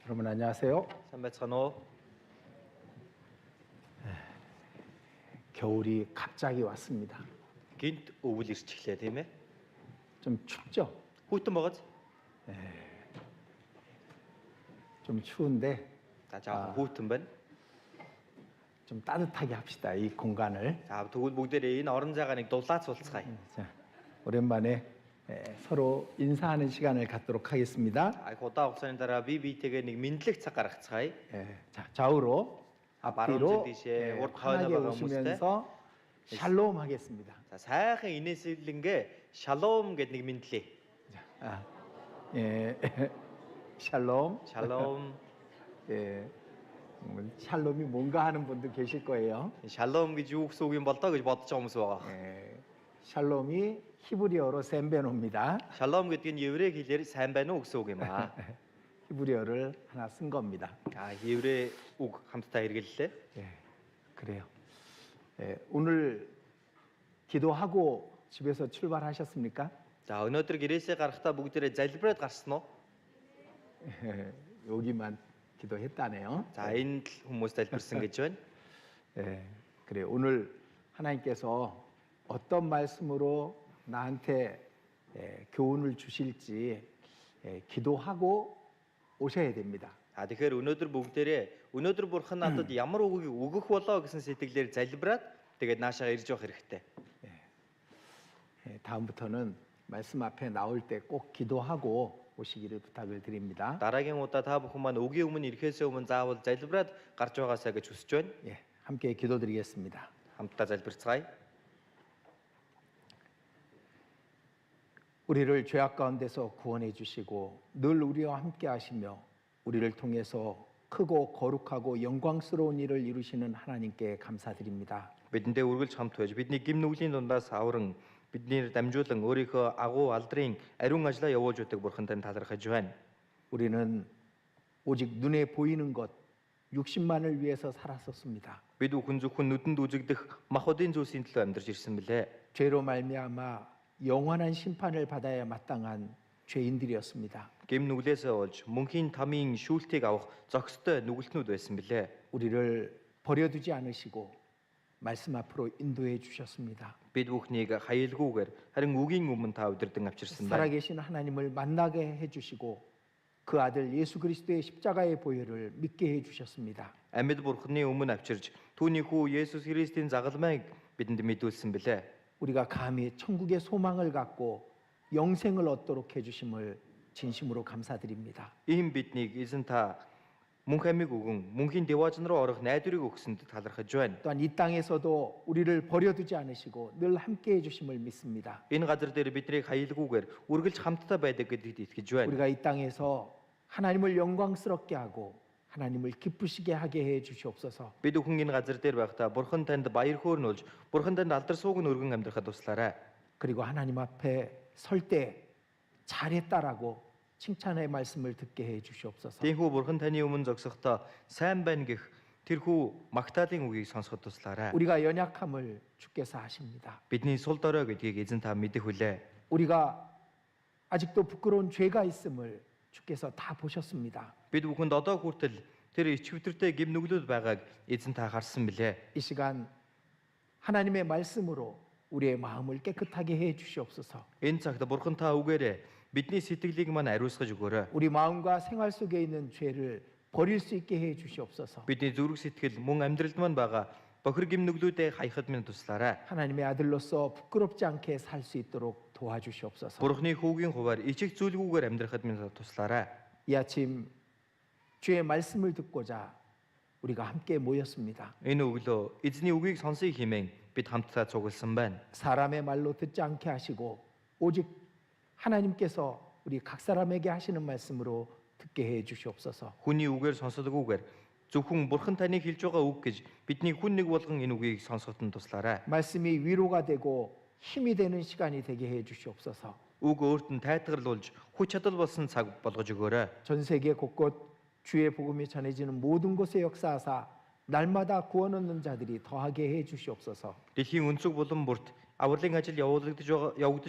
여러분 안녕하세요. сайн байцгаана уу? 겨울이 갑자기 왔습니다. Гинт өвөл ирч эхлэе тийм ээ. 좀 춥죠? Хүйтэн байгааз. 좀 추운데 За жаахан хүйтэн байна. 좀 따뜻하게 합시다. 이 공간을. За тэгвэл бүгдээрээ энэ орон зайгаа нэг дулаацуулцгаая. 자, 오랜만에 서로 인사하는 시간을 갖도록 하겠습니다. Ах удаа хугацааны дараа биетэйгээ нэг мэдлэг цаг гаргацгаая. 자, 좌우로 앞뒤로 урд 편하게 хойноо байгаа хүмүүстэй. 오시면서 샬롬 하겠습니다. За сайхан инээсэлэнгээ шалом гэдэг нэг мэдлээ. 아, 샬롬. Шалом. 예, 샬롬이 뭔가 하는 분도 계실 거예요. Шалом гэж юу гэсэн үг юм бол доо гэж бодож байгаа хүмүүс байгаа. 샬롬이 히브리어로 셈베노입니다. Шалом гэдэг нь еврей хэлээр сайн байна уу гэсэн үг юм аа. 히브리어를 하나 쓴 겁니다. А еврей үг хамтдаа хэрэгэллээ. 그래요. 오늘 기도하고 집에서 출발하셨습니까? За өнөөдөр гэрээсээ гарахдаа бүгдээрээ залбираад гарсан уу? 여기만 기도했다네요. За энд л хүмүүс залбирсан гэж байна. 그래요. 오늘 하나님께서 어떤 말씀으로 나한테 교훈을 주실지 기도하고 오셔야 됩니다. А тэгэхээр өнөөдөр бурхан надад ямар үгийг өгөх болоо гэсэн сэтгэлээр залбираад тэгээд наашаа ирж явах хэрэгтэй. 다음부터는 말씀 앞에 나올 때 꼭 기도하고 오시기를 부탁을 드립니다. Дараагийн удаа та бүхэн маань үгийн өмнө ирэхээс өмнө заавал залбираад гарч байгаасаа гэж хүсэж байна. 함께 기도드리겠습니다. Хамтдаа залбирцгаая. 우리를 죄악 가운데서 구원해 주시고 늘 우리와 함께 하시며 우리를 통해서 크고 거룩하고 영광스러운 일을 이루시는 하나님께 감사드립니다. Бидэндээ үргэлж хамт байж бидний гим нүглийн дундаас авран биднээр дамжуулан өөрийнхөө агуу алдрын ариун ажлаа явуулж өгдөг бурханд талархаж байна. 우리는 오직 눈에 보이는 것 60만을 위해서 살았었습니다. Бид бүхэн зөвхөн нүдэнд үзэгдэх махбодын зүйлсийн төлөө амьдарч ирсэн билээ. 죄로 말미암아 영원한 심판을 받아야 마땅한 죄인들이었습니다. Гим нүглээсээ болж мөнхийн тамийн шүүлтийг авах зохистой нүгэлтнүүд байсан билээ. 우리를 버려두지 않으시고 말씀 앞으로 인도해 주셨습니다. Бид бүхнийг хаялгүйгээр харин үгийн өмнө та удирдан авчирсан байна. 살아계신 하나님을 만나게 해주시고 그 아들 예수 그리스도의 십자가의 보혈을 믿게 해주셨습니다. Амьд бурхны өмнө авчирж түүний хүү Есүс Христийн загалмайг бидэнд мэдүүлсэн билээ. 우리가 감히 천국의 소망을 갖고 영생을 얻도록 해주심을 진심으로 감사드립니다. Ийм биднийг эзэн та мөнх амиг өгөн мөнхийн деважн руу орох найдварыг өгсөнд талархаж байна. 또한 이 땅에서도 우리를 버려두지 않으시고 늘 함께 해주심을 믿습니다. Энэ газар дээр биднийг хаялгүйгээр үргэлж хамтдаа байдаг гэдэгт итгэж байна. 우리가 이 땅에서 하나님을 영광스럽게 하고 하나님을 기쁘시게 하게 해 주시옵소서. Бид бүхэн энэ газар дээр байхдаа бурхан танд баяр хөөрнүүлж бурхан танд алдар сууг нь өргөн амьдрахад туслаарай. 그리고 하나님 앞에 설 때 잘했다라고 칭찬의 말씀을 듣게 해 주시옵소서. Тиймээс бурхан таны өмнө зогсохдоо сайн байна гэх тэрхүү магтаалын үгийг сонсоход туслаарай. 우리가 연약함을 주께서 아십니다. Бидний сул дорой гэдгийг эзэн та мэдэх хүлээ. 우리가 아직도 부끄러운 죄가 있음을 주께서 다 보셨습니다. Бид бүхэнд одоо хүртэл тэр ичвэртэй гим нүглүүд байгааг эзэн та харсан билээ. 이 시간 하나님의 말씀으로 우리의 마음을 깨끗하게 해 주시옵소서. Энэ цагт бурхан та үгээрээ бидний сэтгэлийг мань ариусгаж өгөөрэй. 우리 마음과 생활 속에 있는 죄를 버릴 수 있게 해 주시옵소서. Бидний зүрх сэтгэл мөн амьдралд мань байгаа бохир гим нүглүүдээ хаяхад минь туслаарай. 하나님의 아들로서 부끄럽지 않게 살 수 있도록 도와주시옵소서. Бурхны хүүгийн хуваар ичиг зүйлгүйгээр амьдрахад минь туслаарай. 이 아침 주의 말씀을 듣고자 우리가 함께 모였습니다. Энэ өглөө эзний үгийг сонсъё хэмээн бид хамтдаа цугласан байна. 사람의 말로 듣지 않게 하시고 오직 하나님께서 우리 각 사람에게 하시는 말씀으로 듣게 해 주시옵소서. Хүний үгээр сонсолгүйгээр зөвхөн бурхан таны хэлж байгаа үг гэж бидний хүн нэг болгон энэ үгийг сонсоход нь туслаарай. 말씀이 위로가 되고 힘이 되는 시간이 되게 해 주시옵소서. Үг өөрт нь тайтгарлуулж хүч чадал болсон цаг болгож өгөөрэй. 전 세계 곳곳 주의 복음이 전해지는 모든 곳에 역사하사 날마다 구원 얻는 자들이 더하게 해 주시옵소서. Дэлхийн өнцөг булан бүрт авралын ажил явагдаж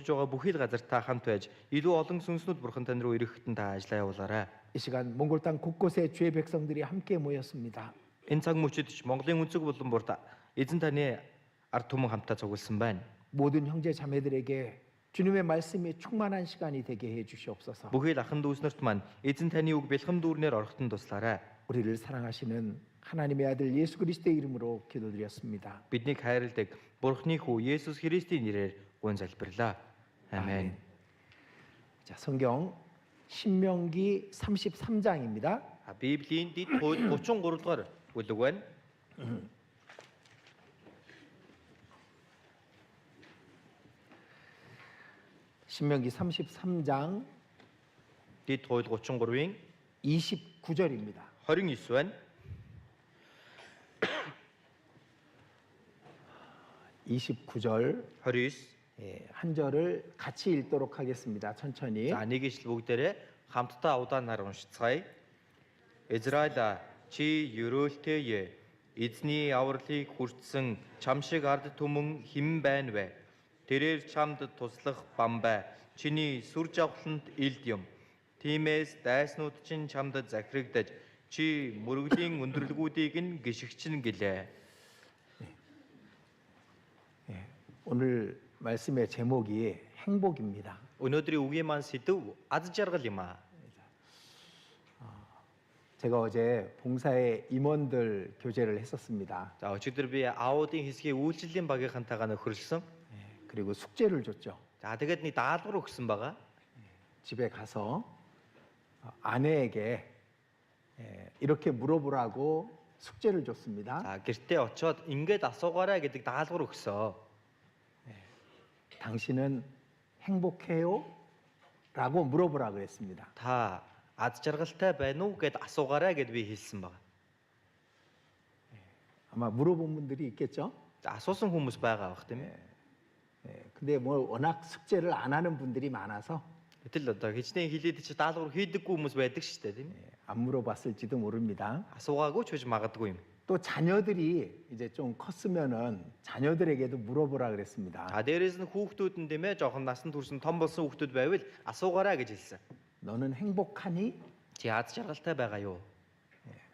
байгаа бүхий л газар та хамт байж илүү олон сүнснүүд бурхан тань руу ирэхэд нь та ажиллаа явуулаарай. 이 시간 몽골 땅 곳곳에 주의 백성들이 함께 모였습니다. Энэ цаг мөчид ч Монголын өнцөг булан бурд эзэн таны ард түмэн хамтаа цугласан байна. 모든 형제 자매들에게 주님의 말씀이 충만한 시간이 되게 해 주시옵소서. Бүхий л ахын дүүснэрт маань эзэн таны үг бэлхэм дүүрнээр орохтон туслаарай. 우리를 사랑하시는 하나님의 아들 예수 그리스도의 이름으로 기도드렸습니다. Биднийг хайрладаг Бурхны хүү Есүс Христийн нэрээр гуйн залбирлаа. Амен. 자, 성경 신명기 33장입니다. Библийн дэд хууль 33 дугаар бүлэг байна. 신명기 33장 Дэд хууль 33-ийн 29절입니다. 29 байна. 29절 29. 한 절을 같이 읽도록 하겠습니다. 천천히. За нэг ижил бүгдээрээ хамтдаа удаанаар уншицгаая. Израиля чи ерөөлтэйе. Эзний авралыг хүртсэн чам шиг ард түмэн хэн байна вэ? Тэрээр чамд туслах бам бай. Чиний сүр жавхланд илд юм. Тиймээс дайснууд чинь чамд захирагдаж чи мөрөглийн өндөрлгүүдийг нь гიშгчин гэлээ. 오늘 말씀의 제목이 행복입니다. Өнөөдрийн үгийн маань сэдв аз жаргал юм аа. 제가 어제 봉사의 임원들 교제를 했었습니다. За өчигдөр би аудын хэсгийн үйлчлэлийн багийнхантайгаа нөхөрлсөн. 그리고 숙제를 줬죠. За тэгээд нэг даалгавар өгсөн байгаа. 집에 가서 아내에게 이렇게 물어보라고 숙제를 줬습니다. За гэртээ очиод ингээд асуугаарай гэдэг даалгавар өгсөн. 당신은 행복해요? 라고 물어보라 그랬습니다. Та аз жаргалтай байна уу гэд асуугаарай гэд би хэлсэн байгаа. 아마 물어본 분들이 있겠죠? За асуусан хүмүүс байгаа бах тийм ээ. 근데 뭐 워낙 숙제를 안 하는 분들이 많아서 Гэтэл одоо хичнээн хилээд чи даалгавар хийдэггүй хүмүүс байдаг шүү дээ тийм ээ. 안 물어봤을지도 모릅니다. Асуугаагүй ч гэж магадгүй юм. 또 자녀들이 이제 좀 컸으면은 자녀들에게도 물어보라 그랬습니다. А дээрээс нь хүүхдүүд нь тийм ээ жоохон насан турш том болсон хүүхдүүд байвал асуугаарай гэж хэлсэн. 너는 행복하니? Чи аз жаргалтай байгаа юу?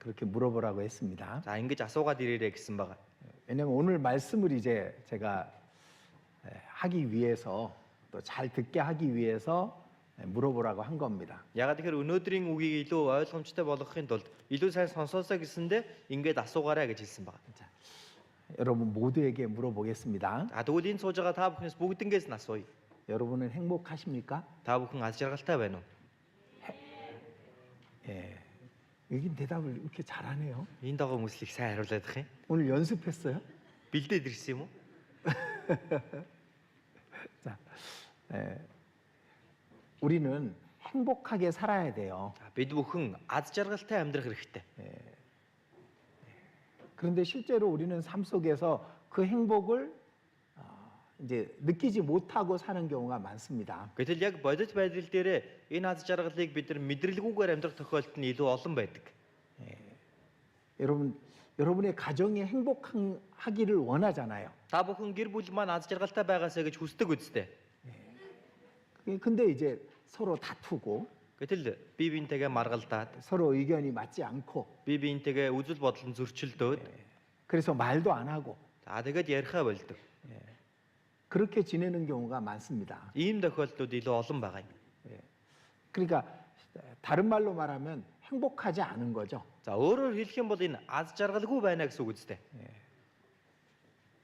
그렇게 물어보라고 했습니다. За ингэж асуугаад ирээрэй гэсэн байгаа. 왜냐면 오늘 말씀을 이제 제가 하기 위해서 또 잘 듣게 하기 위해서 물어보라고 한 겁니다. Ягаад тэгэхээр өнөөдрийн үгийг илүү ойлгомжтой болгохын тулд илүү сайн сонсоосоо гэсэндэ ингээд асуугаарай гэж хэлсэн байна. 자, 여러분 모두에게 물어보겠습니다. А тэгвэл энэ сууж байгаа та бүхнээс бүгднгээс нь асууя. 여러분은 행복하십니까? Та бүхэн аз жаргалтай байна уу? 예. 여기 대답을 이렇게 잘하네요. Энэ дагуу хүмүүс л их сайн хариулаад их юм. 오늘 연습했어요? Бэлдээд ирсэн юм уу? 자, 우리는 행복하게 살아야 돼요. За бид бүхэн аз жаргалтай амьдрах хэрэгтэй. 그런데 실제로 우리는 삶 속에서 그 행복을 이제 느끼지 못하고 사는 경우가 많습니다. Гэтэл яг бодит байдал дээр энэ аз жаргалыг бид нар мэдрэлгүйгээр амьдрах тохиолдол нь илүү олон байдаг. 여러분의 가정이 행복하기를 원하잖아요. Та бүхэн гэр бүл маань аз жаргалтай байгаасаа гэж хүсдэг үстэй. 근데 이제 서로 다투고 Гэтэл бие биентэйгээ маргалдаад, 서로 의견이 맞지 않고 бие биентэйгээ үзэл бодол нь зөрчилдөөд, 그래서 말도 안 하고 за тэгээд яриахаа болдог. 그렇게 지내는 경우가 많습니다. Ийм тохиолдлууд илүү олон байгаа юм. 그러니까 다른 말로 말하면 행복하지 않은 거죠. За өөрөөр хэлэх юм бол энэ аз жаргалгүй байна гэсэн үг үстэй.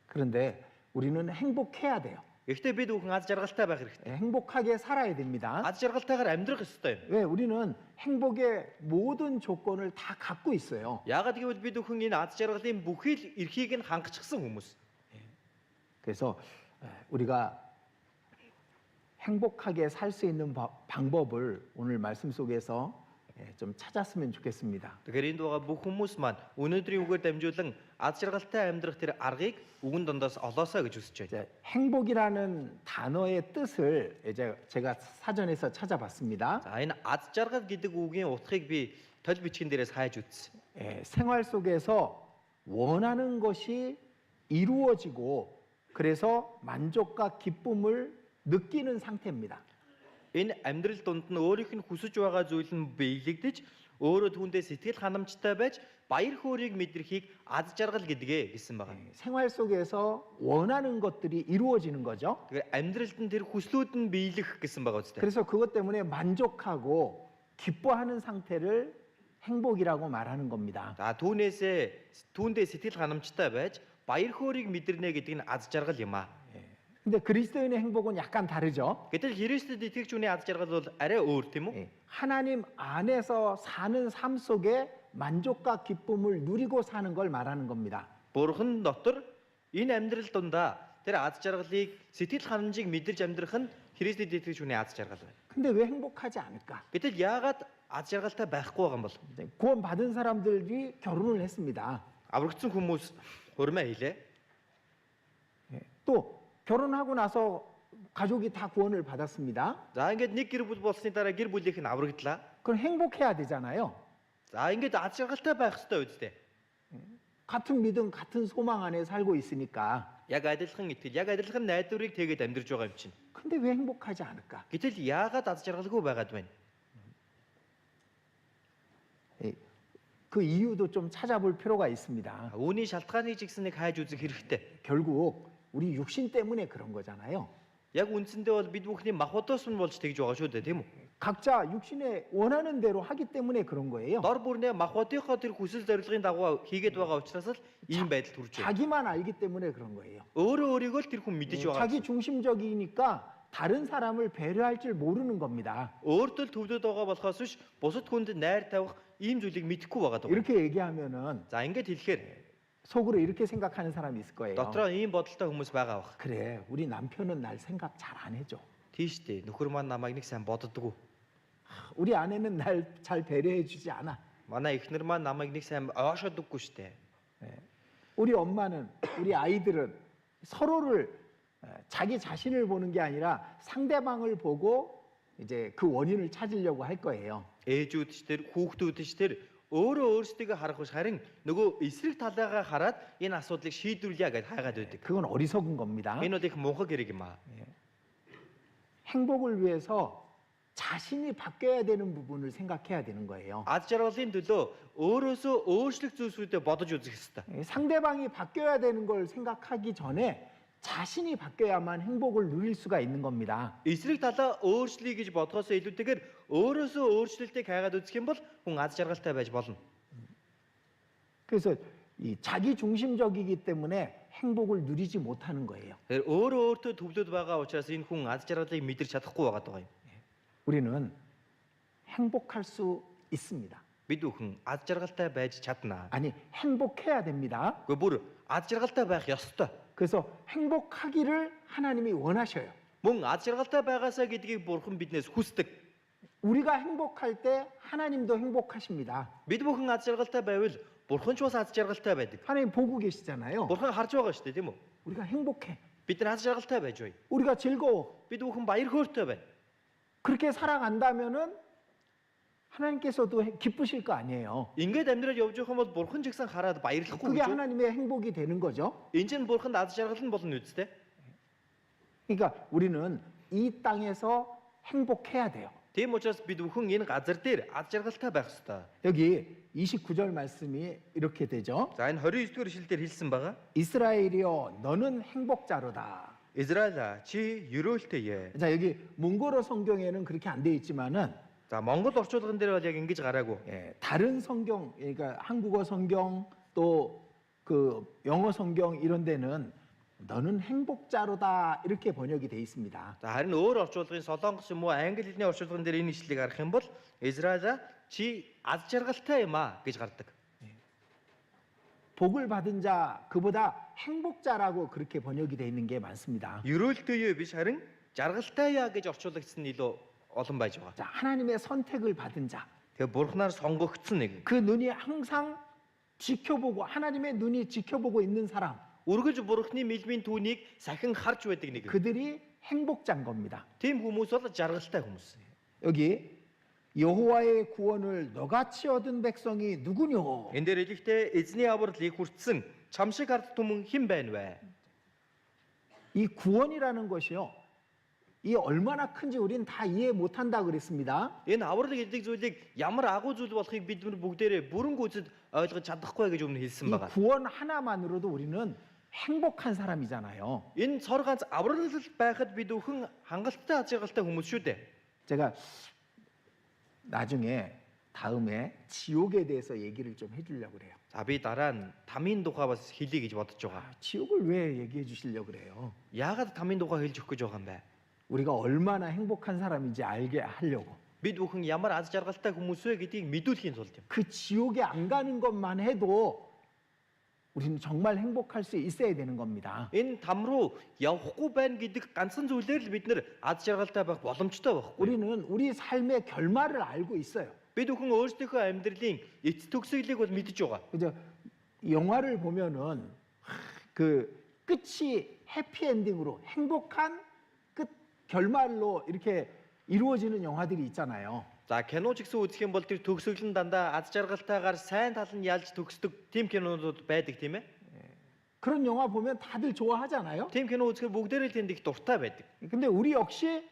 그런데 우리는 행복해야 돼요. Гэхдээ бид бүхэн аз жаргалтай байх хэрэгтэй. 행복하게 살아야 됩니다. Аз жаргалтайгаар амьдрах ёстой юм. 왜 우리는 행복의 모든 조건을 다 갖고 있어요. Яагаад гэвэл бид бүхэн энэ аз жаргалын бүхий л эрхийг нь хангachсан хүмүүс. 그래서 우리가 행복하게 살 수 있는 방법을 오늘 말씀 속에서 좀 찾았으면 좋겠습니다. Тэгэхээр энд байгаа бүх хүмүүс маань өнөөдрийн үгээр дамжуулан аз жаргалтай амьдрах тэр аргыг үгэн дондоос олоосоо гэж хүсэж байна. 이제 행복이라는 단어의 뜻을 이제 제가 사전에서 찾아봤습니다. За энэ аз жаргал гэдэг үгийн утгыг би тол бичгэн дээрээс хайж үзсэн. 생활 속에서 원하는 것이 이루어지고 그래서 만족과 기쁨을 느끼는 상태입니다. Энэ амьдрал донд нь өөрийнх нь хүсэж байгаа зүйл нь биелэгдэж, өөрөө түүндээ сэтгэл ханамжтай байж баяр хөөргийг мэдрэхийг аз жаргал гэдгээ гэсэн байна. 생활 속에서 원하는 것들이 이루어지는 거죠. Тэгэхээр амьдралд нь тэр хүслүүд нь биелэх гэсэн байгаа үстэй. 그래서 그것 때문에 만족하고 기뻐하는 상태를 행복이라고 말하는 겁니다. За түүндээ сэтгэл ханамжтай байж баяр хөөргийг мэдэрнэ гэдэг нь аз жаргал юм аа. 근데 그리스도인의 행복은 약간 다르죠. Гэтэл Христэд итгэгч хүний аз жаргал бол арай өөр тийм үү? 하나님 안에서 사는 삶 속에 만족과 기쁨을 누리고 사는 걸 말하는 겁니다. Бурхан дотор энэ амьдрал дундаа тэр аз жаргалыг сэтгэл ханамжийг мэдэрч амьдрах нь Христэд итгэгч хүний аз жаргал байна. 근데 왜 행복하지 않을까? Гэтэл яагаад аз жаргалтай байхгүй байгаа юм бол? 구원 받은 사람들이 결혼을 했습니다. Аврагдсан хүмүүс хурмаа хийлээ. 또 결혼하고 나서 가족이 다 구원을 받았습니다. За ингээд нэг гэр бүл болсны дараа гэр бүлийнх нь аврагдлаа. 그럼 행복해야 되잖아요. За ингээд аз жаргалтай байх хэрэгтэй үстэй. 같은 믿음, 같은 소망 안에 살고 있으니까. Яг адилхан итгэл, яг адилхан найдварыг тэгээд амьдрж байгаа юм чинь. 근데 왜 행복하지 않을까? Гэтэл яагаад аз жаргалгүй байгаад байна? 그 이유도 좀 찾아볼 필요가 있습니다. Үүний шалтгааныг ч гэсэн нэг хайж үзэх хэрэгтэй. 결국 우리 육신 때문에 그런 거잖아요. Яг үндсэндээ бол бид бүхний махбодоос нь болж тэгж байгаа шүү дээ, тийм үү? 각자 육신에 원하는 대로 하기 때문에 그런 거예요. Дор бүрнээ махбодынхоо тэр хүсэл зорилгын дагуу хийгээд байгаа учраас л ийм байдалд хүрч байна. 자기만 알기 때문에 그런 거예요. Өөрөө өөрийгөө л тэр хүн мэдэж байгаа. 자기 중심적이니까 다른 사람을 배려할 줄 모르는 겁니다. Өөртөө л төвлөд байгаа болохоос биш бусад хүнд найр тавих ийм зүйлийг мэдэхгүй байгаа даа. 이렇게 얘기하면은 За ингэж хэлэхээр 속으로 이렇게 생각하는 사람이 있을 거예요. дотроо ийм бодолтой хүмүүс байгаа бах. 그래, 우리 남편은 날 생각 잘 안 해줘. Тийштэй нөхөр маань намайг нэг сайн боддоггүй. 우리 아내는 날 잘 배려해주지 않아. Манай эхнэр маань намайг нэг сайн оошодоггүй штэ. 우리 엄마는, 우리 아이들은 서로를 자기 자신을 보는 게 아니라 상대방을 보고 이제 그 원인을 찾으려고 할 거예요. Ээжүүд ч тэр хүүхдүүд ч тэр өөрөө өөрсдийгөө харах биш харин нөгөө эсрэг талаагаа хараад энэ асуудлыг шийдвэрлэе гэж хайгаад байдаг. 그건 어리석은 겁니다. Энэ бол их мунхаг хэрэг юм аа. 행복을 위해서 자신이 바뀌어야 되는 부분을 생각해야 되는 거예요. Аз жаргалын төлөө өөрөөсөө өөрчлөх зүйлсүүдэд бодож үзэх ёстой. 상대방이 바뀌어야 되는 걸 생각하기 전에 자신이 바뀌어야만 행복을 누릴 수가 있는 겁니다. Эсрэг талаа өөрчлөе гэж бодхоосоо илүүтэйгээр өөрөөсөө өөрчлөлтийг хайгаад үзэх юм бол хүн аз жаргалтай байж болно. 그래서 이 자기 중심적이기 때문에 행복을 누리지 못하는 거예요. Тэгэхээр өөрөө өөртөө төвлөд байгаа учраас энэ хүн аз жаргалыг мэдэрч чадахгүй байгаа даа юм. 우리는 행복할 수 있습니다. Бид бүхэн аз жаргалтай байж чадна. 아니, 행복해야 됩니다. Гэхдээ бүр аз жаргалтай байх ёстой. 그래서 행복하기를 하나님이 원하셔요. Мөн аз жаргалтай байгаасаа гэдгийг бурхан биднээс хүсдэг. 우리가 행복할 때 하나님도 행복하십니다. Бид бүхэн аз жаргалтай байвал бурхан ч бас аз жаргалтай байдаг. 하나님 보고 계시잖아요. Бурхан харж байгаа шүү дээ, тийм үү? 우리가 행복해. Бид нар аз жаргалтай байж бай. 우리가 즐거워. Бид бүхэн баяр хөөртэй байна. 그렇게 살아간다면은 하나님께서도 기쁘실 거 아니에요. Ингээд амьдрал явж байгаа юм бол бурхан ч гэсэн хараад баярлахгүй 그게 гэж. 하나님의 행복이 되는 거죠. Энэ чинь бурханд аз жаргал нь болно үстэй. 그러니까 우리는 이 땅에서 행복해야 돼요. Тийм учраас бид бүхэн энэ газар дээр аз жаргалтай байх ёстой. 여기 29절 말씀이 이렇게 되죠. За энэ 29-р эшлэлээр хэлсэн байгаа. 이스라엘이여 너는 행복자로다. Израиль чи ерөөлтэй. 자, 여기 몽골어 성경에는 그렇게 안 돼 있지만은 За Монгол орчуулган дээр бол яг ингэж гараагүй. 다른 성경, 그러니까 한국어 성경 또 그 영어 성경 이런 데는 너는 행복자로다 이렇게 번역이 돼 있습니다. За харин өөр орчуулгын Солонгос юм уу англи хэлний орчуулган дээр энэ ишлэлийг харах юм бол Израиль чи аз жаргалтай юм аа гэж гардаг. 복을 받은 자 그보다 행복자라고 그렇게 번역이 돼 있는 게 많습니다. Ерөөлтэй биш харин жаргалтайя гэж орчуулагдсан нь илүү олон байж байгаа. 자, 하나님의 선택을 받은 자. Тэгээ бурхнаар сонгогдсон нэг. 그 눈이 항상 지켜보고 하나님의 눈이 지켜보고 있는 사람. Үргэлж бурхны мэлмийн түүнийг сахин харж байдаг нэг. 그들이 행복자인 겁니다. Тийм хүмүүс бол жаргалтай хүмүүс. 여기 여호와의 구원을 너같이 얻은 백성이 누구뇨? Энэ дээр хэлэхдээ эзний авралыг хүртсэн чам шиг ард түмэн хэн байна вэ? 이 구원이라는 것이요. 이 얼마나 큰지 우리는 다 이해 못한다 그랬습니다. Энэ аврал гэдэг зүйлийг ямар агуу зүйл болохыг бид нар бүгдээрээ бүрэн гүйцэд ойлгож чадахгүй гэж өмнө хэлсэн 이 байгаа. 구원 하나만으로도 우리는 행복한 사람이잖아요. Энэ цор ганц аврал байхад бид өхөн хангалттай аз жаргалтай хүмүүс шүү дээ. 제가 나중에 다음에 지옥에 대해서 얘기를 좀 해주려고 그래요. За би дараа нь тамийн тухай бас хэлье гэж бодож байгаа. 지옥을 왜 얘기해 주시려고 그래요? Яагаад тамийн тухай хэлж өгөх гэж байгаа юм бэ? 우리가 얼마나 행복한 사람인지 알게 하려고. Бид бүхэн ямар аз жаргалтай хүмүүс вэ гэдгийг мэдүүлэхийн тулд юм. 그 지옥에 안 가는 것만 해도 우리는 정말 행복할 수 있어야 되는 겁니다. Энэ там руу явахгүй байна гэдэг ганцхан зүйлээр л бид нар аз жаргалтай байх боломжтой байхгүй. 우리는 우리 삶의 결말을 알고 있어요. Бид бүхэн өөрсдийнхөө амьдралын эц төгсгөлийг бол мэдж байгаа. 그죠? 영화를 보면은 그 끝이 해피엔딩으로 행복한 끝 결말로 이렇게 이루어지는 영화들이 있잖아요. За кино ч гэсэн үзэх юм бол тэр төгсгөл нь дандаа аз жаргалтайгаар сайн тал нь ялж төгсдөг тийм кинонууд байдаг тийм ээ. 그런 영화 보면 다들 좋아하잖아요. Тийм кино үзэхээр бүгдээрээ тэнд их дуртай байдаг. 근데 우리 역시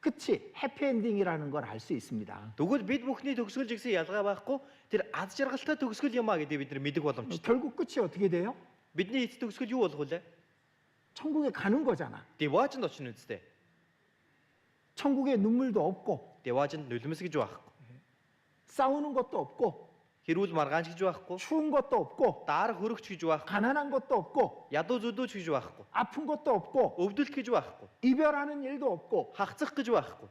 끝이 해피엔딩이라는 걸 알 수 있습니다. Тэгвэл бид бүхний төгсгөл жигсэн ялгаа байхгүй тэр аз жаргалтай төгсгөл юм а гэдгийг бид нар мэдэх боломжтой. 결국 끝이 어떻게 돼요? Бидний эц төгсгөл юу болох вэ? 천국에 가는 거잖아. Дэважинд очно үстэй. 천국에 눈물도 없고 Дэважинд нулимс гэж байхгүй. 싸우는 것도 없고 Хэрүүл маргаанч гэж байхгүй. 추운 것도 없고 Даар хөрөгч гэж байхгүй. 가난한 것도 없고 Ядуу зүдөөч гэж байхгүй. 아픈 것도 없고 Өвдөлт гэж байхгүй. 이별하는 일도 없고 Хагцах гэж байхгүй.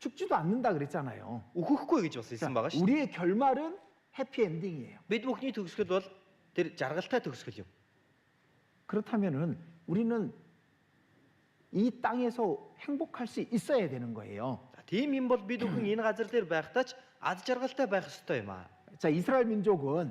죽지도 않는다 그랬잖아요. Үхэхгүй гэж бас хэлсэн байгаа шүү. 우리의 결말은 해피엔딩이에요. Бид бүхний төгсгөл бол тэр жаргалтай төгсгөл юм. 그렇다면은 우리는 이 땅에서 행복할 수 있어야 되는 거예요. За, тийм юм бол бид бүхэн энэ газар дээр байхдаа ч аз жаргалтай байх ёстой юм аа. 자, 이스라엘 민족은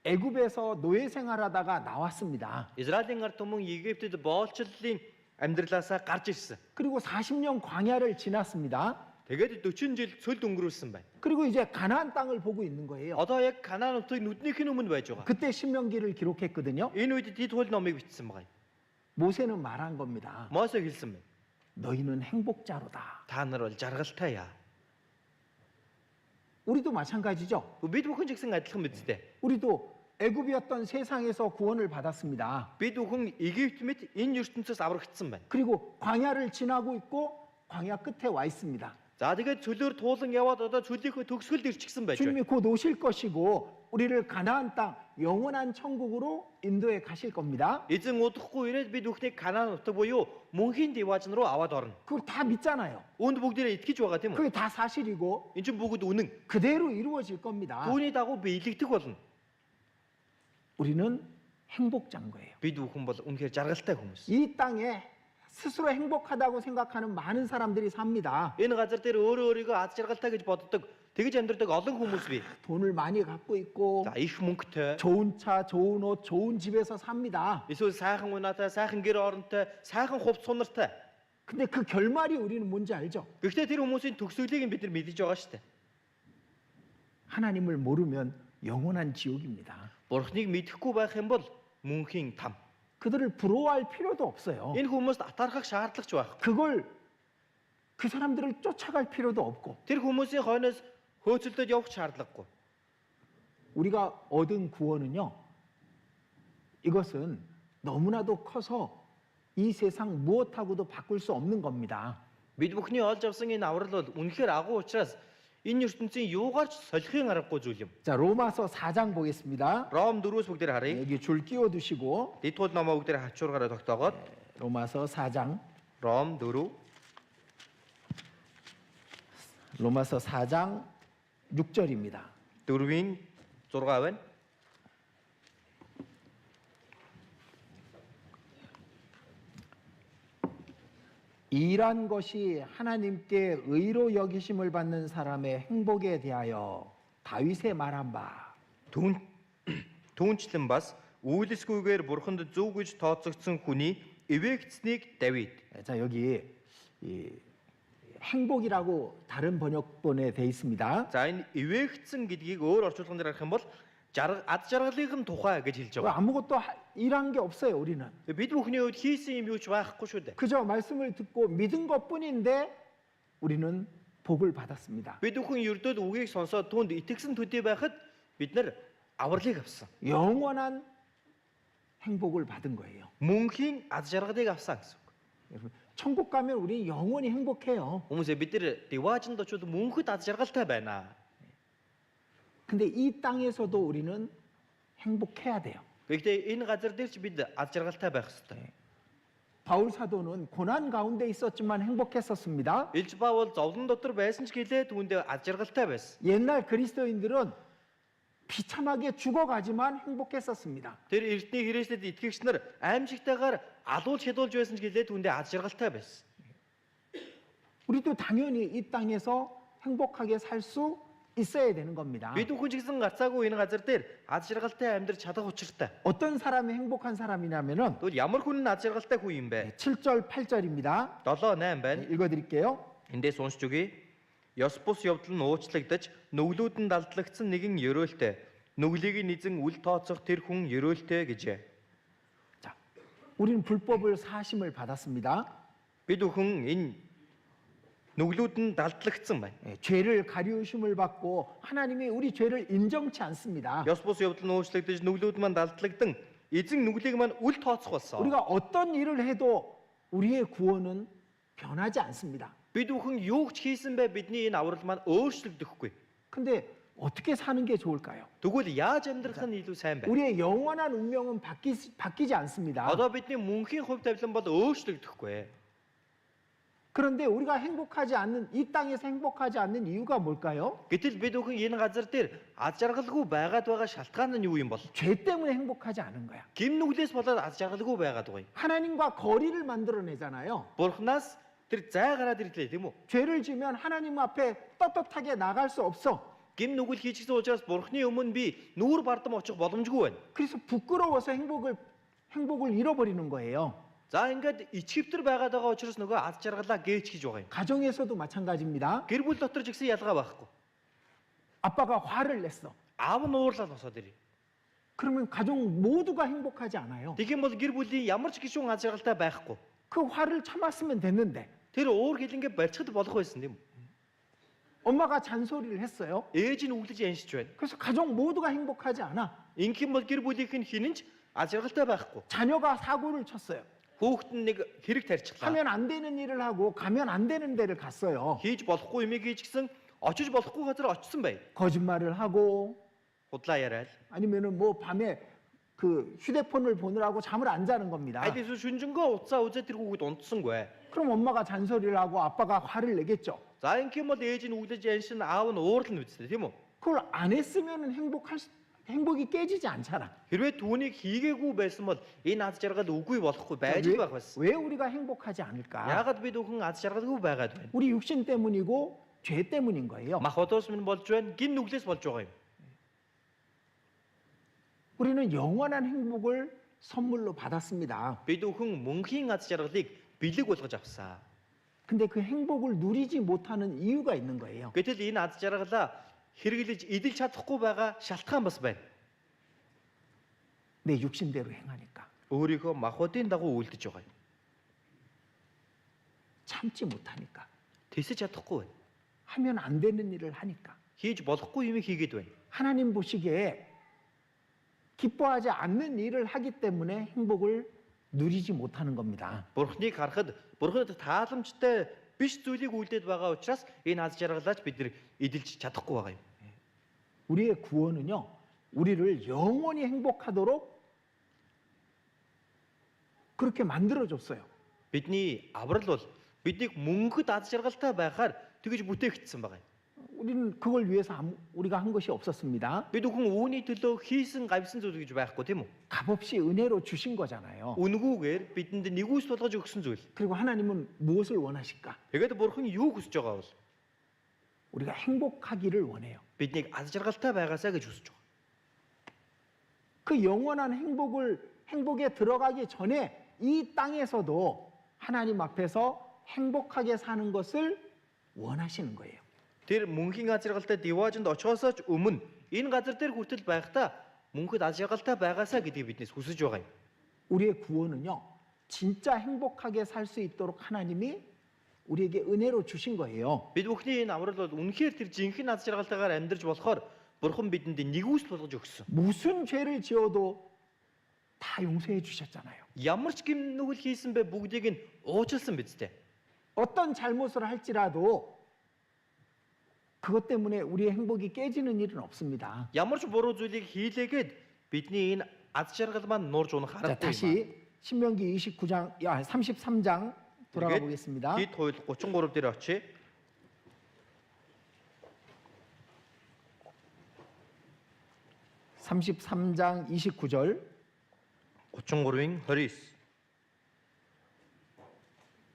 애굽에서 노예 생활하다가 나왔습니다. Израилийн ард түмэн Египтэд боолчлолын амьдралаасаа гарч ирсэн. 그리고 40년 광야를 지났습니다. Тэгээд 40 жил цөлд өнгөрүүлсэн байна. 그리고 이제 가나안 땅을 보고 있는 거예요. Одоо яг Канаан нутгийг нүднийхээ өмнө байж байгаа. 그때 신명기를 기록했거든요. Энэ үед дид хууль номыг бичсэн байгаа. 모세는 말한 겁니다. Мосе хэлсэн байна. 너희는 행복자로다. Та нар бол жаргалтай яа. 우리도 마찬가지죠. Бид бүхэн ч гэсэн адилхан биз дээ. 우리도 애굽이었던 세상에서 구원을 받았습니다. Бид бүхэн Египт мэт энэ ертөнцөөс аврагдсан байна. 그리고 광야를 지나고 있고 광야 끝에 와 있습니다. За тэгээд цөлөөр туулан яваад одоо цөлийнхөө төгсгөлд ирчихсэн байж байна. 주님이 곧 오실 것이고 우리를 가나안 땅 영원한 천국으로 인도해 가실 겁니다. Эзэн удахгүй ирээд бид бүхнийг Канаан нутаг буюу мөнхийн Дэважин руу аваад орно. 그걸 다 믿잖아요. Үүнд бүгдээрээ итгэж байгаа тийм үү? 그게 다 사실이고 Энд чинь бүгд үнэн. 그대로 이루어질 겁니다. Түүний дагуу би илэгдэх болно. 우리는 행복자인 거예요. Бид бүхэн бол үнэхээр жаргалтай хүмүүс. 이 땅에 스스로 행복하다고 생각하는 많은 사람들이 삽니다. Энэ газар дээр өөрөө өөрийгөө аз жаргалтай гэж боддог, тэгж амьдрдаг олон хүмүүс бий. 돈을 많이 갖고 있고 За их мөнгөтэй, 좋은 차, 좋은 옷, 좋은 집에서 삽니다. эсвэл сайхан унаатай, сайхан гэр оронтой, сайхан хувц сунартай. 근데 그 결말이 우리는 뭔지 알죠? Гэхдээ тэр хүмүүсийн төгсгөлийг бид нар мэдэж байгаа шүү дээ. 하나님을 모르면 영원한 지옥입니다. Бурхныг мэдэхгүй байх юм бол мөнхийн там. 그들을 부러워할 필요도 없어요. Энэ хүмүүст атаархах шаардлагач байхгүй. 그걸 그 사람들을 쫓아갈 필요도 없고 Тэр хүмүүсийн хойноос хөөцөлдөд явах шаардлагагүй. 우리가 얻은 구원은요. 이것은 너무나도 커서 이 세상 무엇하고도 바꿀 수 없는 겁니다. Бид бүхний олж авсан энэ аврал бол үнэхээр агуу учраас энэ ертөнцийн юугаар ч солихын аргагүй зүйл юм. 자, 로마서 4장 보겠습니다. Ром 4-өөс бүгдээр харъя. 여기 줄 끼워 두시고 Дэд хууль номоо бүгдээр хавчуургаараа тогтоогоод 로마서 4장 Ром 4 로마서 4장 6절입니다. 4-ийн 6 байна. 이란 것이 하나님께 의로 여기심을 받는 사람의 행복에 대하여 다윗의 말한 바. Түүнчлэн бас үйлсгүйгээр бурханд зөв гэж тооцогдсон хүний эвэгцнийг Давид. 자, 여기 이 행복이라고 다른 번역본에 돼 있습니다. За энэ эвэгцэн гэдгийг өөр орчуулган дээр харах юм бол аз жаргалын тухай гэж хэлж байгаа. 아무것도 일한 게 없어요. 우리는 Бид бүхний хувьд хийсэн юм юу ч байхгүй шүү дээ. 그저 말씀을 듣고 믿은 것뿐인데 우리는 복을 받았습니다. Бид бүхэн ердөөд үгийг сонсоод түүнд итгэсэн төдий байхад бид нар авралыг авсан. 영원한 행복을 받은 거예요. Мөнхийн аз жаргалыг авсан гэсэн үг. 여러분, 천국 가면 우리 영원히 행복해요. Хүмүүсээ бид нар диваажинд очиод мөнхөд аз жаргалтай байна. 근데 이 땅에서도 우리는 행복해야 돼요. Гэхдээ энэ газар дээр ч бид аз жаргалтай байх ёстой. 바울 사도는 고난 가운데 있었지만 행복했었습니다. Илж Паул зовлон дотор байсан ч гэлээ түүндээ аз жаргалтай байсан. 옛날 그리스도인들은 비참하게 죽어가지만 행복했었습니다. Тэр эртний Христэд итгэгч нар аимшигтайгаар алуулж хядуулж байсан ч гэлээ түүндээ аз жаргалтай байсан. 우리도 당연히 이 땅에서 행복하게 살 수 있어야 되는 겁니다. Бид бүхэн ч гэсэн гарцаагүй энэ газар дээр аз жаргалтай амьдрч чадах учиртай. 어떤 사람이 행복한 사람이냐면은 Тэгвэл ямар хүн нь аз жаргалтай хүн юм бэ? 7절, 8절입니다. 7, 8 байна. 읽어드릴게요. Эндээс уншиж өгье. Ёс бус явдал нь уучлагдаж, нүглүүд нь далдлагдсан нэгэн ёроолтой. Нүглийг низэн үл тооцох тэр хүн ёроолтой гэжээ. 자, 우리는 불법을 사심을 받았습니다. Бид бүхэн энэ нүглүүд нь далдлагдсан байна. 죄를 가리우심을 받고 하나님이 우리 죄를 인정치 않습니다. Ёс бус явдал нь уучлагдаж, нүглүүд маань далдлагдан, эзэн нүглийг маань үл тооцох болсон. 우리가 어떤 일을 해도 우리의 구원은 변하지 않습니다. Бид бүхэн юу ч хийсэн бай бидний энэ аврал маань өөрчлөгдөхгүй. 근데 어떻게 사는 게 좋을까요? Тэгвэл яаж амьдрах нь илүү сайн бэ? 우리의 영원한 운명은 바뀌지 않습니다. Одоо бидний мөнхийн хувь тавилан бол өөрчлөгдөхгүй. 그런데 우리가 행복하지 않는 이 땅에서 행복하지 않는 이유가 뭘까요? Гэтэл бид бүхэн энэ газар дээр аз жаргалгүй байгаад байгаа шалтгаан нь юу юм бол? 죄 때문에 행복하지 않은 거야. Гим нүглээс болоод аз жаргалгүй байгаад байгаа юм. 하나님과 거리를 만들어내잖아요. Бурханаас тэр зай гараад ирлээ тийм үү? 죄를 지면 하나님 앞에 떳떳하게 나갈 수 없어. Гим нүгэл хийчихсэн учраас Бурхны өмнө би нүүр бардам очих боломжгүй байна. 그래서 부끄러워서 행복을 잃어버리는 거예요. За ингээд ичгэвтер байгаад байгаа учраас нөгөө аз жаргалаа гээч гэж байгаа юм. 가정에서도 마찬가지입니다. Гэр бүл дотор ч гэсэн ялгаа байхгүй. 아빠가 화를 냈어. Аав нь уурлаад босоод ирээ. 그러면 가족 모두가 행복하지 않아요. Тэгэх юм бол гэр бүлийн ямар ч гишүүн аз жаргалтай байхгүй. 그 화를 참았으면 됐는데 Тэр уур хилэнгээ барьцахад болох байсан тийм үү? 엄마가 잔소리를 했어요. Ээж нь үглэж яншиж байна. 그래서 가족 모두가 행복하지 않아. Ингэх юм бол гэр бүлийнх нь хинэн ч аз жаргалтай байхгүй. 자녀가 사고를 쳤어요. Хүүхэд нь нэг хэрэг тарьчихлаа. 하면 안 되는 일을 하고 가면 안 되는 데를 갔어요. Хийж болохгүй юмыг хийчихсэн, очиж болохгүй газар очсон бай. 거짓말을 하고 Худлаа яриад. 아니면은 뭐 밤에 그 휴대폰을 보느라고 잠을 안 자는 겁니다. Айдээс шүнжэнгөө уцаа үзээ тэр хүүхэд унтсангүй. 그럼 엄마가 잔소리를 하고 아빠가 화를 내겠죠. За ингэх юм бол ээж нь үглэж яншин, аав нь уурлна үстэй тийм үү? 그걸 안 했으면 행복이 깨지지 않잖아. Хэрвээ түүнийг хийгээгүй байсан бол энэ аз жаргал үгүй болохгүй байж л байх байсан. 왜 우리가 행복하지 않을까? Яагаад бид бүхэн аз жаргалгүй байгаад байна? 우리 육신 때문이고 죄 때문인 거예요. Мах одоос минь болж байна, гин нүглээс болж байгаа юм. 우리는 영원한 행복을 선물로 받았습니다. Бид бүхэн мөнхийн аз жаргалыг бэлэг болгож авсан. 근데 그 행복을 누리지 못하는 이유가 있는 거예요. Гэтэл энэ аз жаргалаа хэрэглэж идэл чадахгүй байгаа шалтгаан бас байна. 내 육신대로 행하니까. Өөрийнхөө махуудын дагуу үйлдэж байгаа юм. 참지 못하니까. Тэсэж чадахгүй байна. 하면 안 되는 일을 하니까. Хийж болохгүй юмыг хийгээд байна. 하나님 보시기에 기뻐하지 않는 일을 하기 때문에 행복을 누리지 못하는 겁니다. Бурхныг харахад Бурханд тааламжтай биш зүйлийг үйлдээд байгаа учраас энэ аз жаргалаач бид нар эдэлж чадахгүй байгаа юм. 우리의 구원은요, 우리를 영원히 행복하도록 그렇게 만들어줬어요. Бидний аврал бол биднийг мөнгөд аз жаргалтай байхаар тэгж бүтээгдсэн байгаа юм. 우리는 그걸 위해서 우리가 한 것이 없었습니다. Бид бүхэн үүний төлөө хийсэн гавьсан зүйл гэж байхгүй тийм үү? 값없이 은혜로 주신 거잖아요. Үнгүүгээр бидэнд нэгүс болгож өгсөн зүйл. 그리고 하나님은 무엇을 원하실까? Тэгээд Бурхан юу хүсэж байгаа бол 우리가 행복하기를 원해요. биднийг аз жаргалтай байгаасаа гэж хүсэж байгаа. 그 영원한 행복에 들어가기 전에 이 땅에서도 하나님 앞에서 행복하게 사는 것을 원하시는 거예요. Тэр мөнхийн аз жаргалтай диваажинд очоосоо ч өмнө энэ газар дээр хүртэл байхдаа мөнхөд аз жаргалтай байгаасаа гэдгийг биднээс хүсэж байгаа юм. 우리의 구원은요, 진짜 행복하게 살 수 있도록 하나님이 우리에게 은혜로 주신 거예요. Бид бүхний энэ аврал бол үнэхээр тэр жинхэнэ аз жаргалтайгаар амьдарч болохоор Бурхан бидэнд нэгүс болгож өгсөн. 무슨 죄를 지어도 다 용서해 주셨잖아요. Ямар ч гим нүгэл хийсэн бэ бүгдийг нь уучлсан биз дээ. 어떤 잘못을 할지라도 그것 때문에 우리의 행복이 깨지는 일은 없습니다. Ямар ч буруу зүйлийг хийлээгээд бидний энэ аз жаргал маань нуурж унах 자, аргагүй юм. 다시 신명기 29장, 33장 돌아가 보겠습니다. Дид хууль 33 дээр очие. 33장 29절 33-ийн 29.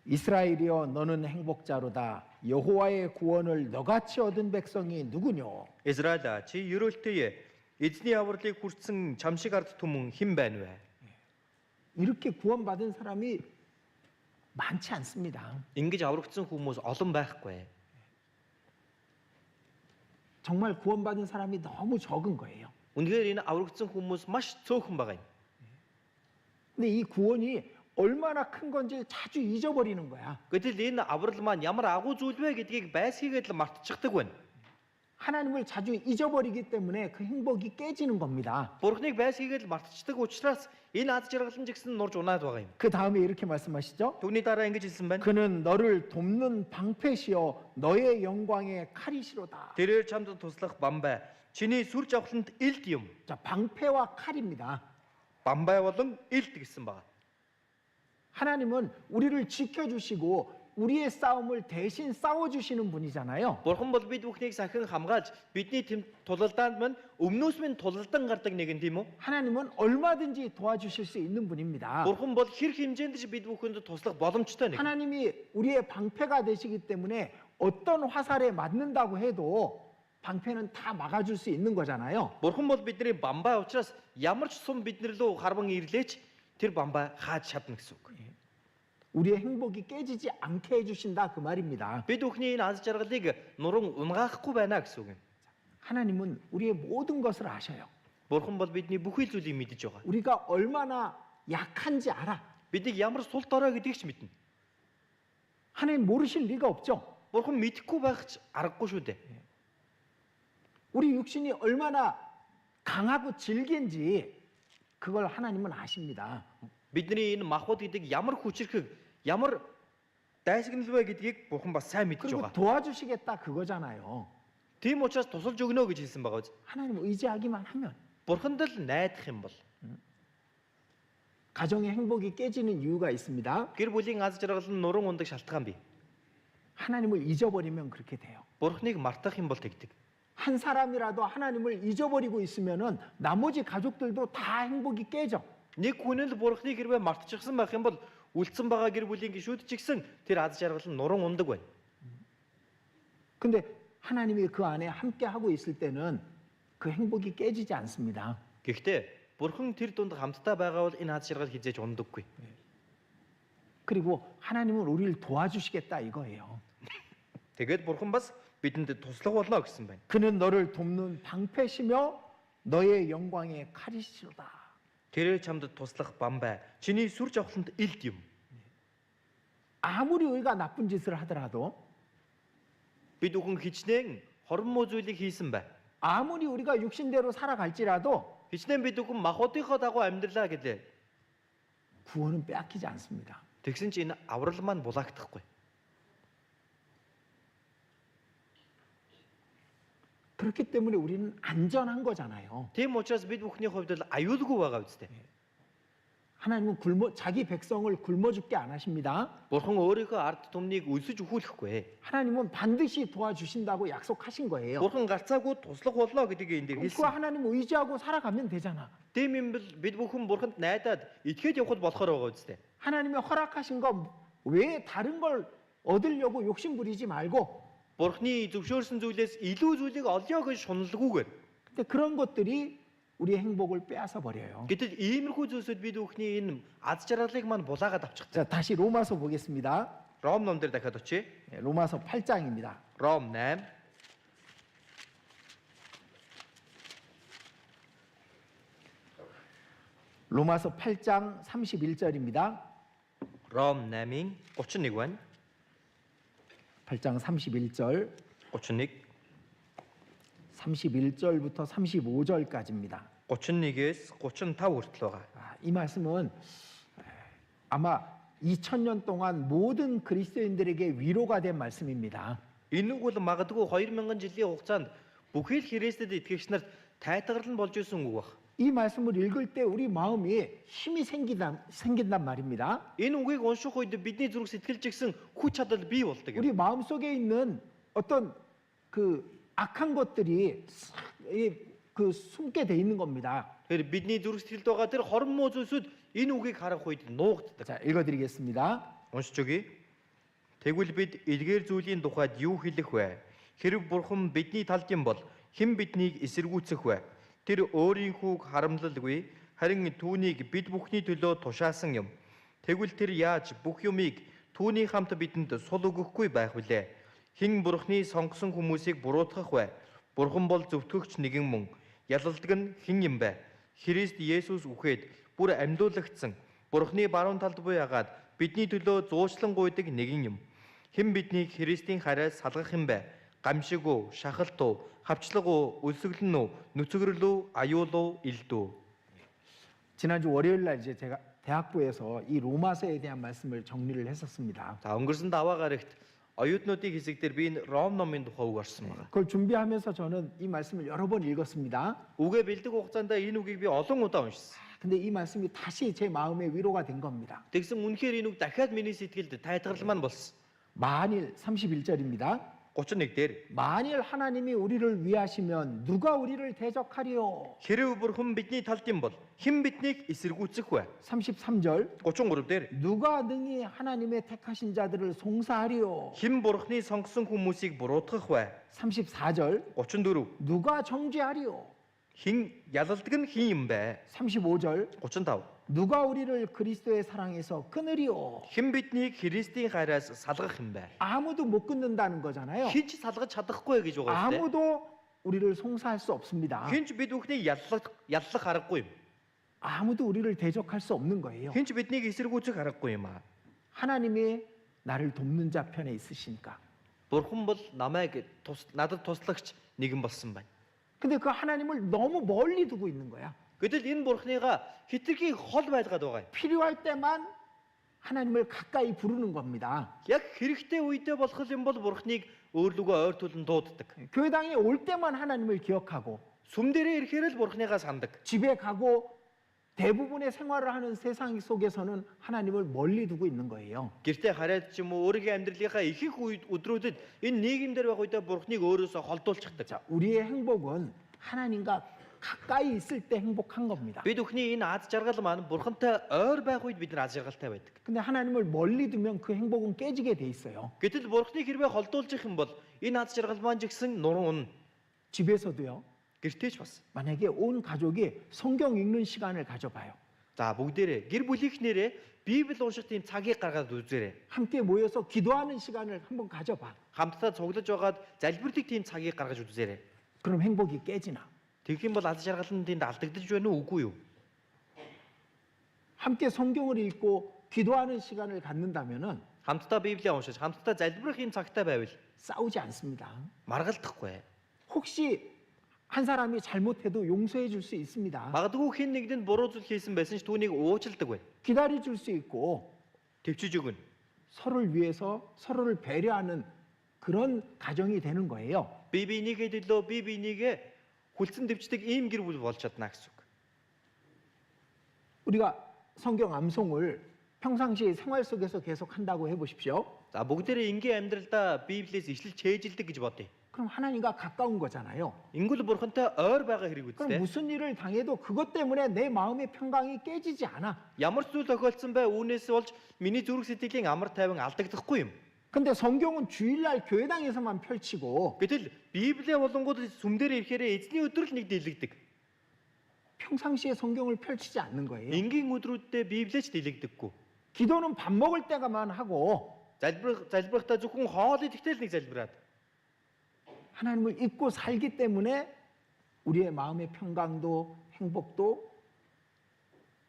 이스라엘이여 너는 행복자로다. 여호와의 구원을 너같이 얻은 백성이 누구뇨? Израиль чи ерөөлтэй эзний авралыг хүртсэн чам шиг ард түмэн хэн байна вэ? 이렇게 구원받은 사람이 많지 않습니다. Ингэж аврагдсан хүмүүс олон байхгүй. 정말 구원받은 사람이 너무 적은 거예요. Үнэхээр энэ аврагдсан хүмүүс маш цөөхөн байгаа юм. 근데 이 구원이 얼마나 큰 건지 자주 잊어버리는 거야. Гэтэл энэ аврал маань ямар агуу зүйл вэ гэдгийг байсгийгээд л мартчихдаг байна. 하나님을 자주 잊어버리기 때문에 그 행복이 깨지는 겁니다. Бурхныг байсгийгээд л мартчихдаг учраас энэ аз жаргалан жигсэн нурж унаад байгаа юм. 그 다음에 이렇게 말씀하시죠. Түүний дараа ингэж хэлсэн байна. 그는 너를 돕는 방패시여 너의 영광의 칼이시로다. Тэрээр чамд туслах бамбай. Чиний сүр жавхланд илт юм. 자, 방패와 칼입니다. Бамбай болон илт гэсэн байгаа. 하나님은 우리를 지켜주시고 우리의 싸움을 대신 싸워주시는 분이잖아요. Бурхан бол бид бүхнийг сахин хамгаалж бидний тэм тулалдаанд мань өмнөөс минь тулалдан гардаг нэг юм тийм үү? 하나님은 얼마든지 도와주실 수 있는 분입니다. Бурхан бол хэр хэмжээнд ч бид бүхэнд туслах боломжтой нэг. 하나님이 우리의 방패가 되시기 때문에 어떤 화살에 맞는다고 해도 방패는 다 막아줄 수 있는 거잖아요. Бурхан бол бидний бамбай учраас ямар ч сум биднэр лөө харван ирлээч тэр бамбай хааж чадна гэсэн үг. 우리의 행복이 깨지지 않게 해주신다 그 말입니다. Бид бүхний энэ аз жаргалыг нуран унгаахгүй байна гэсэн үг юм. 하나님은 우리의 모든 것을 아셔요. Бурхан бол бидний бүхий л зүйлийг мэдэж байгаа. 우리가 얼마나 약한지 알아. Бидийг ямар сул дорой гэдгийг ч мэднэ. 하나님 모르실 리가 없죠. Бурхан мэдэхгүй байх ч аргагүй шүү дээ. 우리 육신이 얼마나 강하고 질긴지 그걸 하나님은 아십니다. Бидний энэ махбод гэдэг ямар хүчрхэг, ямар дайсагнал вэ гэдгийг Бурхан бас сайн мэдж 그리고 байгаа. 도와주시겠다 그거잖아요. Тийм учраас тусалж өгнө гэж хэлсэн байгаа биз. 하나님 의지하기만 하면 Бурханд л найдах юм бол 가정의 행복이 깨지는 이유가 있습니다. гэр бүлийн аз жаргал нь нуран ундаг шалтгаан бий. 하나님을 잊어버리면 그렇게 돼요. Бурхныг мартах юм бол тэгдэг. 한 사람이라도 하나님을 잊어버리고 있으면은 나머지 가족들도 다 행복이 깨져. Нэг хүн л Бурхныг хэрвээ мартчихсан байх юм бол үлдсэн байгаа гэр бүлийн гишүүд ч гэсэн тэр аз жаргал нь нуран ундаг байна. 근데 하나님이 그 안에 함께 하고 있을 때는 그 행복이 깨지지 않습니다. Гэхдээ Бурхан тэр дунд хамтдаа байгаа бол энэ аз жаргал хизээж ундаггүй. 그리고 하나님은 우리를 도와주시겠다 이거예요. Тэгээд Бурхан бас бидэнд туслах болно гэсэн байна. 그는 너를 돕는 방패시며 너의 영광의 칼이시로다. Тэрээр чамд туслах бамбай. Чиний сүр жавхланд илт юм. 아무리 우리가 나쁜 짓을 하더라도 Бид бүхэн хичнээн хорон муу зүйлийг хийсэн бай. 아무리 우리가 육신대로 살아갈지라도 Хичнээн бид бүхэн махбодынхоо дагуу амьдралаа гэлээ. 구원은 빼앗기지 않습니다. Тэгсэн чинь энэ аврал маань булаагдахгүй. 그렇기 때문에 우리는 안전한 거잖아요. Тийм учраас бид бүхний хувьд л аюулгүй байгаа үстэй. 하나님은 자기 백성을 굶어 죽게 안 하십니다. Бурхан өөрийнхөө ард түмнийг өлсөж өхүүлэхгүй. 하나님은 반드시 도와주신다고 약속하신 거예요. Бурхан гарцаагүй туслах болно гэдгийг энэ дээр 그 хэлсэн. 하나님 의지하고 살아가면 되잖아. Тийм юм бид бүхэн Бурханд найдаад итгээд явхад болохоор байгаа үстэй. 하나님이 허락하신 거 왜 다른 걸 얻으려고 욕심 부리지 말고. Бурхны зөвшөөрсөн зүйлээс илүү зүйлийг олё гэж шуналгүйгээр. 근데 그런 것들이 우리의 행복을 빼앗아 버려요. Гэтэл иймэрхүү зүйлсүүд бид бүхний энэ аз жаргалыг маань булаагаад авчихдаг. 자, 다시 로마서 보겠습니다. Ром ном дээр дахиад очие. 로마서 8장입니다. Ром 8. 로마서 8장 31절입니다. Ром 8-ийн 31 байна. 8장 31절, 31, 31절부터 35절까지입니다. 31-ээс 35 хүртэл байгаа. 이 말씀은 아마 2000년 동안 모든 그리스도인들에게 위로가 된 말씀입니다. Энэ үг бол магадгүй 2000 жилийн хугацаанд бүхий л Христэд итгэгч нарт тайтгарал нь болж исэн үг баг. 이 말씀을 읽을 때 우리 마음이 힘이 생긴단 말입니다. Энэ үгийг унших үед бидний зүрх сэтгэлж гисэн хүч чадал бий болдог юм. 우리 마음 속에 있는 어떤 그 악한 것들이 그 숨게 돼 있는 겁니다. Тэгэхээр бидний зүрх сэтгэлд байгаа тэр хорон муу зүйлсүүд энэ үгийг харах үед нуугддаг. 자, 읽어드리겠습니다. Уншиж өгье. Тэгвэл бид эдгээр зүйлийн тухайд юу хэлэх вэ? Хэрэг бурхан бидний талд юм бол хэн биднийг эсэргүүцэх вэ? Тэр өөрийн хүүг харамлалгүй, харин түүнийг бид бүхний төлөө тушаасан юм. Тэгвэл тэр яаж бүх юмыг түүний хамт бидэнд сул өгөхгүй байх вүлээ? Хэн бурханы сонгосон хүмүүсийг буруутгах вэ? Бурхан бол зөвтгөгч нэгэн мөн. Ялалдаг нь хэн юм бэ? Христ Есүс үхээд бүр амьдуулагдсан. Бурханы баруун талд буй агаад бидний төлөө зуучлан гуйдаг нэгэн юм. Хэн биднийг Христийн хараас салгах юм бэ? Гамшиг уу, шахалт уу, хавчлаг уу, өлсгөлн үү, нүцгэрэл үү, аюул уу, илд үү? 지난주 월요일 날 이제 제가 대학부에서 이 로마서에 대한 말씀을 정리를 했었습니다. За өнгөрсөн даваа гарагт оюутнуудын хэсэг дээр би энэ Ром номын тухай үг орсон байна. 그걸 준비하면서 저는 이 말씀을 여러 번 읽었습니다. Үгээ бэлдэх хугацаанд энэ үгийг би олон удаа уншсан. 근데 이 말씀이 다시 제 마음에 위로가 된 겁니다. Тэгсэн үнэхээр энэ үг дахиад миний сэтгэлд тайтгарал маань болсон. 만일 31절입니다. 31 дээр 만일 하나님이 우리를 위하시면 누가 우리를 대적하리요? хэрэг бурхан бидний талд юм бол хэн биднийг эсэргүүцэх вэ? 33절 33 дээр 누가 능히 하나님의 택하신 자들을 송사하리요? хэн бурханы сонгосон хүмүүсийг буруутгах вэ? 34절 34 누가 정죄하리요? хэн ялалдаг нь хэн юм бэ? 35절 35 누가 우리를 그리스도의 사랑에서 끊으리요? хэн биднийг Христийн хайраас салгах юм бэ? 아무도 못 끊는다는 거잖아요. Хэн ч салгаж чадахгүй гэж байгаа юм. 아무도 우리를 송사할 수 없습니다. Хэн ч бид бүхний яллах аргагүй юм. 아무도 우리를 대적할 수 없는 거예요. Хэн ч биднийг эсэргүүцэх аргагүй юм аа. 하나님이 나를 돕는 자 편에 있으시니까. Бурхан бол намайг надад туслагч нэгэн болсон байна. 근데 그 하나님을 너무 멀리 두고 있는 거야. Гэтэл энэ бурхныгаа хитрхи хол байлгаад байгаа юм. 필요할 때만 하나님을 가까이 부르는 겁니다. Яг хэрэгтэй үедээ болох юм бол бурхныг өөрлөгөө ойр төлн дууддаг. 교회당에 올 때만 하나님을 기억하고 Сүм дээрээ ирэхээр л бурхныгаа сандаг. 집에 가고 대부분의 생활을 하는 세상 속에서는 하나님을 멀리 두고 있는 거예요. Гэртээ хараад ч юм уу өөрийнхөө амьдралынхаа ихэнх өдрүүдэд энэ нийгэм дээр байх үедээ бурхныг өөрөөсөө холдуулчихдаг. 자, 우리의 행복은 하나님과 가까이 있을 때 행복한 겁니다. Бид бүхний энэ аз жаргал маань бурхантай ойр байх үед бид нар аз жаргалтай байдаг. 근데 하나님을 멀리 두면 그 행복은 깨지게 돼 있어요. Гэтэл бурхныг хэрвээ холдуулчих юм бол энэ аз жаргал маань ч гэсэн нурууна. 집에서도요. Гэртээ ч бас. 만약에 온 가족이 성경 읽는 시간을 가져봐요. За бүгдээрээ гэр бүлийнхнэрээ Библи унших тийм цагийг гаргаад үзээрэй. 함께 모여서 기도하는 시간을 한번 가져봐. Хамтдаа цуглаж байгаад залбирдаг тийм цагийг гаргаж үзээрэй. 그럼 행복이 깨지나? Тэгэх юм бол аз жаргал нь тэнд алдагдаж байна уу үгүй юу? 함께 성경을 읽고 기도하는 시간을 갖는다면은 Хамтдаа Библийг уншиж, хамтдаа залбирах юм цагтай байвал 싸우지 않습니다. маргалдахгүй. 혹시 한 사람이 잘못해도 용서해 줄 수 있습니다. Магадгүй хэн нэгдэнд буруу зүйл хийсэн байсан ч түүнийг уучлдаг байна. 기다려 줄 수 있고 Төвчж өгнө. 서로를 위해서 서로를 배려하는 그런 가정이 되는 거예요. Би бинийгээ төлөө би бинийгээ хүлцэн дэвчдэг ийм гэр бүл болж чадна гэсэн үг. 우리가 성경 암송을 평상시 생활 속에서 계속 한다고 해보십시오. За бүгдээрээ ингийн амьдралдаа Библиэс ишлэл чэйжилдэг гэж бодъё. 그럼 하나님과 가까운 거잖아요. Ингүүл бурхантай ойр байгаа хэрэг 그럼 үстэй. 무슨 일을 당해도 그것 때문에 내 마음의 평강이 깨지지 않아. Ямар зүйл тохиолдсон бай үүнээс болж миний зүрх сэтгэлийн амар тайван алдагдахгүй юм. 근데 성경은 주일날 교회당에서만 펼치고 Гэтэл Библи болонгууд сүм дээр ирэхээр эзний өдөр л нэг дийлэгдэг. 평상시에 성경을 펼치지 않는 거예요. Энгийн өдрүүдэд Библиэч дийлэгдэггүй. 기도는 밥 먹을 때가만 하고 Залбирахтаа зөвхөн хоол идэхтэй л нэг залбираад. 하나님을 잊고 살기 때문에 우리의 마음의 평강도 행복도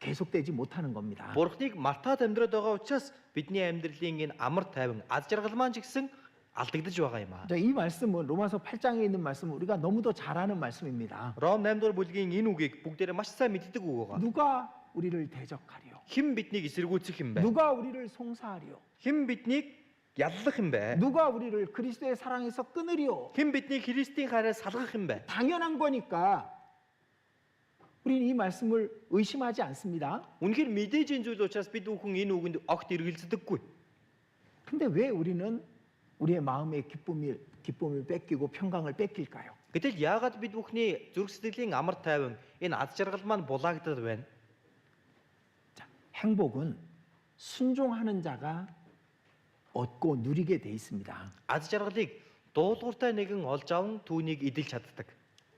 계속되지 못하는 겁니다. Бурхныг мартаад амьдраад байгаа учраас бидний амьдралын энэ амар тайван аз жаргал маань ч гэсэн алдагдаж байгаа юм аа. 자, 이 말씀은 로마서 8장에 있는 말씀은 우리가 너무도 잘 아는 말씀입니다. Ром 8-р бүлгийн энэ үгийг бүгдээрээ маш сайн мэддэг үг байгаа. 누가 우리를 대적하리요? Хэн биднийг эсэргүүцэх юм бэ? 누가 우리를 송사하리요? Хэн биднийг яллах юм бэ? 누가 우리를 그리스도의 사랑에서 끊으리요? Хэн биднийг Христийн хайраас салгах юм бэ? 당연한 거니까 우리는 이 말씀을 의심하지 않습니다. Үнэхээр мэдээж энэ зүйл учраас бид бүхэн энэ үгэнд огт эргэлздэггүй. 근데 왜 우리는 우리의 마음의 기쁨을 뺏기고 평강을 뺏길까요? Гэтэл яагаад бид бүхний зүрх сэтгэлийн амар тайван энэ аз жаргал маань булаагдаад байна? 자, 행복은 순종하는 자가 얻고 누리게 돼 있습니다. Az жаргалыг дуулууртай нэгэн олж аван түүнийг эдэлж чаддаг.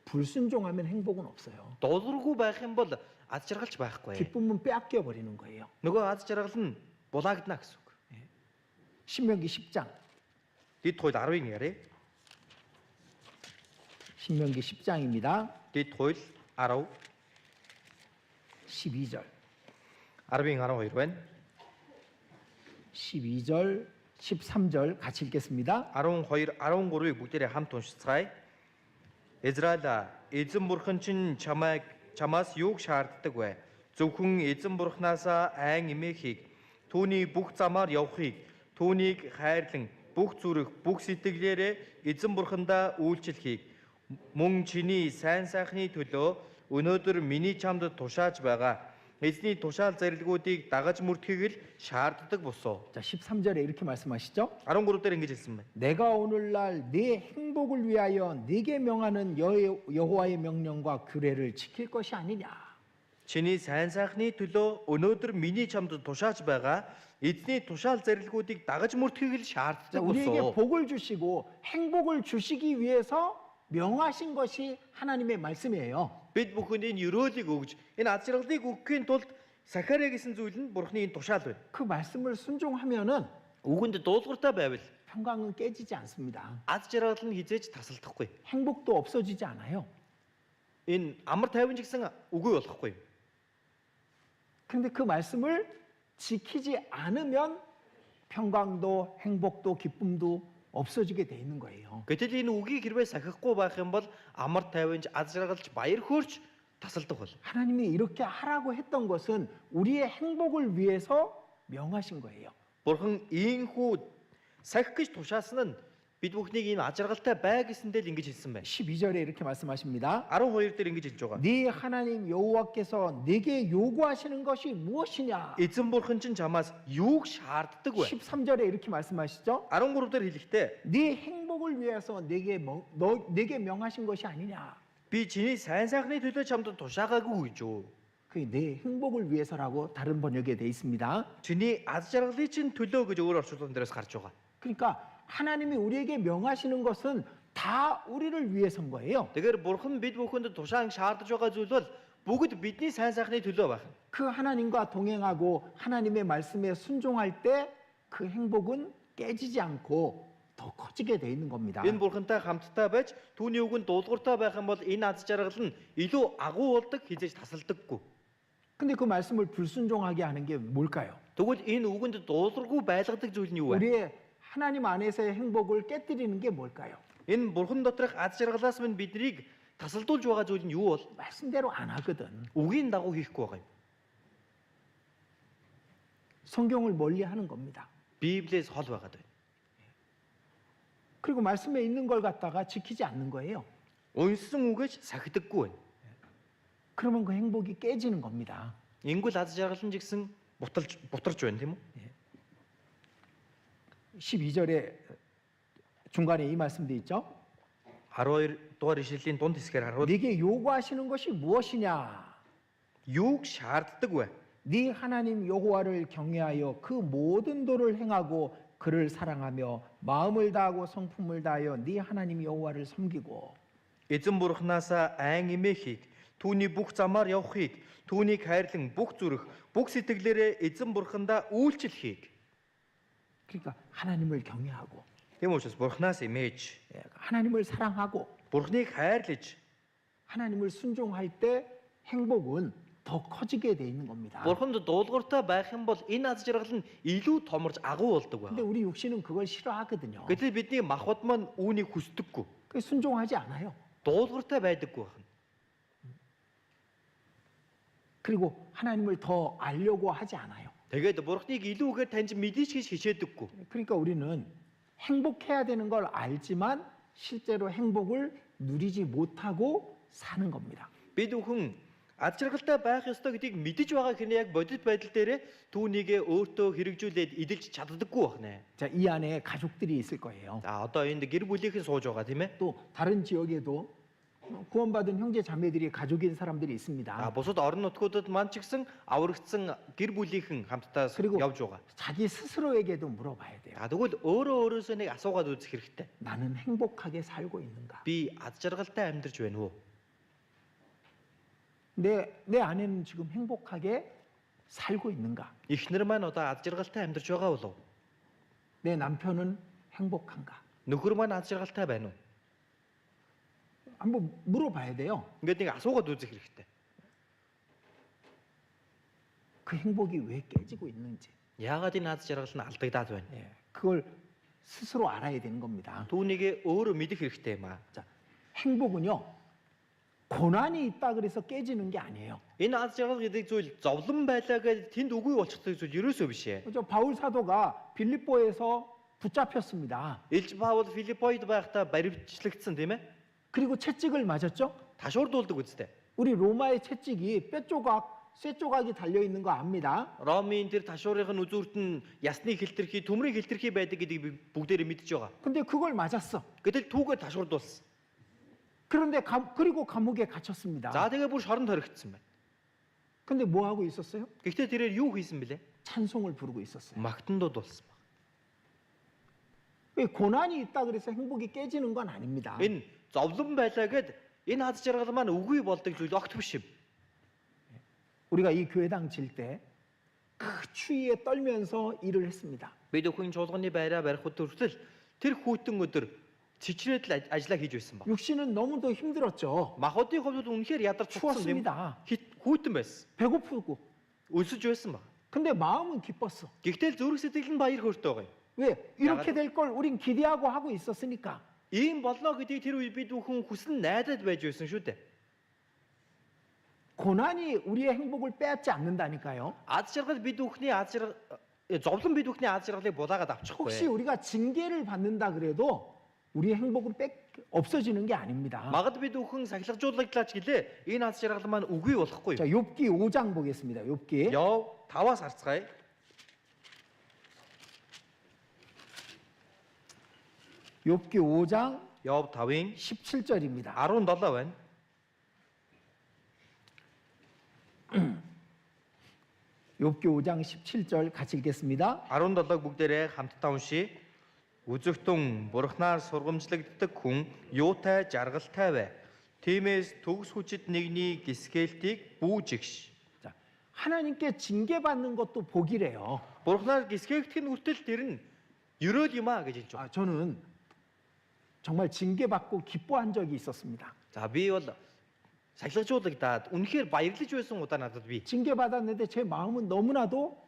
불순종하면 행복은 없어요. Дуулуургүй байх юм бол аз жаргалч байхгүй. 기쁨은 빼앗겨 버리는 거예요. Нөгөө аз жаргал нь булаагдана гэсэн үг. 신명기 10장. Дэд хууль 10-ын яриа. 신명기 10장입니다. Дэд хууль 10 12절. 10-ын 12 байна. 12절, 13절 같이 읽겠습니다. 12, 13-ыг бүгдээрээ хамт уншицгаая. Израиль эзэн бурхан чинь чамаас юуг шаарддаг вэ? Зөвхөн эзэн бурхнаасаа айн эмээхийг, түүний бүх замаар явахыг, түүнийг хайрлан бүх зүрх, бүх сэтгэлээрээ эзэн бурхандаа үйлчлэхийг, мөн чиний сайн сайхны төлөө өнөөдөр миний чамд тушааж байгаа эзний тушаал зарилгуудыг дагаж мөрдөхийг л шаарддаг босоо. 자, 13절에 이렇게 말씀하시죠. 13 дээр ингэж хэлсэн байна. 내가 오늘날 네 행복을 위하여 네게 명하는 여호와의 명령과 규례를 지킬 것이 아니냐. Чиний сайн сайхны төлөө өнөөдөр миний чамд тушааж байгаа эзний тушаал зарилгуудыг дагаж мөрдөхийг л 자, шаарддаг 우리에게 босоо. 복을 주시고 행복을 주시기 위해서 명하신 것이 하나님의 말씀이에요. Бид бүхэн энэ өрөөлийг өгж, энэ аз жаргалыг өгөхийн тулд Сахария гэсэн зүйл нь Бурхны энэ тушаал байна. 그 말씀을 순종하면은 Үгэнд дуулууртай байвал 평강은 깨지지 않습니다. аз жаргал нь хизээж тасалдахгүй. 행복도 없어지지 않아요. Энэ амар тайван ч гэсэн үгүй болохгүй. 그런데 그 말씀을 지키지 않으면 평강도 행복도 기쁨도 없어지게 돼 있는 거예요. Гэтэл энэ үгийг хэрвээ сахихгүй байх юм бол амар тайванч аз жаргалч баяр хөөрч тасалдах бол. 하나님이 이렇게 하라고 했던 것은 우리의 행복을 위해서 명하신 거예요. Бурхан ийхүү сахих гэж тушаасан нь бид бүхнийг энэ аз жаргалтай бай гэсэндээ л ингэж хэлсэн байна. 12절에 이렇게 말씀하십니다. 12 дээр ингэж хэлж байгаа. 네 하나님 여호와께서 내게 요구하시는 것이 무엇이냐? Эзэн бурхан чинь чамаас юуг шаарддаг вэ? 13절에 이렇게 말씀하시죠. 13 дээр хэлэхдээ 네 행복을 위해서 내게 명하신 것이 아니냐? би чиний сайн сайхны төлөө чамд тушаагаагүй гэж юу? 그게 내 행복을 위해서라고 다른 번역에 돼 있습니다. Чиний аз жаргалын чинь төлөө гэж өөр орчуулган дээрээс гарч байгаа. 그러니까 하나님이 우리에게 명하시는 것은 다 우리를 위해서인 거예요. Тэгэхээр бурхан бид бүхэнд тушаан шаардж байгаа зүйл бол бүгд бидний сайн сайхны төлөө байх. 그 하나님과 동행하고 하나님의 말씀에 순종할 때 그 행복은 깨지지 않고 더 커지게 돼 있는 겁니다. Энэ бурхантай хамтдаа байж түүний үгэнд дуулууртай байх юм бол энэ аз жаргал нь илүү агуу болдог, хизээж тасалдаггүй. 근데 그 말씀을 불순종하게 하는 게 뭘까요? Тэгвэл энэ үгэнд дуулуургүй байлгадаг зүйл нь юу вэ? 우리의 하나님 안에서의 행복을 깨뜨리는 게 뭘까요? Энэ бурхан доторх аз жаргалаас минь биднийг тасалдуулж байгаа зүйл нь юу бол? 말씀대로 안 하거든. Үгийн дагуу хийхгүй байгаа юм. 성경을 멀리하는 겁니다. Библиэс хол байгаад байна. 그리고 말씀에 있는 걸 갖다가 지키지 않는 거예요. Унсан үгэж сахидаггүй байна. 그러면 그 행복이 깨지는 겁니다. Ингүүл аз жаргал нь ч гэсэн бутарч байна тийм үү? 12절에 중간에 이 말씀도 있죠. 12 дугаар ишлэлийн дунд хэсгээр харуул 네게 요구하시는 것이 무엇이냐? юуг шаарддаг вэ? 네 하나님 여호와를 경외하여 그 모든 도를 행하고 그를 사랑하며 마음을 다하고 성품을 다하여 네 하나님 여호와를 섬기고 Эзэн бурхнаасаа айн эмээхийг, түүний бүх замаар явахыг, түүнийг хайрлан бүх зүрх, бүх сэтгэлээрээ эзэн бурхандаа үйлчлэхийг. 그러니까 하나님을 경외하고 Тийм учраас бурхнаас эмээж, 하나님을 사랑하고 бурхныг хайрлаж, 하나님을 순종할 때 행복은 더 커지게 돼 있는 겁니다. Бурханд дуулууртай байх юм бол энэ аз жаргал нь илүү томорж агуу болдог 근데 байна. 우리 육신은 그걸 싫어하거든요. Гэтэл бидний махбод маань үүнийг хүсдэггүй. 그 순종하지 않아요. Дуулууртай байдаггүй байна. 그리고 하나님을 더 알려고 하지 않아요. Тэгээд Бурхныг илүүгээр таньж мэдээж гэж хичээдэггүй. 그러니까 우리는 행복해야 되는 걸 알지만 실제로 행복을 누리지 못하고 사는 겁니다. Бид бүхэн аз жаргалтай байх ёстой гэдгийг мэдэж байгаа хэрнээ яг бодит байдал дээр түүнийгээ өөртөө хэрэгжүүлээд эдэлж чаддаггүй байна. 자, 이 안에 가족들이 있을 거예요. За одоо энд гэр бүлийнхэн сууж байгаа тийм ээ. 또 다른 지역에도 구원받은 형제 자매들이 가족인 사람들이 А 있습니다. бусад орон нутгуудад маань ч гэсэн аврагдсан гэр бүлийнхэн хамтдаа 그리고 явж байгаа. 자기 스스로에게도 물어봐야 돼요. А тэгвэл өөрөөсөө нэг асуугаад үзэх хэрэгтэй. 나는 행복하게 살고 있는가? Би аз жаргалтай амьдарч байна уу? 내 아내는 지금 행복하게 살고 있는가? Эхнэр маань одоо аз жаргалтай амьдарч байгаа болов уу? 내 남편은 행복한가? Нөхөр маань аз жаргалтай байна уу? 한번 물어봐야 돼요. Ингээд нэг асуугаад үзэх хэрэгтэй. 그 행복이 왜 깨지고 있는지. Яагаад энэ аз жаргал нь алдагдаад байна? 예, 그걸 스스로 알아야 되는 겁니다. Түүнийгээ өөрөө мэдэх хэрэгтэй юм аа. 자, 행복은요, 고난이 있다 그래서 깨지는 게 아니에요. Энэ аз жаргал гэдэг зүйл зовлон байлаа гэж тэнд үгүй болчихдаг зүйл ерөөсөө биш ээ. 저 바울 사도가 빌립보에서 붙잡혔습니다. Илж Паул Филиппойд байхдаа баривчлагдсан тийм ээ? 그리고 채찍을 맞았죠? Ташуурдуулдаг үстэй. 우리 로마의 채찍이 쇠 조각이 달려 있는 거 압니다. Ромын тэр ташуурын үзүүрт нь ясны хэлтэрхий, төмрийн хэлтэрхий байдаг гэдгийг би бүгдээрээ мэдж байгаа. 근데 그걸 맞았어. Гэтэл түүгээр ташуурдуулсан. 그런데 그리고 감옥에 갇혔습니다. За тэгээ бүр шоронд хоригдсан байна. 근데 뭐 하고 있었어요? Гэхдээ тэрээр юу хийсэн бэлээ? 찬송을 부르고 있었어요. Магтан дуулсан баг. 왜 고난이 있다 그래서 행복이 깨지는 건 아닙니다. Энэ зовлон байлаа гэд энэ аз жаргал маань үгүй болдог зүйл огт биш юм. 우리가 이 교회당 질 때 그 추위에 떨면서 일을 했습니다. Бид өхөн чуулганы байраа барих хүртэл тэр хүйтэн өдөр цичрээд л ажиллаа хийж байсан баг. 육신은 너무도 힘들었죠. Махбодын хувьд үнэхээр ядарч цуцсан юм. 추웠습니다. Хүйтэн байсан. 배고프고. Өлсөж байсан баг. 근데 마음은 기뻤어. Гэхдээ зүрх сэтгэл нь баяр хөөртэй байгаа юм. 왜? 이렇게 될 걸 우린 기대하고 하고 있었으니까. Ийм болно гэдгийг тэр үед бид бүхэн хүсэн найдаад байж байсан шүү дээ. 고난이 우리의 행복을 빼앗지 않는다니까요. Аз жаргал бид бүхний аз жаргал зовлон бид бүхний аз жаргалыг булаагаад 혹시 авчихгүй. 우리가 징계를 받는다 그래도 우리의 행복은 없어지는 게 아닙니다. Магад бид бүхэн сахилгажуулагдлаач гэлээ. Энэ аз жаргал маань үгүй болохгүй. 자, 욥기 5장 보겠습니다. 욥기. Яв 5-аас харцгаая. 욥기 5장 Яв 5-ын 17절입니다. 17 байна. 욥기 5장 17절 같이 읽겠습니다. 17-г бүгдээрээ хамтдаа уншия. Үзэгтэн бурхнаар сургамжлагддаг хүн юутай жаргалтай вэ? Тиймээс төгс хүчит нэгний гисгээлтийг бүүжигш. 자, 하나님께 징계받는 것도 복이래요. Бурхнаар гисгээгдэх нь хүртэл тэр нь ерөөл юм аа гэж хэлж байгаа. 저는 정말 징계받고 기뻐한 적이 있었습니다. За би бол сахилгажуулагдаад үнэхээр баярлаж байсан удаа надад би. 징계받았는데 제 마음은 너무나도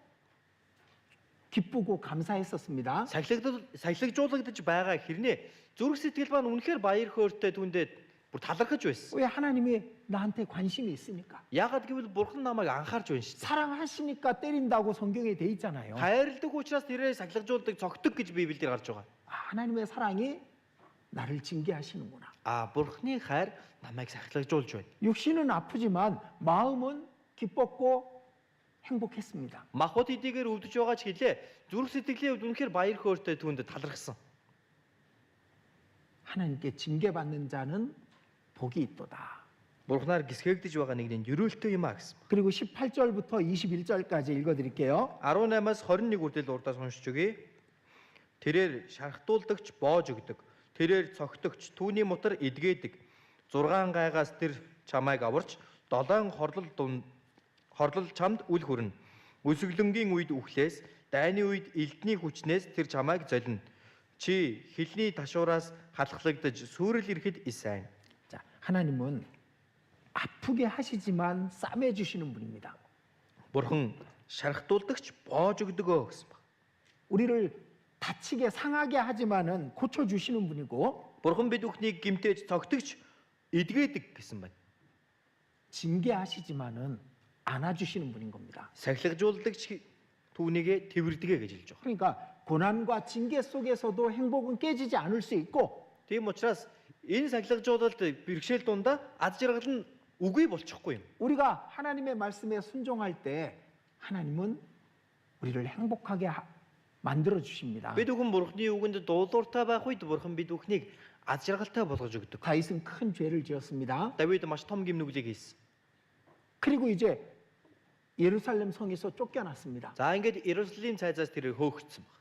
기쁘고 감사했었습니다. Сахилгажуулагдаж байгаа хэрнээ зүрх сэтгэл маань үнэхээр баяр хөөртэй түндээ бүр талархаж байсан. 왜 하나님이 나한테 관심이 있으니까. Яагаад гэвэл бурхан намайг анхаарч байна шүү дээ. 사랑하시니까 때린다고 성경에 돼 있잖아요. Хайрладаг учраас тэрээр сахилгажуулдаг, цогтөг гэж Библиэлд гарч байгаа. 하나님의 사랑이 나를 징계하시는구나. А бурханы хайр намайг сахилгажуулж байна. 육신은 아프지만 마음은 기뻤고 행복했습니다. Махбод хэдийгээр өвдөж байгаа ч хэлээ зүрх сэтгэлийн хувьд үнэхээр баяр хөөртэй түнд талархсан. 하나님께 징계받는 자는 복이 있도다. Бурханаар гисгээгдэж байгаа нэгний ерөөлтөө юм а гэсэн. 그리고 18절부터 21절까지 읽어드릴게요. 18-аас 21 хүртэл урдаас уншиж өгье. Тэрээр шархтуулдагч боож өгдөг. Тэрээр цогтөгч түүний мутар эдгээдэг. 6 гайгаас тэр чамайг аварч 7 хорлол чамд үл хүрнэ. Өсөглөнгийн үед үхлээс, дайны үед элдний хүчнээс тэр чамайг золино. Чи хилний ташуураас халахлагдаж сүрэл ирэхэд исайн. 자, 하나님은 아프게 하시지만 싸매 주시는 분입니다. Бурхан шархтуулдагч боож өгдөгөө гэсэн баг. 우리를 다치게 상하게 하지만은 고쳐 주시는 분이고 Бурхан бид бүхнийг гимтээж цогтөгч эдгээдэг гэсэн байна. 징계하시지만은 안아 주시는 분인 겁니다. Сахилгажуулдагч түүнийгээ тэрвэрдэгэ гэж хэлж байгаа. 그러니까 고난과 징계 속에서도 행복은 깨지지 않을 수 있고 Тийм учраас энэ сахилгажуулалт бэрхшээл дундаа ад жаргал нь үгүй болчихгүй юм. 우리가 하나님의 말씀에 순종할 때 하나님은 우리를 행복하게 만들어 주십니다. Бид бүхэн Бурхны үгэнд дуулууртай байх үед Бурхан бид бүхнийг ад жаргалтай болгож өгдөг. 다윗은 큰 죄를 지었습니다. Давид маш том гимнүглийг хийсэн. 그리고 이제 예루살렘 성에서 쫓겨났습니다. За ингээд Иерусалим цайзаас тэрийг хөөгцсөн баг.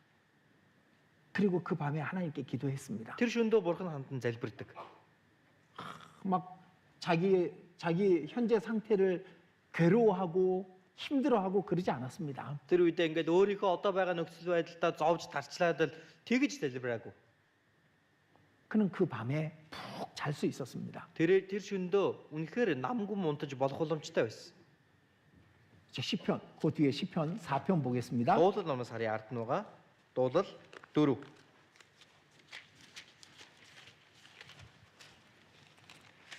그리고 그 밤에 하나님께 기도했습니다. Тэр шөндөө Бурхан хандан залбирдаг. 막 자기 현재 상태를 괴로워하고 힘들어하고 그러지 않았습니다. Тэр үедээ ингээд өөрийнхөө одоо байгаа нөхцөл байдалтай зовж тарчлаад л тэгж залбираагүй. 그는 그 밤에 푹 잘 수 있었습니다. Тэр шөндөө үнэхээр намгүй мунтаж болох боломжтой байсан. 자, 시편, 그 뒤에 시편 4편 보겠습니다. Дуулал номоос харъя ард нь байгаа. Дуулал 4.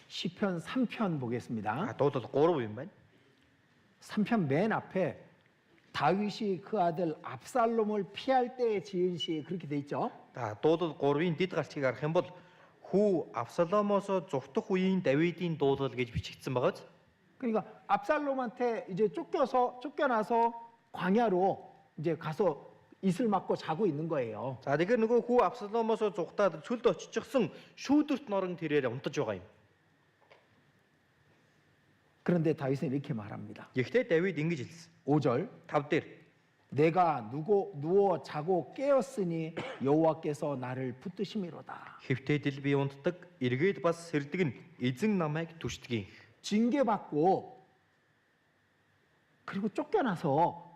시편 3편 보겠습니다. Дуулал 3 юм байна. 3편 맨 앞에 다윗이 그 아들 압살롬을 피할 때에 지은 시 그렇게 돼 있죠. Дуулал 3-ын дэд гарчгийг харах юм бол хүү Авсаломоос зүхтах үеийн Давидын дуулал гэж бичигдсэн байгааз. 그러니까 압살롬한테 이제 쫓겨나서 광야로 이제 가서 이슬 맞고 자고 있는 거예요. За тэгэхээр нөгөө хүү Авсаломоос зүхтаад чөлд очижсэн шүүдэрт норон тэрээр унтаж байгаа юм. 그런데 다윗은 이렇게 말합니다. Гэхдээ Давид ингэж хэлсэн. 5절 5 дээр 내가 누워 자고 깨었으니 여호와께서 나를 붙드심이로다. хэвтээдэл би унтдаг, эргээд бас сэрдэг нь эзэн намайг түшдгийг. 징계받고 그리고 쫓겨나서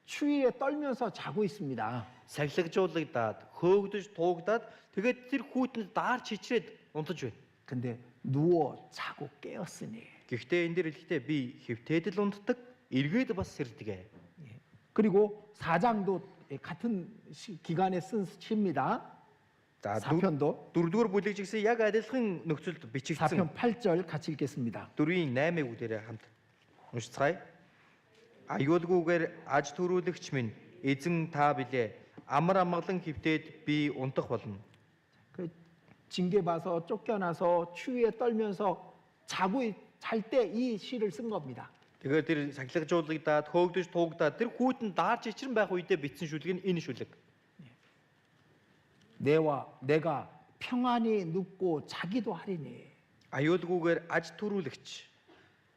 추위에 떨면서 자고 있습니다. Сахилгажуулагдаад, хөөгдөж, туугдаад тэгээд тэр хүүтэнд даарч хичрээд унтаж байна. 근데 누워 자고 깨었으니. Гэхдээ энэ дээр хэлэхдээ би хэвтээдэл унтдаг, эргээд бас сэрдэг. 그리고 4장도 같은 기간에 쓴 시입니다. За 4편도 4-р бүлэг жигсэн яг адилхан нөхцөлд бичигдсэн. 4편 8절 같이 읽겠습니다. 4-ийн 8-ыг үдээрээ хамт уншицгаая. Аюулгүйгээр аж төрүүлэгч минь эзэн та билээ. Амар амгалан хөвтөөд би унтах болно. 그 징계받아서 쫓겨나서 추위에 떨면서 잘 때 이 시를 쓴 겁니다. Тэгэхээр тэр сахилгажуулагдаад, хөөгдөж, туугдаад тэр хүүтэнд даарч ичрэн байх үедээ бичсэн шүлэг нь энэ шүлэг. 내가 평안히 눕고 자기도 하리니. Аюулгүйгээр аж төрүүлэгч.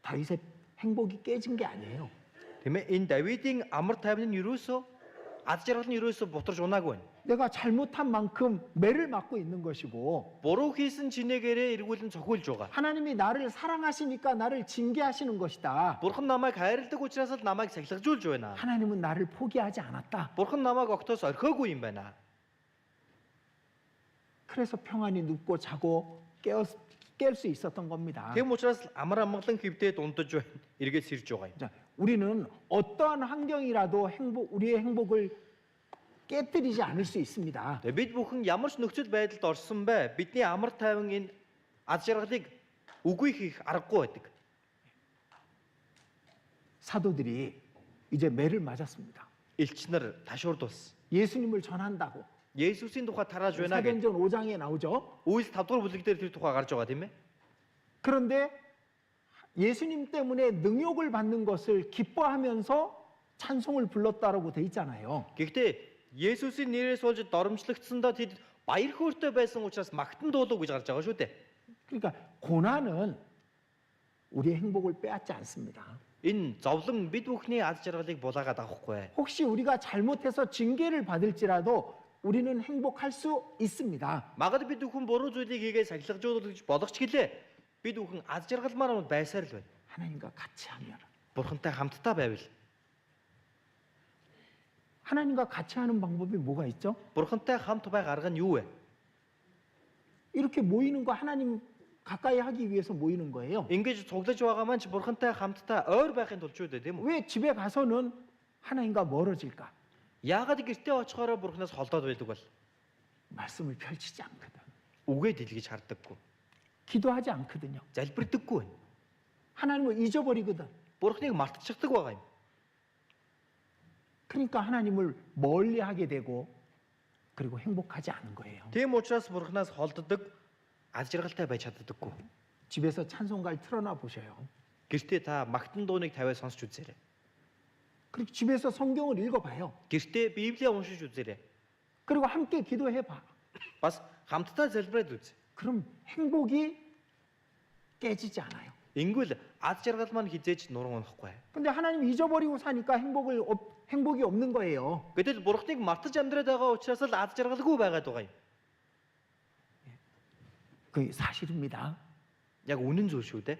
다윗의 행복이 깨진 게 아니에요. Тийм ээ, энэ Давидын амар тайван нь юусоо ад жаргал нь юусоо бутарч унаагүй байна. 내가 잘못한 만큼 매를 맞고 있는 것이고 Буруу хийсэн чинээгээрээ эргүүлэн цохиулж байгаа. 하나님이 나를 사랑하시니까 나를 징계하시는 것이다. Бурхан намайг хайрладаг учраас л намайг сахилгажуулж байна. 하나님은 나를 포기하지 않았다. Бурхан намайг огтоос орхиогүй юм байна. 그래서 평안히 눕고 자고 깰 수 있었던 겁니다. Тийм учраас амар амгалан хөвдөөд унтаж байна. Эргээд сэрж байгаа юм. 자, 우리는 어떠한 환경이라도 우리의 행복을 깨뜨리지 않을 수 있습니다. Бид бүхэн ямар ч нөхцөл байдалд орсон бай бидний амар тайван энэ ад жаргалыг үгүй хийх аргагүй байдаг. 사도들이 이제 매를 맞았습니다. Элч нар ташуурдулсан. 예수님을 전한다고. Есүсийн тухай тарааж байна гэж 사도행전 5장에 나오죠. Үйлс 5-р бүлэг дээр тэр тухай гарч байгаа тийм ээ. 그런데 예수님 때문에 능욕을 받는 것을 기뻐하면서 찬송을 불렀다라고 돼 있잖아요. Гэхдээ Есүсийн нэрээс болж доромжлогдсондоо тэд баяр хөөртэй байсан учраас магтан дуулуу гэж гарч байгаа шүү дээ. 그러니까 고난은 우리의 행복을 빼앗지 않습니다. Энэ зовлон бид бүхний ад жаргалыг булаагаад авахгүй. 혹시 우리가 잘못해서 징계를 받을지라도 우리는 행복할 수 있습니다. Магад бид бүхэн буруу зүйлийг хийгээд сахилгажуулж болох ч гэлээ. Бид бүхэн ад жаргалмаар байсаар л байна. 하나님과 같이 하면. Бурхантай хамтдаа байвал. 하나님과 같이 하는 방법이 뭐가 있죠? Бурхантай хамт байх арга нь юу вэ? 이렇게 모이는 거 하나님 가까이 하기 위해서 모이는 거예요. Ингэж цуглаж байгаа маань ч бурхантай хамтдаа ойр байхын тулд шүү дээ, тийм үү? 왜 집에 가서는 하나님과 멀어질까? Яагаад гэртээ очихороо бурханаас холдоод байдаг бол? 말씀을 펼치지 않거든. Үгээ дэлгэж харддаггүй. 기도하지 않거든요. Залбирдаггүй байна. 하나님을 잊어버리거든. Бурхныг мартчихдаг байгаа юм. 그러니까 하나님을 멀리하게 되고 그리고 행복하지 않은 거예요. Тийм учраас бурхнаас холддог, аз жаргалтай байж чаддаггүй. 집에서 찬송가를 틀어놔 보셔요. Гэртээ та магтан дууныг тавиад сонсч үзээрэй. 그리고 집에서 성경을 읽어봐요. Гэртээ Библийг уншиж үзээрэй. 그리고 함께 기도해봐. Бас хамтдаа залбираад үз. 그럼 행복이 깨지지 않아요. Ингэвэл аз жаргал маань хизээч нуран унахгүй. 근데 하나님 잊어버리고 사니까 행복이 없는 거예요. Гэтэл бурхныг мартаж амьдраад байгаа учраас л аз жаргалгүй байгаад байгаа юм. 그 사실입니다. Яг үнэн зүйл шүү дээ.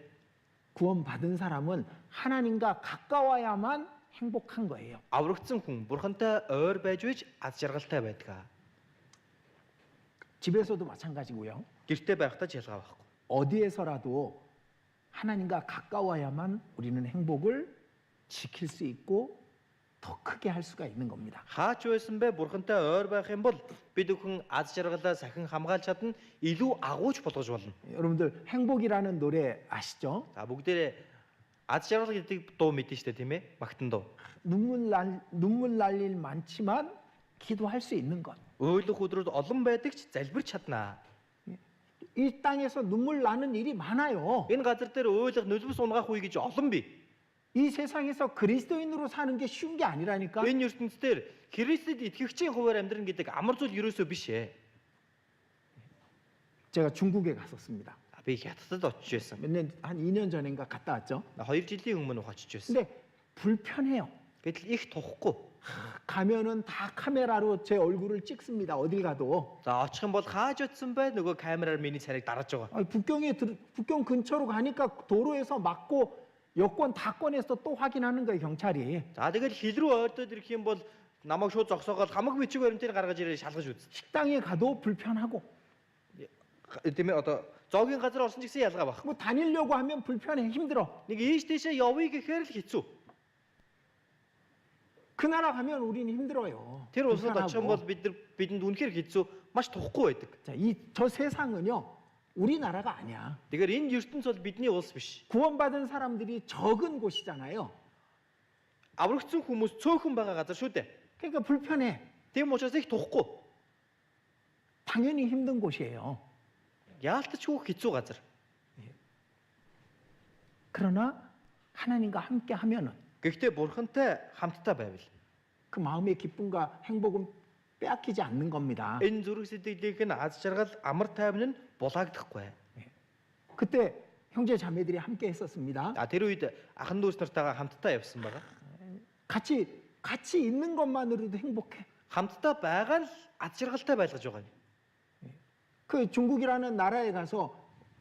구원받은 사람은 하나님과 가까워야만 행복한 거예요. Аврагдсан хүн бурхантай ойр байж үж аз жаргалтай байдаг. 집에서도 마찬가지고요. Гэртээ байхдаа ч ялгаа байхгүй. 어디에서라도 하나님과 가까워야만 우리는 행복을 지킬 수 있고 더 크게 할 수가 있는 겁니다. Хаач байсан бэ бурхантай ойр байх юм бол бид бүхэн аз жаргалаа сахин хамгаалж чадна, илүү агууч болгож болно. 여러분들 행복이라는 노래 아시죠? За бүгдээрээ аз жаргал гэдэг дуу мэдэн штэ тийм ээ? Магтан дуу. 눈물 날 일 많지만 기도할 수 있는 것. Өөлөх өдрүүд олон байдаг ч залбирч чаднаа. 이 땅에서 눈물 나는 일이 많아요. Энэ газар дээр өөлөх нулимс унгаах үе гэж олон бий. 이 세상에서 그리스도인으로 사는 게 쉬운 게 아니라니까. Энэ ертөнцийн Христэд итгэгчийн хуваар амьдрын гэдэг амар зүйл ерөөсөө биш ээ. 제가 중국에 갔었습니다. Би Хятадд очиж байсан. 한 2년 전인가 갔다 왔죠. 2 жилийн өмнө очиж байсан. 근데 불편해요. Гэтэл их тухгүй. 가면은 다 카메라로 제 얼굴을 찍습니다. 어딜 가도. За очих юм бол хааж утсан бай нөгөө камераар миний царийг дарааж байгаа. 북경 근처로 가니까 도로에서 막고 여권 다 꺼내서 또 확인하는 거예요, 경찰이. За тэгэл хил рүү ойртоод ирэх юм бол намайг шууд зогсоогоод хамаг бичиг баримтыг гаргаж ирээ шалгаж үз. 식당에 가도 불편하고. Тийм ээ одоо зоогийн газар орсон ч гэсэн ялгаа баг. 뭐 다니려고 하면 불편해, 힘들어. Нэг ийш тийшээ явъя гэхээр л хэцүү. 그 나라 가면 우리는 힘들어요. Тэр улсад очих юм бол бидэнд үнэхээр хэцүү, маш тухгүй байдаг. 자, 저 세상은요. 우리나라가 아니야. Тэгэхээр энэ ертөнц бол бидний улс биш. 구원받은 사람들이 적은 곳이잖아요. Аврагдсан хүмүүс цөөхөн байгаа газар шүү дээ. 그러니까 불편해. Тийм учраас их тухгүй. 당연히 힘든 곳이에요. Яалтчгүй хэцүү газар. 그러나 하나님과 함께 하면은 Гэхдээ бурхантай хамтдаа байвал 그 마음의 기쁨과 행복은 빼앗기지 않는 겁니다. энэ зүрх сэтгэлийнх нь аз жаргал амар тайван нь булаагдахгүй. 그때 형제 자매들이 함께 했었습니다. А тэр үед ахан дүүс нартайгаа хамтдаа явсан байгаа. 같이 있는 것만으로도 행복해. Хамтдаа байгаа л аз жаргалтай байлгаж байгаа юм. 그 중국이라는 나라에 가서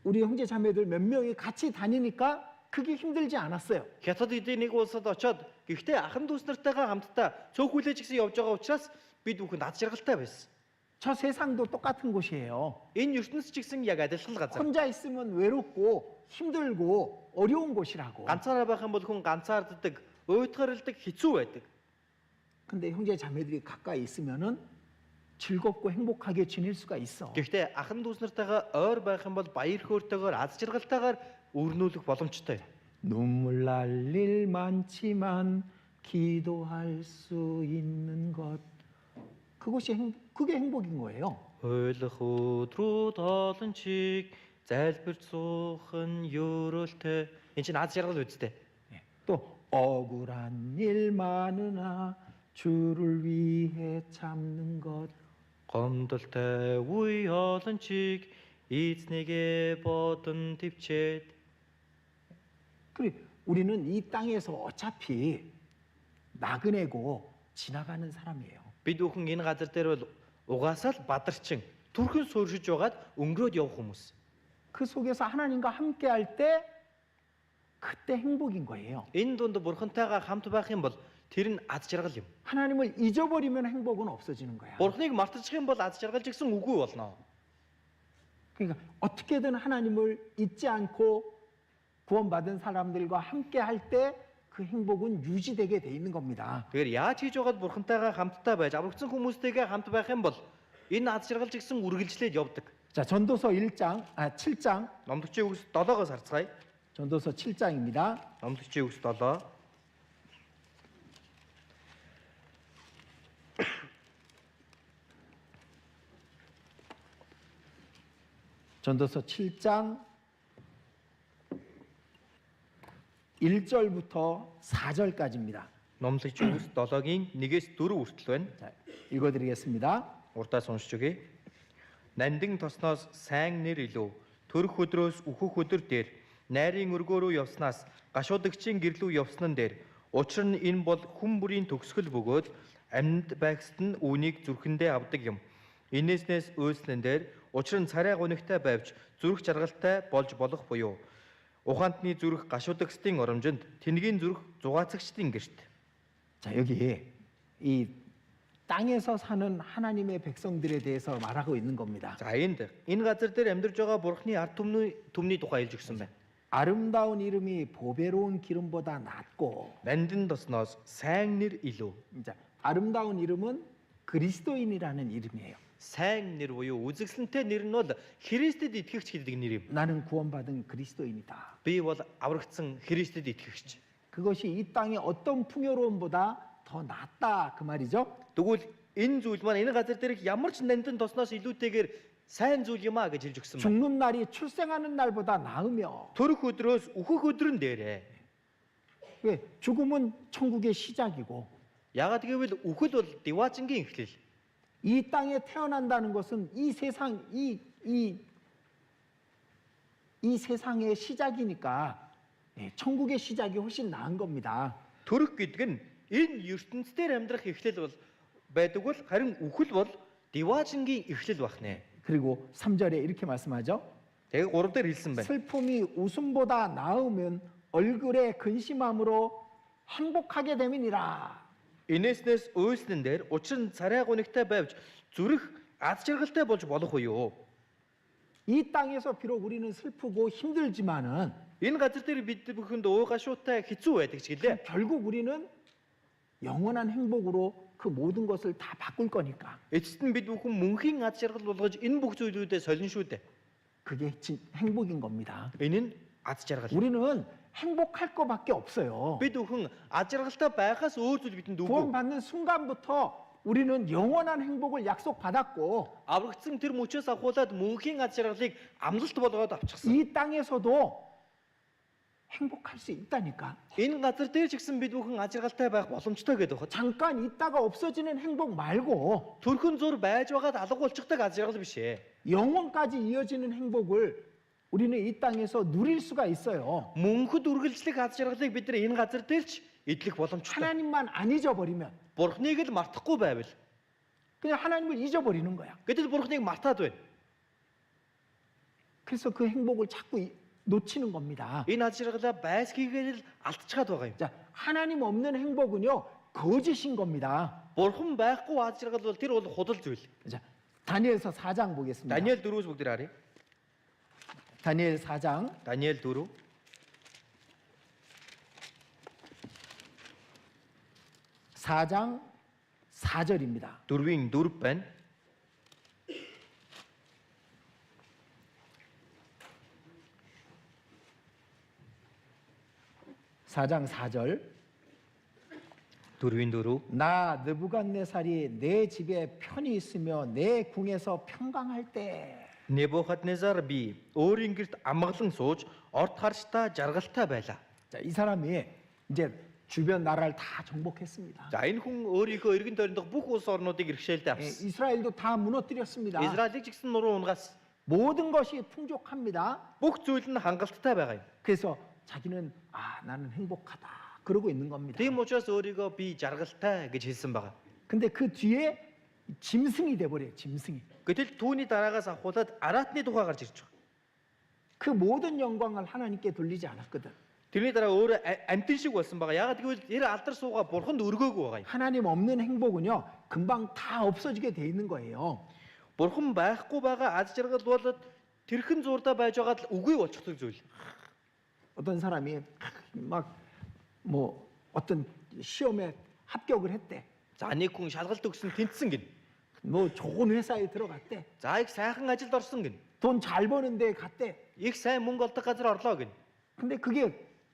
우리 형제 자매들 몇 명이 같이 다니니까 그게 힘들지 않았어요. Хятад эдийн нэг улсад очоод гэхдээ ахан дүүс нартайгаа хамтдаа цөөх хүлээж гисэн явж байгаа учраас бид бүхэн аз жаргалтай байсан. 저 세상도 똑같은 곳이에요. Энэ ертөнц ч гэсэн яг адилхан газар. 혼자 있으면 외롭고 힘들고 어려운 곳이라고. Ганцаараа байх юм бол хүн ганцаарддаг, уйтгарладаг, хэцүү байдаг. 근데 형제 자매들이 가까이 있으면은 즐겁고 행복하게 지낼 수가 있어. Гэхдээ ахан дүүс нартайгаа ойр байх юм бол баяр хөөртэйгээр аз жаргалтайгаар өрнүүлэх боломжтой. 눈물 날 일 많지만 기도할 수 있는 것. 그게 행복인 거예요. Хойлох өдрүүд олон чиг залбирч суух нь ёроолтой. Энэ чинь аз жаргал үстэй. 또 억울한 일 많으나 주를 위해 참는 것. Гомдолтой үе олон чиг эзнэгээ бодон төвчээд. 그래 우리는 이 땅에서 어차피 나그네고 지나가는 사람이에요. Бид бүхэн энэ газар дээр бол угаасаа л бадарчин түрхэн сууршиж байгаад өнгөрөөд явах хүмүүс. 그 속에서 하나님과 함께 할 때 그때 행복인 거예요. Энэ дунд бурхантайгаа хамт байх юм бол тэр нь аз жаргал юм. 하나님을 잊어버리면 행복은 없어지는 거야. Бурхныг мартчих юм бол аз жаргал ч гэсэн үгүй болно. 그러니까 어떻게든 하나님을 잊지 않고 구원받은 사람들과 함께 할 때 그 행복은 유지되게 돼 있는 겁니다. Тэгэхээр яаж хийж байгаад бурхантайгаа хамтдаа байж аврагдсан хүмүүстэйгээ хамт байх юм бол энэ аз жаргал гэсэн үргэлжлээд явдаг. 자, 전도서 7장, Номдөгчийн үгс 7-оос харцгаая. 전도서 7장입니다. Номдөгчийн үгс 7. 전도서 7장 1절부터 4절까지입니다. Номлогчийн үгс 7-гийн 1-ээс 4 хүртэл байна. 자, 읽어드리겠습니다. Урдаа сонсч өгье. Нандин тосноос сайн нэр илүү төрөх өдрөөс үхэх өдөр дээр найрын өргөө рүү явснаас гашуудагчийн гэрлүү явсан дээр учир нь энэ бол хүн бүрийн төгсгөл бөгөөд амьд байгсад нь үүнийг зүрхэндээ авдаг юм. Инээснээс үйлснэн дээр учир нь царай гунигтай байвч зүрх жаргалтай болж болох буюу ухаантны зүрх гашуудагчдын оромжинд тэнгийн зүрх зугаацагчдын гэрт. 자, 여기 이 땅에서 사는 하나님의 백성들에 대해서 말하고 있는 겁니다. За энэ газар дээр амьдарж байгаа бурхны ард түмний тухай хэлж өгсөн байна. 아름다운 이름이 보배로운 기름보다 낫고, Нандин тосноос сайн нэр илүү. 자, 아름다운 이름은 그리스도인이라는 이름이에요. Сайн нэр буюу үзэсгэлэнтэй нэр нь бол Христэд итгэгч гэдэг нэр юм. 나는 구원받은 그리스도인이다. Би бол аврагдсан Христэд итгэгч. 그것이 이 땅의 어떤 풍요로움보다 더 낫다 그 말이죠. Тэгвэл энэ зүйл маань энэ газар дээр ямар ч нандин тосноос илүүтэйгээр сайн зүйл юм а гэж хэлж өгсөн байна. 죽는 날이 출생하는 날보다 나으며, Төрөх өдрөөс үхэх өдөр нь дээрээ. 왜? 죽음은 천국의 시작이고, Яагаад гэвэл үхэл бол Деваачингийн эхлэл. 이 땅에 태어난다는 것은 이 세상의 시작이니까 천국의 시작이 훨씬 나은 겁니다. Төрөх гэдэг нь энэ ертөнцийн амьдрах эхлэл бол байдаг бол харин үхэл бол Деваачингийн эхлэл бахнэ. 그리고 3절에 이렇게 말씀하죠. Тэгээ 3 дээр хэлсэн байна. 슬픔이 웃음보다 나으면 얼굴에 근심함으로 행복하게 됨이니라. Инээснээс үйлснэн дээр учир нь царай гунигтай байвч зүрх аз жаргалтай болж болох уу? 이 땅에서 비록 우리는 슬프고 힘들지만은 Энэ газар дээр бид бүхэнд уугашуутай хэцүү байдаг ч гэлээ. 결국 우리는 영원한 행복으로 그 모든 것을 다 바꿀 거니까. Эцэст нь бид бүхэн мөнхийн аз жаргал болгож энэ бүх зүйлүүдэд солино шүү дээ. 그게 행복인 겁니다. Энэ нь аз жаргал. 우리는 행복할 거밖에 없어요. Бид бүхэн аз жаргалтай байхаас өөр зүйл бидэнд үгүй. 구원받는 순간부터 우리는 영원한 행복을 약속받았고, Аврагдсан тэр мөчөөс авахуулаад мөнхийн аз жаргалыг амлалт болгоод авчихсан. 이 땅에서도 행복할 수 있다니까. Энэ газар дээр ч гэсэн бид бүхэн аз жаргалтай байх боломжтой гэдэг бохот. 잠깐 있다가 없어지는 행복 말고 Төрхөн зур байж байгаад алга болчихдаг аз жаргал биш ээ. 영원까지 이어지는 행복을 우리는 이 땅에서 누릴 수가 있어요. Мөнхөд үргэлжлэх аз жаргалыг бид нар энэ газар дээр ч эдлэх боломжтой. 하나님만 안 잊어버리면, Бурхныг л мартахгүй байвал 그냥 하나님을 잊어버리는 거야. гэтэл Бурхныг мартаад байна. 그래서 그 행복을 자꾸 놓치는 겁니다. Энэ аз жаргалаа байсгийгээр л алдчихад байгаа юм. 자, 하나님 없는 행복은요, 거짓인 겁니다. Бурхан байхгүй аз жаргал бол тэр бол худал зүйл. 자, 다니엘서 4장 보겠습니다. Даниэл 4-өөс бүгд харъя. 다니엘 4장 Даниэл 4. 4장 4절입니다. 4-ийн 4 байна. 사장 4절. 4-ийн 4. 나 느부갓네살이 내 집에 편히 있으며 내 궁에서 평강할 때 Небухаднезар би өөрийн гэрт амгалан сууж орд харштай жаргалтай байлаа. 자, 이 사람이 이제 주변 나라를 다 정복했습니다. За энэ хүн өөрийнхөө эргэн тойрондох бүх улс орнуудыг иргэшээлдээ авсан. 이스라엘도 다 무너뜨렸습니다. Израилийг ч гэсэн нуруу унгаас 모든 것이 풍족합니다. бүх зүйл нь хангалттай байгаа юм. 그래서 자기는 나는 행복하다 그러고 있는 겁니다. Тийм учраас өөрийгөө би жаргалтай гэж хэлсэн байгаа. 근데 그 뒤에 짐승이 돼 버려요. 짐승이. Гэтэл түүний дараагаас авахуулаад араатны тухай гарч ирж байгаа. 그 모든 영광을 하나님께 돌리지 않았거든. Тэрний дараа өөрөө амтэн шиг болсон байгаа. Яагаад гэвэл тэр алдар суугаа бурханд өргөөгүй байгаа юм. 하나님 없는 행복은요, 금방 다 없어지게 돼 있는 거예요. Бурхан байхгүй байгаа аз жаргал бол тэрхэн зурдаа байж байгаа л үгүй болчихдог зүйл. 어떤 사람이 막 뭐 어떤 시험에 합격을 했대. За нэг хүн шалгалт өгсөн тэнцсэн гин. 뭐 좋은 회사에 들어갔대. За их сайхан ажилд орсон гин. 돈 잘 버는 데 갔대. Их сайн мөнгө олдог газар орлоо гин. 근데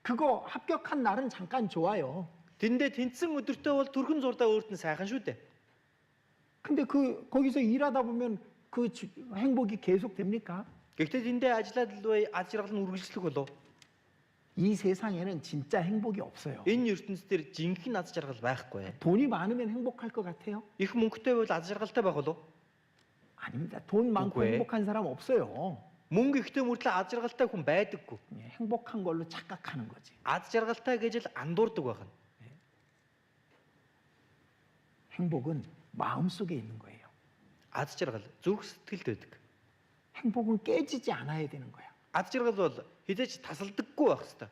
그거 합격한 날은 잠깐 좋아요. Тэндээ тэнцсэн өдөртөө бол тэрхэн зурдаа өөрт нь сайхан шүү дээ. 근데 거기서 일하다 보면 행복이 계속 됩니까? Гэхдээ тэндээ ажиллаад л бай аз жаргал нь үргэлжлэх болов. 이 세상에는 진짜 행복이 없어요. Энэ ертөнцийн дээр жинхэнэ аз жаргал байхгүй. 돈이 많으면 행복할 것 같아요? Их мөнгөтэй бол аз жаргалтай байх болов. 아닙니다. 돈 많고 왜? 행복한 사람 없어요. Мөнгө ихтэй мөртлөө аз жаргалтай хүн байдаггүй. 예, 행복한 걸로 착각하는 거지. Аз жаргалтай гэж л андуурдаг байна. 행복은 마음속에 있는 거예요. Аз жаргал зүрх сэтгэлд байдаг. 행복은 깨지지 않아야 되는 거야. Аз жаргал бол хизээч тасалдаггүй байх хэвээр.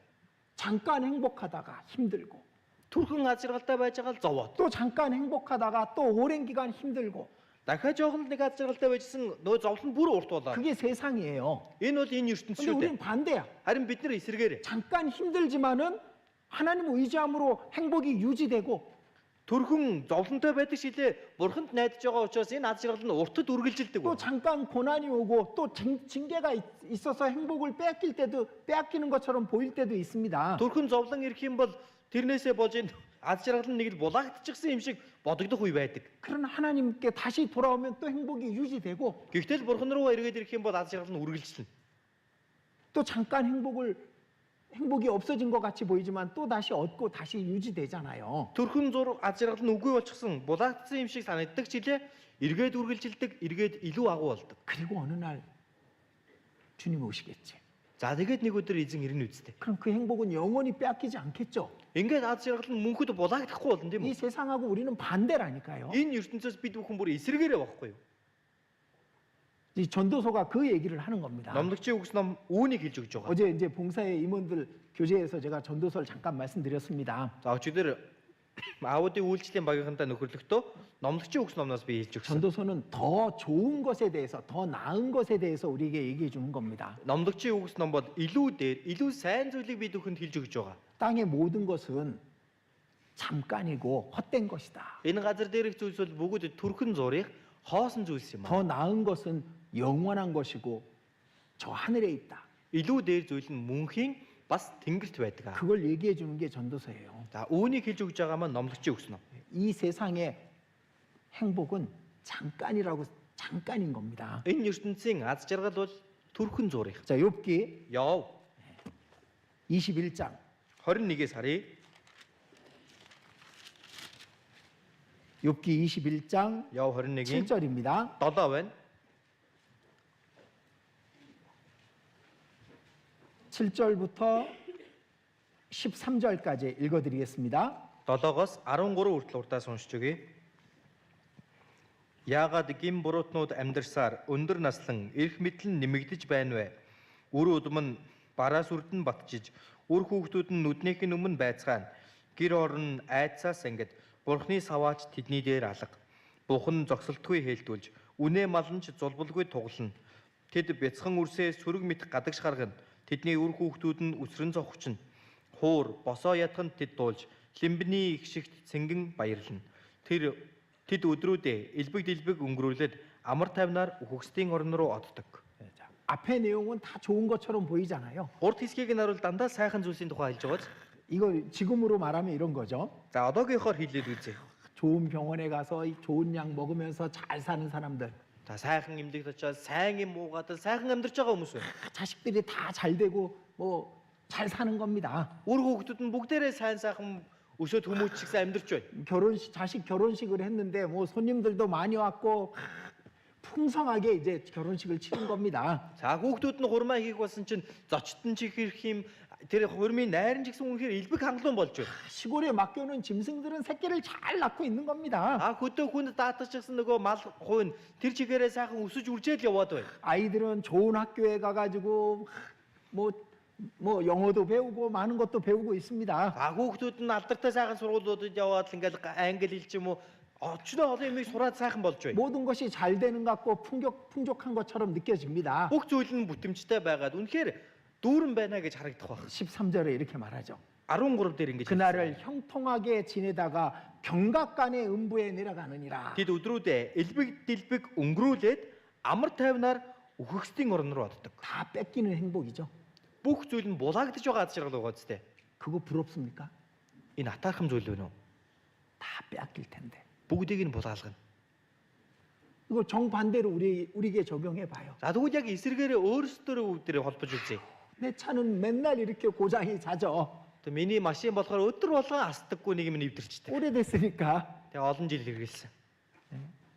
잠깐 행복하다가 힘들고 Түрхэн аз жаргалтай байж байгаа л зовоод. 또 잠깐 행복하다가 또 오랜 기간 힘들고 Дахиад жоохон нэг аз жаргалтай байжсэн нөө зовлон бүр урт болоо. 그게 세상이에요. Энэ бол энэ ертөнц 근데 шүү 우리는 дээ. 반대야. Харин бид нар эсэргээрээ 잠깐 힘들지만은 하나님 의지함으로 행복이 유지되고 түрхэн зовлонтой байдаг шилээ бурханд найдаж байгаа учраас энэ аз жаргал нь уртад үргэлжилдэг 또 байна. 잠깐 고난이 오고 또 징계가 있어서 행복을 빼앗기는 것처럼 보일 때도 있습니다. Түрхэн зовлон ирэх юм бол тэрнээсээ болж энэ аз жаргал нь нэг л булаагдчихсан юм шиг бодогдох үе байдаг. 그러나 하나님께 다시 돌아오면 또 행복이 유지되고 Гэхдээ л бурхан руугаа эргээд ирэх юм бол аз жаргал нь үргэлжилнэ. 또 잠깐 행복이 없어진 것 같이 보이지만 또 다시 얻고 다시 유지되잖아요. Түрхэн зур аз жаргал нь үгүй болчихсон булаагдсан юм шиг санагддаг ч илээ эргээд үргэлжилдэг, эргээд илүү агуу болдог. 그리고 어느 날 주님 오시겠지. За тэгээд нэг өдөр эзэн ирнэ үсттэй. 그럼 그 행복은 영원히 빼앗기지 않겠죠. Ингээд аз жаргал нь мөнхөд булаагдахгүй болно тийм 이 үү? 세상하고 우리는 반대라니까요. Энэ ертөнцөөс бид бүхэн бүр эсрэгээрээ байхгүй юу? 이 전도서가 그 얘기를 하는 겁니다. Номлогчийн үгс ном үүнийг хэлж өгч байгаа. 어제 이제 봉사의 임원들 교제에서 제가 전도서를 잠깐 말씀드렸습니다. За өчигдөр 아우디 үйлчлэлийн багийнхантай нөхөрлөхдөө номлогчийн үгс номноос би хэлж өгсөн. 전도서는 더 좋은 것에 대해서, 더 나은 것에 대해서 우리에게 얘기해 주는 겁니다. Номлогчийн үгс ном бол илүү дээр, илүү сайн зүйлийг бид бүхэнд хэлж өгч байгаа. 땅의 모든 것은 잠깐이고 헛된 것이다. Энэ газар дээрх зүйлс бол бүгд түрхэн зурих хоосон зүйлс юм аа. 더 나은 것은 영원한 것이고 저 하늘에 있다. Илүү дээр зүйл нь мөнхийн бас тэнгэрт байдаг. 그걸 얘기해 주는 게 전도서예요. За үүнийг хэлж өгч байгаа маань номлогчийн үгс ном. 이 세상의 행복은 잠깐인 겁니다. Энэ ертөнцийн аз жаргал бол түрхэн зурих. 자, 욥기 Яв 21장 21-ээс харъя. 욥기 21장 Яв 21-ийн 7절입니다. 7 байна. 7절부터 13절까지 읽어드리겠습니다. 7-оос 13 хүртэл уртаа сонсч өгье. Яагаад гин буруутнууд амьдарсаар өндөр наслан эрх мэдлэн нэмэгдэж байна вэ? Үр удам нь бараас үрдэн батжиж, үр хүүхдүүд нь нүднийх нь өмнө байцгаана. Гэр орон айдсаас ангид Бурхны саваач тэдний дээр алга. Бухан зогсолтгүй хэлдүүлж, үнэ маланч зулбулгүй туглана. Тэд бяцхан үрсээ сүрэг мэт гадагш гаргана. Тэдний үр хүүхдүүд нь үсрэн зогчно. Хуур босоо ятганд тэд дуулж, лимбний их шигт цэнгэн баярлана. Тэд өдрүүдээ элбэг дэлбэг өнгөрүүлээд амар тайвнаар үхэгсдийн орн руу оддог. 자, 앞의 내용은 다 좋은 것처럼 보이잖아요. Урд хэсгийг наруул дандаа сайхан зүйлсийн тухай хэлж байгааз. 이거 지금으로 말하면 이런 거죠. За одоогийнхоор хэлээд үзье. 좋은 병원에 가서 이 좋은 약 먹으면서 잘 사는 사람들, За сайхан эмнэлэгт очиод сайн юм уугаад сайхан амьдарч байгаа хүмүүс байна. 자식들이 다 잘 되고 뭐 잘 사는 겁니다. Үр хүүхдүүд нь бүгдээрээ сайн сайхан өсөөд хүмүүжчихсэн амьдарч байна. 자식 결혼식을 했는데 뭐 손님들도 많이 왔고 풍성하게 이제 결혼식을 치른 겁니다. За хүүхдүүд нь хурмаа хийх болсон чинь зочдон чих ирэх юм тэр хурмын найран жигсэн үнэхээр элбэг хангалуун болж байна. 시골에 맡겨놓은 짐승들은 새끼를 잘 낳고 있는 겁니다. Хөдөө хүнд даатчихсан нөгөө мал хувь нь тэр чигээрээ сайхан өсөж үржээл яваад байна. 아이들은 좋은 학교에 가가지고 뭐 영어도 배우고 많은 것도 배우고 있습니다. Хүүхдүүд нь алдартай сайхан сургуулиудад яваад л ингээл англи хэл ч юм уу Очноо олон юмыг сураад сайхан болж байна. 모든 것이 잘 되는 것 같고 풍족한 것처럼 느껴집니다. Бүх зүйл нь бүтэмжтэй байгаад үнэхээр дүүрэн байна гэж харагдах байх. 13절에 이렇게 말하죠. 13 дээр ингэж 그날을 형통하게 지내다가 경각간의 음부에 내려가느니라. Тэд өдрүүдээ элбэг дэлбэг өнгөрүүлээд амар тайвнаар үхэгсдийн орн руу оддог. 다 뺏기는 행복이죠. Бүх зүйл нь булаагдж байгаа ад жаргал байгаа зү. 그거 부럽습니까? Энэ атаархам зүйл вэ нүү? 다 빼앗길 텐데. Бүгдийг нь булаалгана. 이거 정반대로 우리에게 적용해 봐요. За тэгвэл яг эсэргээрээ өөрсдөө өвдөрөө холбож үзье. 내 차는 맨날 이렇게 고장이 잦아. Тэг миний машин болохоор өдөр болгон асдаггүй нэг юм нэвдэрчдэг. 오래됐으니까. Тэг олон жил хэрэгэлсэн.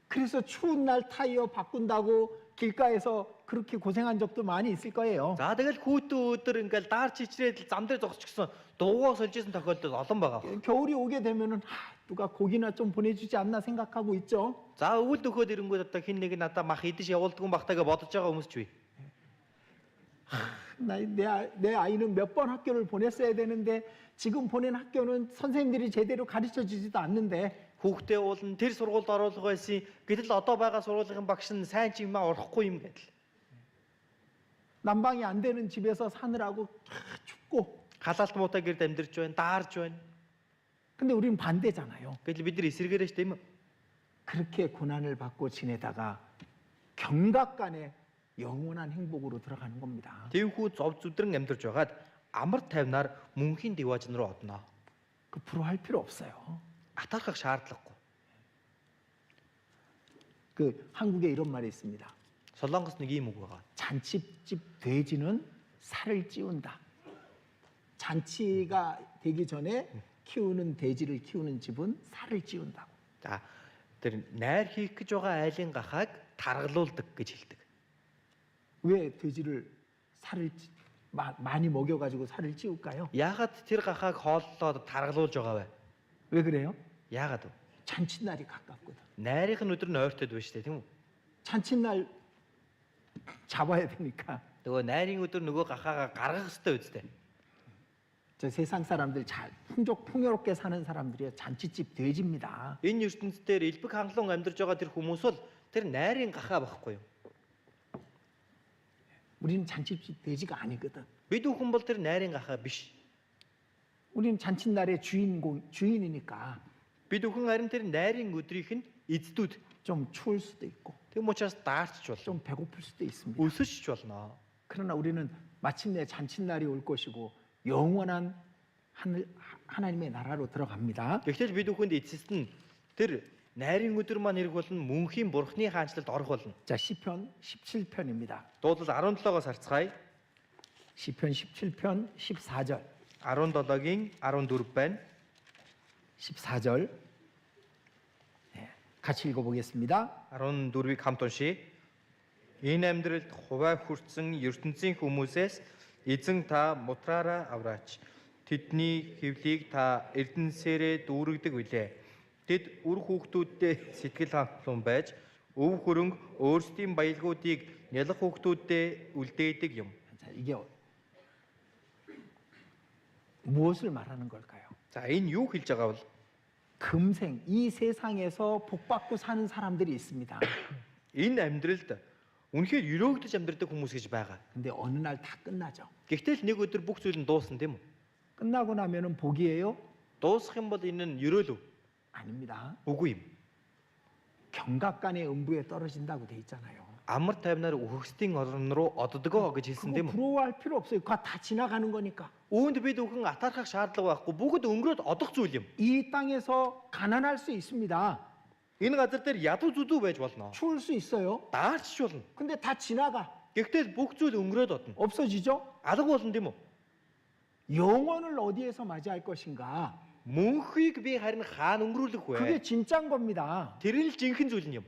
그래서 추운 날 타이어 바꾼다고 길가에서 그렇게 고생한 적도 많이 있을 거예요. За тэгэл хүүтэн өдөр ингээл даарч ичрээд зам дээр зогсчихсон дуугаа сольжсэн тохиолдол олон байгаа. 겨울이 오게 되면은 누가 고기나 좀 보내주지 않나 생각하고 있죠. За өвөл нөхөд ирэнгүүт одоо хин нэг надаа мах идэж явуулдгүй бахтайгаа бодож байгаа хүмүүс ч бий. 내 아이는 몇 번 학교를 보냈어야 되는데 지금 보낸 학교는 선생님들이 제대로 가르쳐 주지도 않는데 Хүүхдээ уулын тэр сургуульд оруулах байсан. Гэтэл одоо байгаа сургуулийн багш нь сайн ч юм орохгүй юм гэдэл. 난방이 안 되는 집에서 사느라고 춥고. Халаалт муутай гэрд амьдарч байна, даарж байна. 근데 우리는 반대잖아요. Гэтэл бид нар эсэргээрээ ч тийм үү? 그렇게 고난을 받고 지내다가 경각간에 영원한 행복으로 들어가는 겁니다. Тэвхүү зов зүдрэн амьдарч байгаад амар тайвнаар мөнхийн диваажн руу одно. 그 부러워할 필요 없어요. Атаархах шаардлагагүй. 그 한국에 이런 말이 있습니다. Солонгос нэг ийм үг байгаа. 잔치집 돼지는 살을 찌운다. 잔치가 되기 전에 키우는 돼지를 키우는 집은 살을 찌운다고. За тэр найр хийх гэж байгаа айлын гахааг таргалуулдаг гэж хэлдэг. 왜 돼지를 많이 먹여가지고 살을 찌울까요? Яагаад тэр гахааг хооллоод таргалуулж байгаа вэ? 왜 그래요? Яагаад вэ? 잔칫날이 가깝거든. Найрын өдөр нь ойртод байна шүү дээ, тийм үү? 잔칫날 잡아야 되니까. Нөгөө найрын өдөр нөгөө гахаагаа гаргах хэрэгтэй үстэй. 저 세상 사람들 잘 풍요롭게 사는 사람들이 잔치집 돼지입니다. Энэ ертөнцийн дээр элбэг хангалуун амьдарч байгаа тэр хүмүүс бол тэр найрын гахаа байхгүй юу? 우리는 잔치집 돼지가 아니거든. Бид бүхэн бол тэр найрын гахаа биш. 우리는 잔칫날의 주인이니까 Бид бүхэн харин тэр найрын өдрийнх нь эздүүд. 좀 추울 수도 있고 Тэм учраас даарч болно. 좀 배고플 수도 있습니다. Өсөж болно. 그러나 우리는 마침내 잔칫날이 올 것이고 영원한 하나님의 나라로 들어갑니다. Гэхдээ бид бүхэнд эцэст нь тэр найрын өдөр маань ирэх болно, мөнхийн бурхны хаанчлалд орох болно. 자, 시편 17편입니다. Дуудлал 17-оос харцгаая. 시편 17편 14절. 17-гийн 14 байна. 14절. 네, 같이 읽어보겠습니다. 14-ийг хамт уншийе. Энэ амьдралд хуваа хүртсэн ертөнцийн хүмүүсээс эзэн та мутраараа авраач. Тэдний хэвлийг та эрдэнсээрээ дүүргдэг билээ. Тэд үр хүүхдүүддээ сэтгэл хангалуун байж өв хөрөнгө өөрсдийн баялгуудыг нялх хүүхдүүддээ үлдээдэг юм. 자, 이게 무엇을 말하는 걸까요? За энэ юу хэлж байгаа бол 금생 이 세상에서 복받고 사는 사람들이 있습니다. энэ амьдралд үнэхээр өрөөгдөж амьдрдаг хүмүүс гэж байгаа. 근데 어느 날 다 끝나죠. Гэхдээ л нэг өдөр бүх зүйл нь дуусна тийм үү? 끝나고 나면은 복이에요? Дуусах юм бол энэ нь өрөөлөв. 아닙니다. Үгүй юм. 경각간의 음부에 떨어진다고 돼 있잖아요. Амар тайвнаар үхэгсдийн орн руу оддгоо гэж хэлсэн тийм 그거 үү? 부러워할 필요 없어요. 그거 다 지나가는 거니까. Үүнд бид бүхэн атаархах шаардлага байхгүй. Бүгд өнгөрөөд одох зүйл юм. 이 땅에서 가난할 수 있습니다. Энэ газар дээр ядуу зүдүү байж болно. 추울 수 있어요. Даарч болно. 근데 다 지나가. Гэхдээ бүх зүйл өнгөрөөд одно. 없어지죠? Алга болно тийм үү? 영원을 어디에서 맞이할 것인가? Мөнхийг би харин хаана өнгөрүүлэх 그게 вэ? 진짜인 겁니다. Тэр нь л жинхэнэ зүйл юм.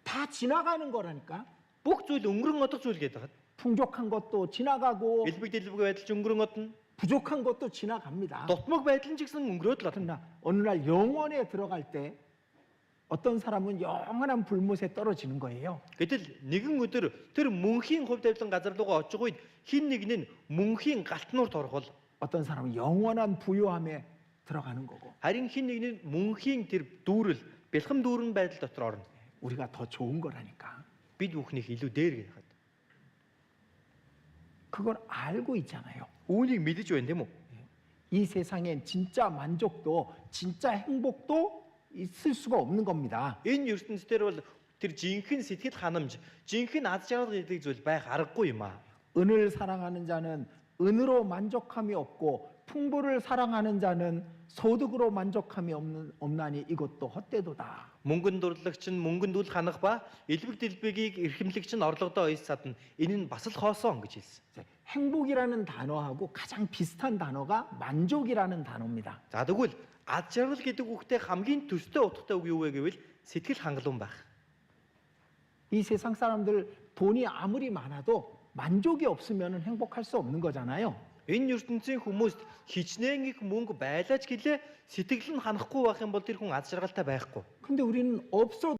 다 지나가는 거라니까. Бүх зүйл өнгөрөн одох зүйл гэдэг. 풍족한 것도 지나가고 Элбэг дэлбэг байдал ч өнгөрөн одно. 부족한 것도 지나갑니다. Дутмаг байдал нь ч гэсэн өнгөрөөд л одно. 그러나 어느 날 영원에 들어갈 때 어떤 사람은 영원한 불못에 떨어지는 거예요. Гэтэл нэгэн өдөр тэр мөнхийн хувь тавилан газар руугаа очих үед хин нэг нь мөнхийн галтнуурт орох бол 어떤 사람은 영원한 부요함에 들어가는 거고 Харин хин нэгний мөнхийн тэр дүүрэл бэлхэм дүүрэн байдал дотор орно. 우리가 더 좋은 거라니까. Бид бүхнийх илүү дээр гэх. 그걸 알고 있잖아요. Үүнийг мэдэж байна тийм үү? 이 세상엔 진짜 만족도, 진짜 행복도 있을 수가 없는 겁니다. Энэ ертөнцийн дээр бол тэр жинхэнэ сэтгэл ханамж, жинхэнэ аз жаргал гэдэг зүйл байх аргагүй юм аа. 은을 사랑하는 자는 은으로 만족함이 없고 풍부를 사랑하는 자는 소득으로 만족함이 없나니 이것도 헛되도다. Мөнгөн дурлагч нь мөнгөнд үл ханах ба элбэг дэлбэгийг эрхэмлэгч нь орлогодоо ис садна. Энэ нь бас л хоосон гэж хэлсэн. 이제 행복이라는 단어하고 가장 비슷한 단어가 만족이라는 단어입니다. За тэгвэл аз жаргал гэдэг үгтэй хамгийн төстэй утгатай үг юу вэ гэвэл сэтгэл хангалуун байх. 이 세상 사람들 돈이 아무리 많아도 만족이 없으면 행복할 수 없는 거잖아요. Энэ ертөнцийн хүмүүст хичнээн их мөнгө байлаач гэлээ сэтгэл нь ханахгүй байх юм бол тэр хүн аз жаргалтай байхгүй. 근데 우리는 없어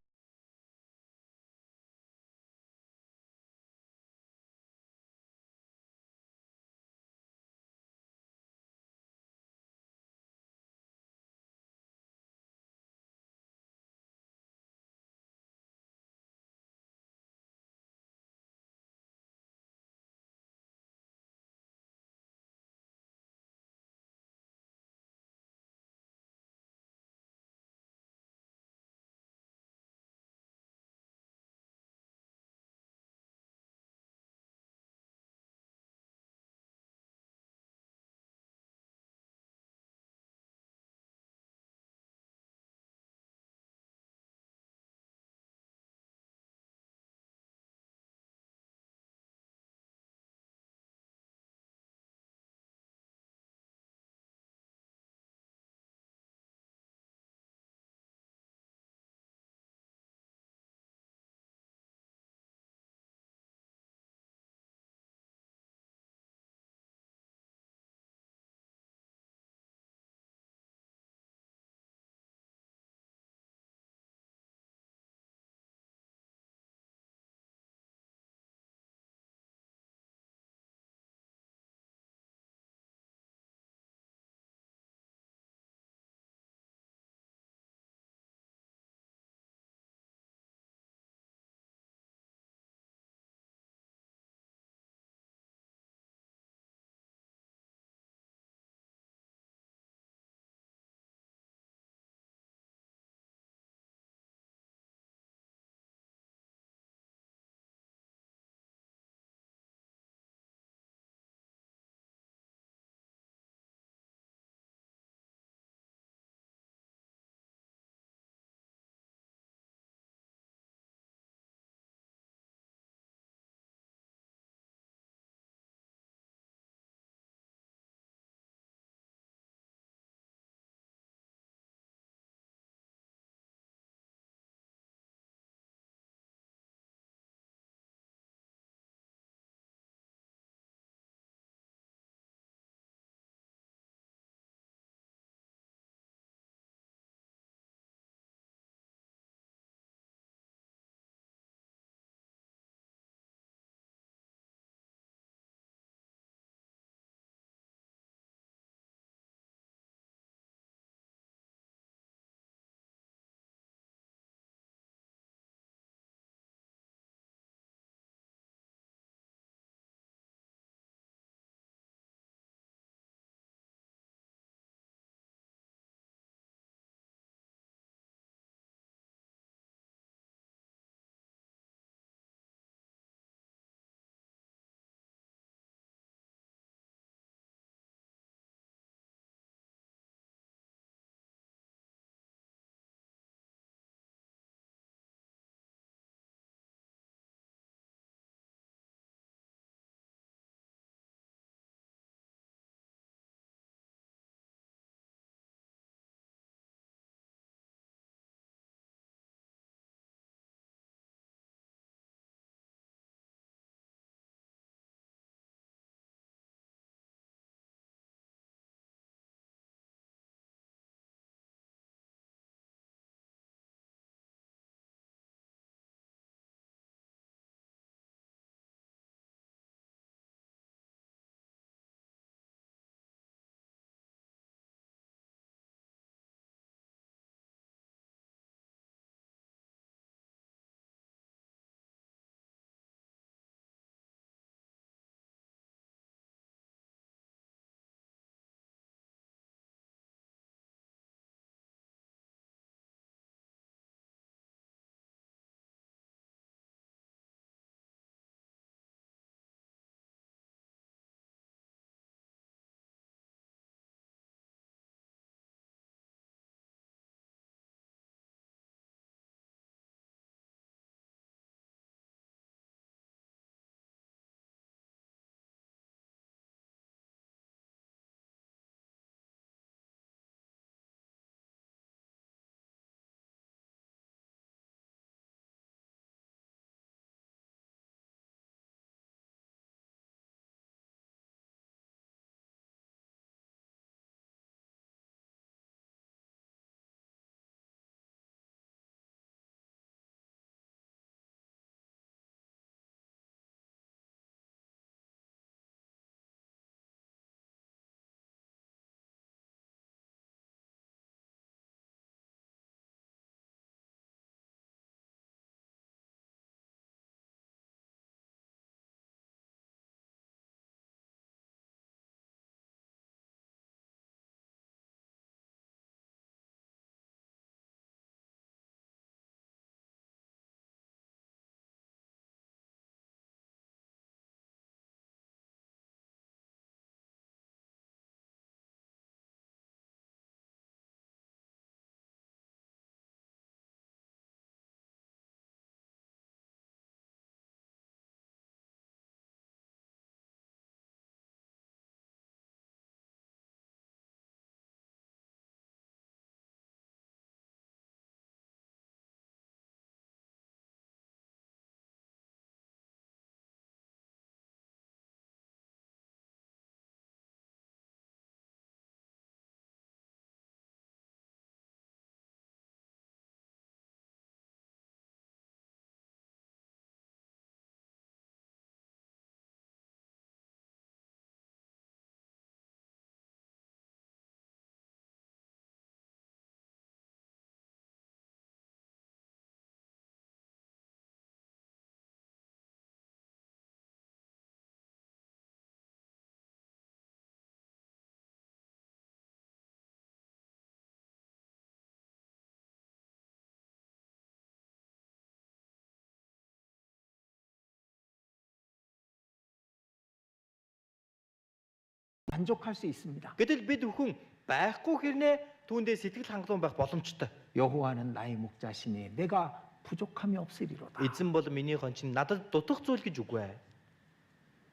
만족할 수 있습니다. Гэтэл бид бүхэн байхгүй хэрнээ түүндээ сэтгэл хангалуун байх боломжтой. 여호와는 나의 목자시니 내가 부족함이 없으리로다. Эзэн бол миний гончин надад дутах зүйл гэж үгүй.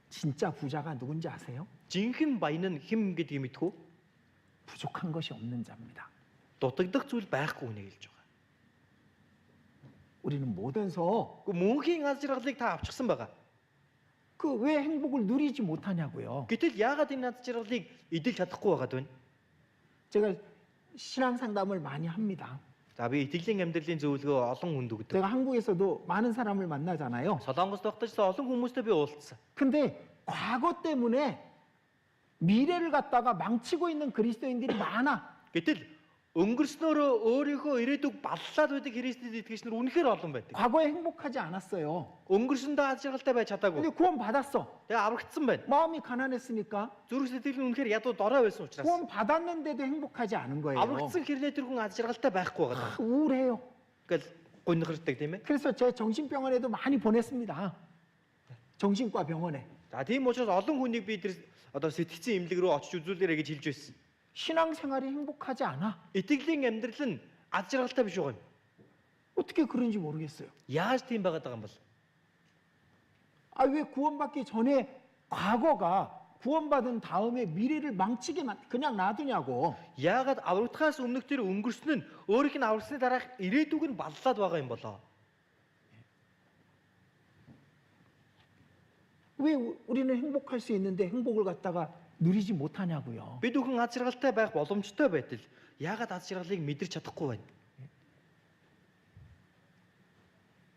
진짜 부자가 누군지 아세요? Жинхэнэ баян нь хэн гэдгийг мэдхүү? 부족한 것이 없는 자입니다. Дутагдах зүйл байхгүй үнэ хэлж байгаа. 우리는 모든서 Гэхдээ мөнхийн аз жаргалыг та авчихсан байгаа. 그 왜 행복을 누리지 못하냐고요. Гэтэл яагаад энэ аз жаргалыг эдэлж чадахгүй байгаад байна? 제가 신앙 상담을 많이 합니다. За би итгэлийн амьдралын зөвлөгөө олон хүнд өгдөг. 제가 한국에서도 많은 사람을 만나잖아요. Солонгост байхдаа олон хүмүүстэй би уулзсан. 근데 과거 때문에 미래를 갖다가 망치고 있는 그리스도인들이 많아. Гэтэл өнгөрснөөрөө өөрийнхөө ирээдүг баллаад байдаг Христэд итгэгч нар үнэхээр олон байдаг. 과거에 행복하지 않았어요. Өнгөрсөндөө аз жаргалтай байж 근데 чадаагүй. 구원 받았어. Тэгээ аврагдсан байна. 마음이 가난했으니까 Зүрх сэтгэл нь үнэхээр ядуу дорой байсан учраас 구원 받았는데도 행복하지 않은 거예요. аврагдсан хэрнээ тэр хүн аз жаргалтай байхгүй байгаа. 우울해요. Тэгэл гонхордог тийм ээ. 그래서 제 정신병원에도 많이 보냈습니다. 정신과 병원에. За тийм учраас олон хүнийг би тэр одоо сэтгцэн эмнэлэг рүү очиж үзүүлээрэй гэж хэлж байсан. 신앙생활이 행복하지 않아. Итгэлийн амьдрал нь аз жаргалтай биш байгаа юм. 어떻게 그런지 모르겠어요. Яаж тийм байгаад байгаа юм бол? 아, 왜 구원받기 전에 과거가 구원받은 다음에 미래를 망치게 그냥 놔두냐고. Яагаад аврагдахаас өмнөх тэр өнгөрсөн нь өөрийнх нь аврагсны дараах ирээдүг нь баллаад байгаа юм болоо? 왜 우리는 행복할 수 있는데 행복을 갖다가 누리지 못하냐고요. Бид бүхэн аз жаргалтай байх боломжтой байтал яагаад аз жаргалыг мэдэрч чадахгүй байна?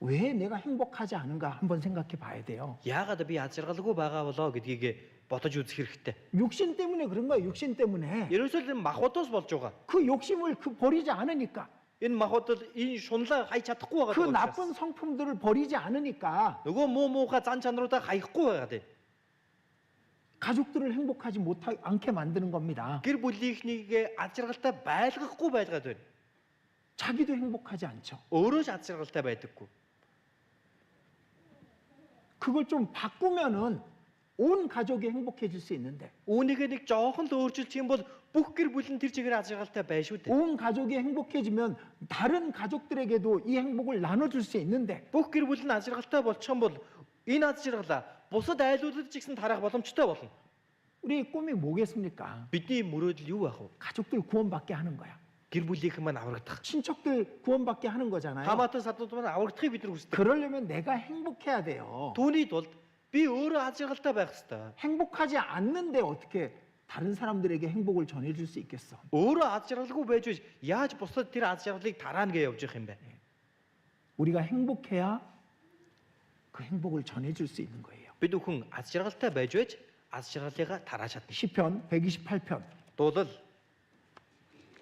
왜 내가 행복하지 않은가 한번 생각해 봐야 돼요. Яагаад би аз жаргалгүй байгаа болоо гэдгийг бодож үзэх хэрэгтэй. 육신 때문에 그런 거야. 육신 때문에. Ерөөсөө л махбодоос болж байгаа. 그 욕심을 버리지 않으니까. Энэ махбодол энэ шунлаа хайж чадахгүй байгаа. 그 나쁜 성품들을 버리지 않으니까 нөгөө муухай зан чанаруудаа хаяхгүй байгаа дээ. 가족들을 행복하지 않게 만드는 겁니다. Гэр бүлийнхнийгээ аз жаргалтай байлгахгүй байлгаад байна. 자기도 행복하지 않죠. Өөрөө ч аз жаргалтай байдаггүй. 그걸 좀 바꾸면은 온 가족이 행복해질 수 있는데 Үүнийгээ нэг жоохон л өөрчилчих юм бол бүх гэр бүл нь тэр чигээр аз жаргалтай байна шүү дээ. 온 가족이 행복해지면 다른 가족들에게도 이 행복을 나눠줄 수 있는데 Бүх гэр бүл нь аз жаргалтай болчих юм бол энэ аз жаргалаа бусад айлуудад ч гэсэн тарах боломжтой болно. 우리 꿈이 뭐겠습니까? Бидний мөрөөдөл юу байх вэ? 가족들 구원받게 하는 거야. Гэр бүлийнхэн маань аврагдах. 친척들 구원받게 하는 거잖아요. Хамаатан садууд маань аврагдахыг бид нар хүсдэг. 그러려면 내가 행복해야 돼요. Түүний тулд би өөрөө аз жаргалтай байх ёстой. 행복하지 않는데 어떻게 다른 사람들에게 행복을 전해줄 수 있겠어? Өөрөө аз жаргалгүй байж биш яаж бусдад тэр аз жаргалыг тараана гэж явж явах юм бэ? 우리가 행복해야 그 행복을 전해줄 수 있는 거예요. Бид бүхэн аз жаргалтай байж байж аз жаргалыгаа тарааж чадна. 시편 128편 Дуулал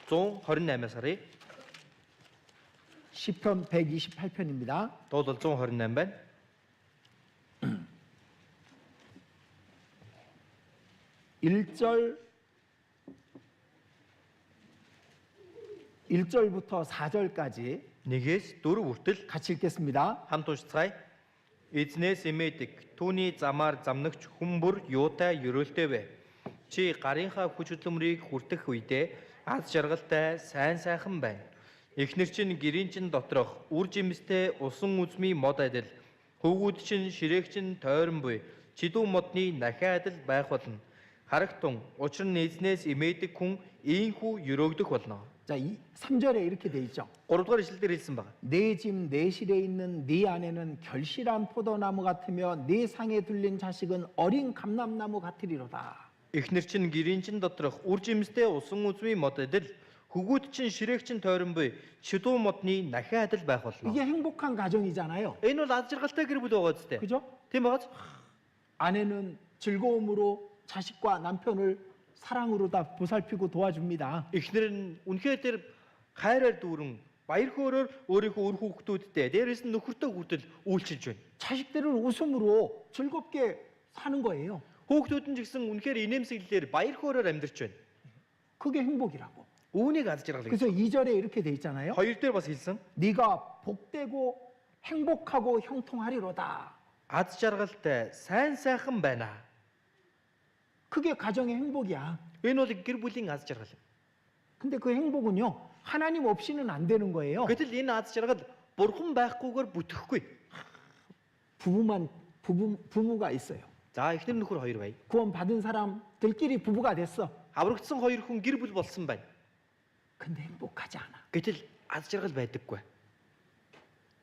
128-аас харъя. 시편 128편입니다. Дуулал 128 байна. 1절부터 4절까지 1-4 хүртэл 같이 읽겠습니다. хамт уншицгаая. Эзнээс эмээдэг түүний замаар замнагч хүмүүр юутай ерөөлтэй вэ? Чи гарынхаа хүч хөдөлмөрийг хүртэх үедээ аз жаргалтай сайн сайхан байна. Эхнэр чинь гэрийн чинь доторх үр жимстэй усан үзмий мод адил, хөвгүүд чинь ширээг чинь тойрон буй, чидүү модны нахиа адил байх болно. Харагтун учир нь эзнээс эмээдэг хүн ийхүү ерөөгдөх болно. 자, 3절에 이렇게 돼 있죠. 3 дугаар ишлэлээр хэлсэн байна. 내 집 내 실에 있는 네 아내는 결실한 포도나무 같으며 네 상에 둘린 자식은 어린 감람나무 같으리로다. Эхнэр чинь гэрийн чинь доторх үр жимстэй усан үзмий мод адил, хөвгүүд чинь ширээг чинь тойрон буй, чидүү модны нахиа адил байх болно. 이게 행복한 가정이잖아요. Энэ бол аз жаргалтай гэр бүл байгаа зү. 그죠? Тийм байгааз? 아내는 즐거움으로 자식과 남편을 사랑으로 다 보살피고 도와줍니다. Эхнэр нь үнэхээр тэр хайраар дүүрэн баяр хөөрөөр өөрийнхөө үр хүүхдүүдтэй дээрээс нь нөхөртөө хүртэл үйлчилж байна. 자식들을 웃음으로 즐겁게 사는 거예요. Хүүхдүүд нь ч гэсэн үнэхээр инээмсэглэлээр баяр хөөрөөр амьдарч байна. 그게 행복이라고. Үүнийг аз жаргал гэж. 그래서 2절에 이렇게 돼 있잖아요. Хоёр дээр бас хэлсэн. 네가 복되고 행복하고 형통하리로다. Аз жаргалтай сайн сайхан байна. 그게 가정의 행복이야. Энэ бол гэр бүлийн аз жаргал. 근데 그 행복은요, 하나님 없이는 안 되는 거예요. Гэтэл энэ аз жаргал бурхан байхгүйгээр бүтэхгүй. 부부가 있어요. За эхнэр нөхөр хоёр бай. 구원 받은 사람들끼리 부부가 됐어. Аврагдсан хоёр хүн гэр бүл болсон байна. 근데 행복하지 않아. Гэтэл аз жаргал байдаггүй.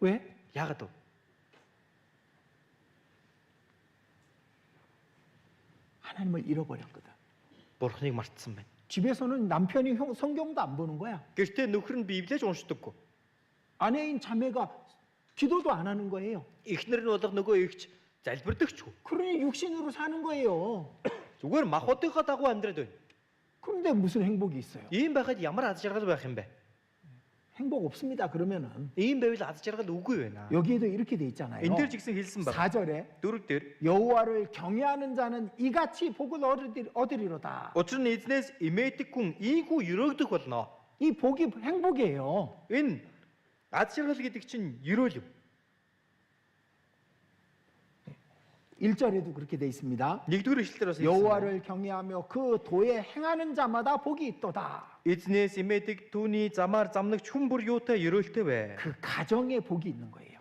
왜? Яагаад вэ? 하나님을 잃어버렸거든. Бурханыг мартсан байна. 집에서는 남편이 성경도 안 보는 거야. Гэртээ нөхөр нь Библийг уншдаггүй. 아내인 자매가 기도도 안 하는 거예요. Эхнэр нь болох нөгөө эгч залбирдагчгүй. 그러니 육신으로 사는 거예요. Зүгээр махбодынхоо дагуу амьдраад байна. 그런데 무슨 행복이 있어요? Ийм байхад ямар аз жаргал байх юм бэ? 행복 없습니다. 그러면은 Ийм байвал аз жаргал үгүй байна. 여기에도 이렇게 돼 있잖아요. Энэ дээр ч гэсэн хэлсэн байна. 4절에 4 дээр 여호와를 경외하는 자는 이같이 복을 얻으리로다. учир нь эзнээс имээдэг хүн ийхүү өрөөгдөх болно. 이 복이 행복이에요. Энэ аз жаргал гэдэг чинь өрөөл юм. 1절에도 그렇게 돼 있습니다. Нэгдүгээр ишлэлээр бас хэлсэн. 여호와를 경외하며 그 도에 행하는 자마다 복이 있도다. Эзнээс имээдэг түүний замаар замнагч хүн бүр юутай өрөөлтэй вэ? 그 가정에 복이 있는 거예요.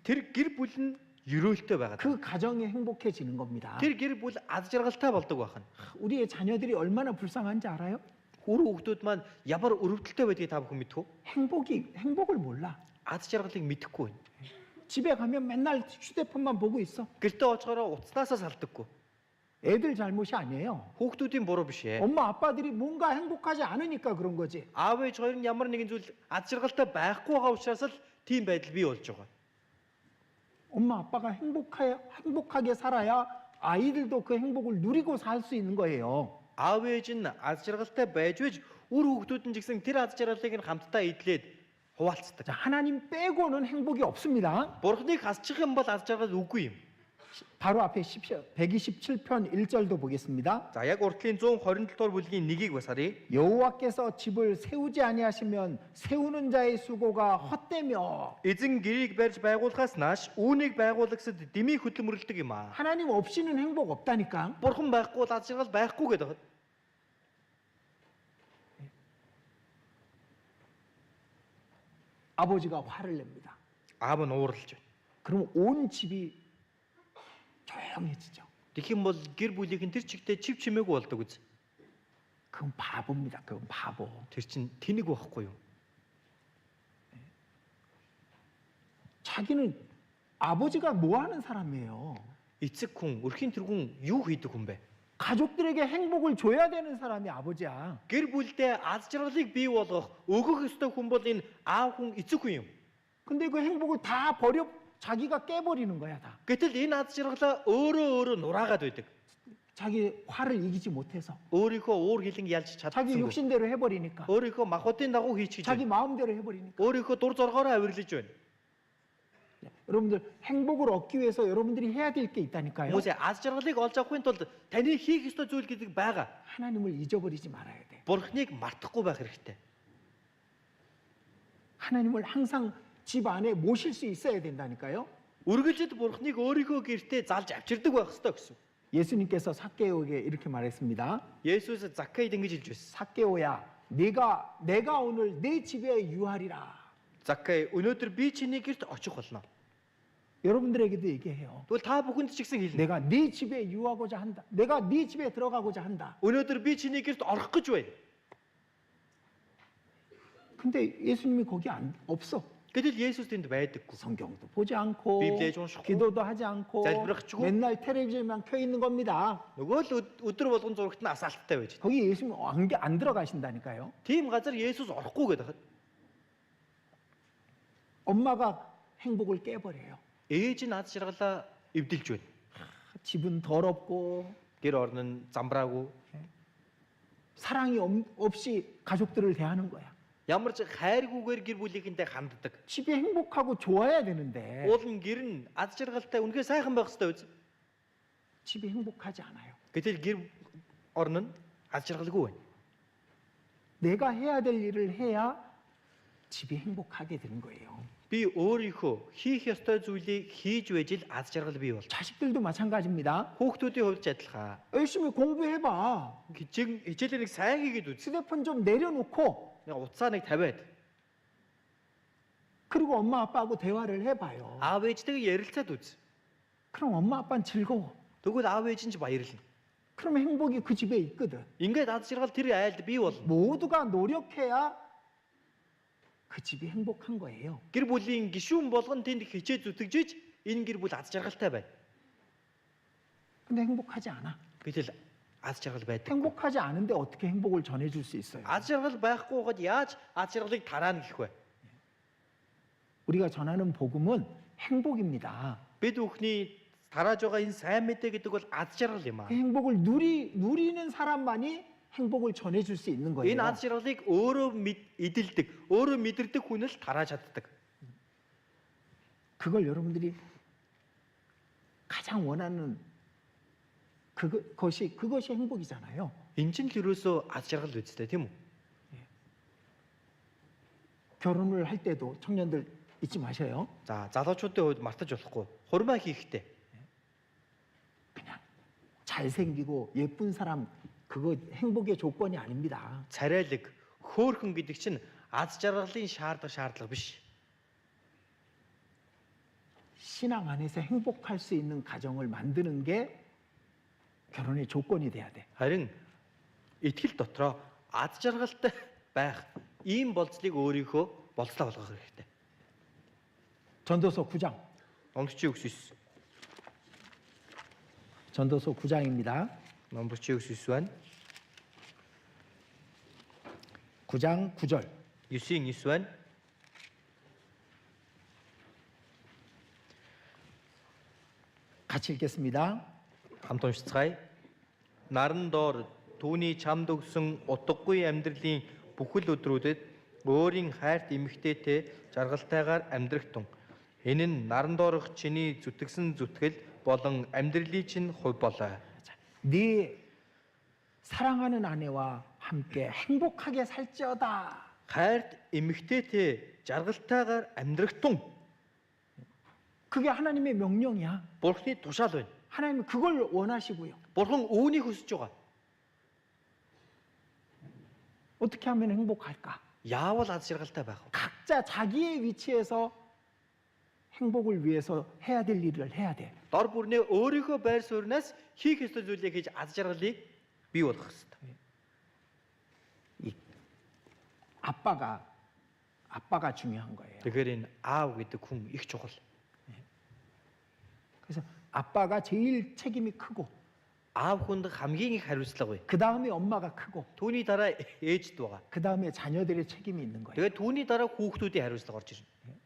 Тэр гэр бүл нь өрөөлтэй байгаа. 그 가정이 행복해지는 겁니다. Тэр гэр бүл аз жаргалтай болдог байна. 우리의 자녀들이 얼마나 불쌍한지 알아요? Үр хүүхдүүд маань ямар өрөвдөлтэй байдгийг та бүхэн мэдв үү? 행복을 몰라. Аз жаргалыг мэдэхгүй байна. 집에 가면 맨날 휴대폰만 보고 있어. Гэртээ очихороо утаснасаа салдаггүй. 애들 잘못이 아니에요. Хүүхдүүдийн буруу биш ээ. 엄마 아빠들이 뭔가 행복하지 않으니까 그런 거지. Аав ээж хоёр нь ямар нэгэн зүйл аз жаргалтай байхгүй байгаа учраас л тийм байдал бий болж байгаа. 엄마 아빠가 행복하게 살아야 아이들도 그 행복을 누리고 살 수 있는 거예요. Аав ээж нь аз жаргалтай байж байж үр хүүхдүүд нь жигсэн тэр аз жаргалыг нь хамтдаа эдлээд хуваалцдаг. 자, 하나님 빼고는 행복이 없습니다. Бурхныг хасчих юм бол аз жаргал үгүй юм. 바로 앞에 127편 1절도 보겠습니다. За яг уртлын 127 дугаар бүлгийн 1-ийг бас харъя. 여호와께서 집을 세우지 아니하시면 세우는 자의 수고가 헛되며. Эзэн гэрийг барьж байгуулахаас нааш үүнийг байгуулагсад дэмий хөдөлмөрлөдөг юм аа. 하나님 없이는 행복 없다니까. Бурхан байхгүй бол аз жаргал байхгүй гэдэг. 아버지가 화를 냅니다. Аав нь ууралж байна. 그럼 온 집이 조용해지죠. Тэгэх юм бол гэр бүлийнхэн тэр чигтээ чив чимээгүй болдог үз. 그건 바보입니다. 그건 바보. Тэр чин тэнэг байхгүй юу? 자기는 아버지가 뭐 하는 사람이에요? Эцэг хүн, өрхийн тэргүүн юу хийдэг хүн бэ? 가족들에게 행복을 줘야 되는 사람이 아버지야. Гэр бүлдээ аз жаргалыг бий болгох, өгөх ёстой хүн бол энэ аав хүн, эцэг хүн юм. 근데 그 행복을 다 자기가 깨버리는 거야, 다. Гэтэл энэ аз жаргалаа өөрөө нураагаад байдаг. 자기 화를 이기지 못해서. өөрийнхөө уур хилэн ялж 자기 чадсан. 욕심대로 해버리니까. өөрийнхөө махбодын дагуу хийчихэж 자기 байна. 마음대로 해버리니까. өөрийнхөө дур зоргоороо авирлаж байна. 여러분들 행복을 얻기 위해서 여러분들이 해야 될 게 있다니까요. Хүмүүсээ аз жаргалыг олж авахын тулд таны хийх ёстой зүйл гэдэг байгаа. 하나님을 잊어버리지 말아야 돼. Бурхныг мартахгүй байх хэрэгтэй. 하나님을 항상 집 안에 모실 수 있어야 된다니까요. Үргэлжид Бурхныг өөрийнхөө гэртээ залж авчирдаг байх ёстой гэсэн. 예수님께서 삭개오에게 이렇게 말했습니다. Есүс Заккайд ингэж хэлж байсан. 삭개오야, 내가 오늘 내 집에 유하리라. Заккай, өнөөдөр би чиний гэрт очих болно. 여러분들에게도 얘기해요. Тэгвэл та бүхэнд ч гэсэн хэлнэ. 내가 네 집에 유하고자 한다. 내가 네 집에 들어가고자 한다. Өнөөдөр би чиний гэрт орох гэж байна. 근데 예수님이 거기 없어. Гэтэл Есүс тэнд байдаггүй. 성경도 보지 않고 비블리에 좀 쉬고, 기도도 하지 않고 잘부르치고, 맨날 텔레비전만 켜 있는 겁니다. Нөгөө л өдөр болгон зурагт нь асаалттай байж. 거기 예수님 안 들어가신다니까요. Тийм газар Есүс орохгүй гэдэг. 엄마가 행복을 깨버려요. Ээж нь аз жаргалаа эвдэлж байна. 집은 더럽고 Гэр орон нь замбраагүй. 사랑이 없이 가족들을 대하는 거야. Ямар ч хайргүйгээр гэр бүлийнхэнтэй ханддаг. 집이 행복하고 좋아야 되는데 Уул нь гэр нь аз жаргалтай үнэхээр сайхан байх ёстой үз. 집이 행복하지 않아요. Гэтэл гэр орон нь аз жаргалгүй байна. 내가 해야 될 일을 해야 집이 행복하게 되는 거예요. би өөрийнхөө хийх ёстой зүйлийг хийж байж л аз жаргал бий бол. 자식들도 마찬가지입니다. Хүүхдүүдийн хувьд ч адилхан. 열심히 공부해봐. Хичээлээ нэг сайн хийгээд үз. 휴대폰 좀 내려놓고 Нэг уцаа нэг тавиад. 그리고 엄마 아빠하고 대화를 해봐요. Аав ээжтэйгээ ярилцаад үз. 그럼 엄마 아빠는 즐거워. Тэгвэл аав ээж нь ч баярлна. 그럼 행복이 그 집에 있거든. Ингээд аз жаргал тэр айлд бий болно. 모두가 노력해야 그 집이 행복한 거예요. Гэр бүлийн гишүүн болгон тэнд хичээ зүтгэж энэ гэр бүл аз жаргалтай байна. 근데 행복하지 않아. Гэтэл аз жаргал байдаг. 행복하지 않은데 어떻게 행복을 전해줄 수 있어요? Az жаргал байхгүй байгаад яаж аз жаргалыг тараана гэх вэ? 우리가 전하는 복음은 행복입니다. Бид бүхний тарааж байгаа энэ сайн мэдээ гэдэг бол аз жаргал юм аа. 그 행복을 누리는 사람만이 행복을 전해줄 수 있는 거예요. Энэ аз жаргалыг өөрөө эдэлдэг, өөрөө мэдэрдэг хүн л тарааж чаддаг. 그걸 여러분들이 가장 원하는 그것이 행복이잖아요. Энэ ч л ерөөсөө аз жаргал үстэй тийм үү? 결혼을 할 때도 청년들 잊지 마셔요. За, залуучуудын хувьд мартаж болохгүй. Хурмаа хийхдээ 그냥 잘생기고 예쁜 사람 그거 행복의 조건이 아닙니다. царайлаг, хөөхөн гэдэг чинь аз жаргалын шаардлага биш. 신앙 안에서 행복할 수 있는 가정을 만드는 게 결혼의 조건이 돼야 돼. Харин итгэл дотроо аз жаргалтай байх ийм болцлыг өөрийнхөө болцлоо болгох хэрэгтэй. 전도서 9장. Номчийн 9. 전도서 9장입니다. Номчийн 9 байна. 9장 9절. 9-ийн 9 байна. 같이 읽겠습니다. Хамт уншицгаая. Наран доор түүний чамд өгсөн утгагүй амьдралын бүхэл өдрүүдэд өөрийн хайрт эмэгтэйтэй жаргалтайгаар амьдрах тун. Энэ нь наран доорх чиний зүтгэсэн зүтгэл болон амьдралын чинь хувь болоо. 네 사랑하는 아내와 함께 행복하게 살지어다. Хайрт эмэгтэйтэй жаргалтайгаар амьдрах тун. 그게 하나님의 명령이야. Бурхны тушаал байна. 하나님은 그걸 원하시고요. Бурхан үүнийг хүсэж байгаа. 어떻게 하면 행복할까? Яавал аз жаргалтай байх вэ? 각자 자기의 위치에서 행복을 위해서 해야 될 일을 해야 돼. Дор бүрнээ өөрийнхөө байр сууриас хийх ёстой зүйлийг хийж аз жаргалыг бий болгох хэрэгтэй. 이 아빠가 중요한 거예요. Тэгэхээр энэ аав гэдэг хүн их чухал. 그래서 아빠가 제일 책임이 크고 Аав хүнд хамгийн их хариуцлага бай. 그 다음에 엄마가 크고 Түүний дараа ээжд байгаа. 그 다음에 자녀들의 책임이 있는 거예요. Тэгээд түүний дараа хүүхдүүдийн хариуцлага орж ирнэ.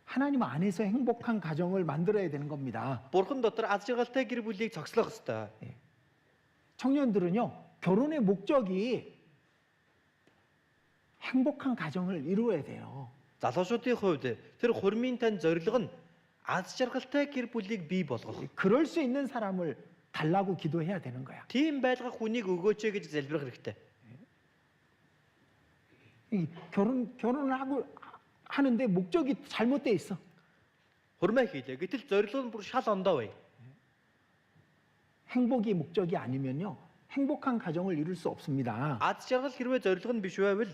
하나님 안에서 행복한 가정을 만들어야 되는 겁니다. Бурхан дотор аз жаргалтай гэр бүлийг зогслох ёстой. 청년들은요, 결혼의 목적이 행복한 가정을 이루어야 돼요. Залуучуудын хувьд тэр хурмын тань зорилго нь аз жаргалтай гэр бүлийг бий болгох. 그럴 수 있는 사람을 달라고 기도해야 되는 거야. Тийм байлгах хүнийг өгөөч гэж залбирах хэрэгтэй. 이 결혼을 하는데 목적이 잘못돼 있어. Хурмаа хийлээ. Гэтэл зорилго нь бүр шал ондоо бай. 행복이 목적이 아니면요, 행복한 가정을 이룰 수 없습니다. Аз жаргал хэрвээ зорилго нь биш байвал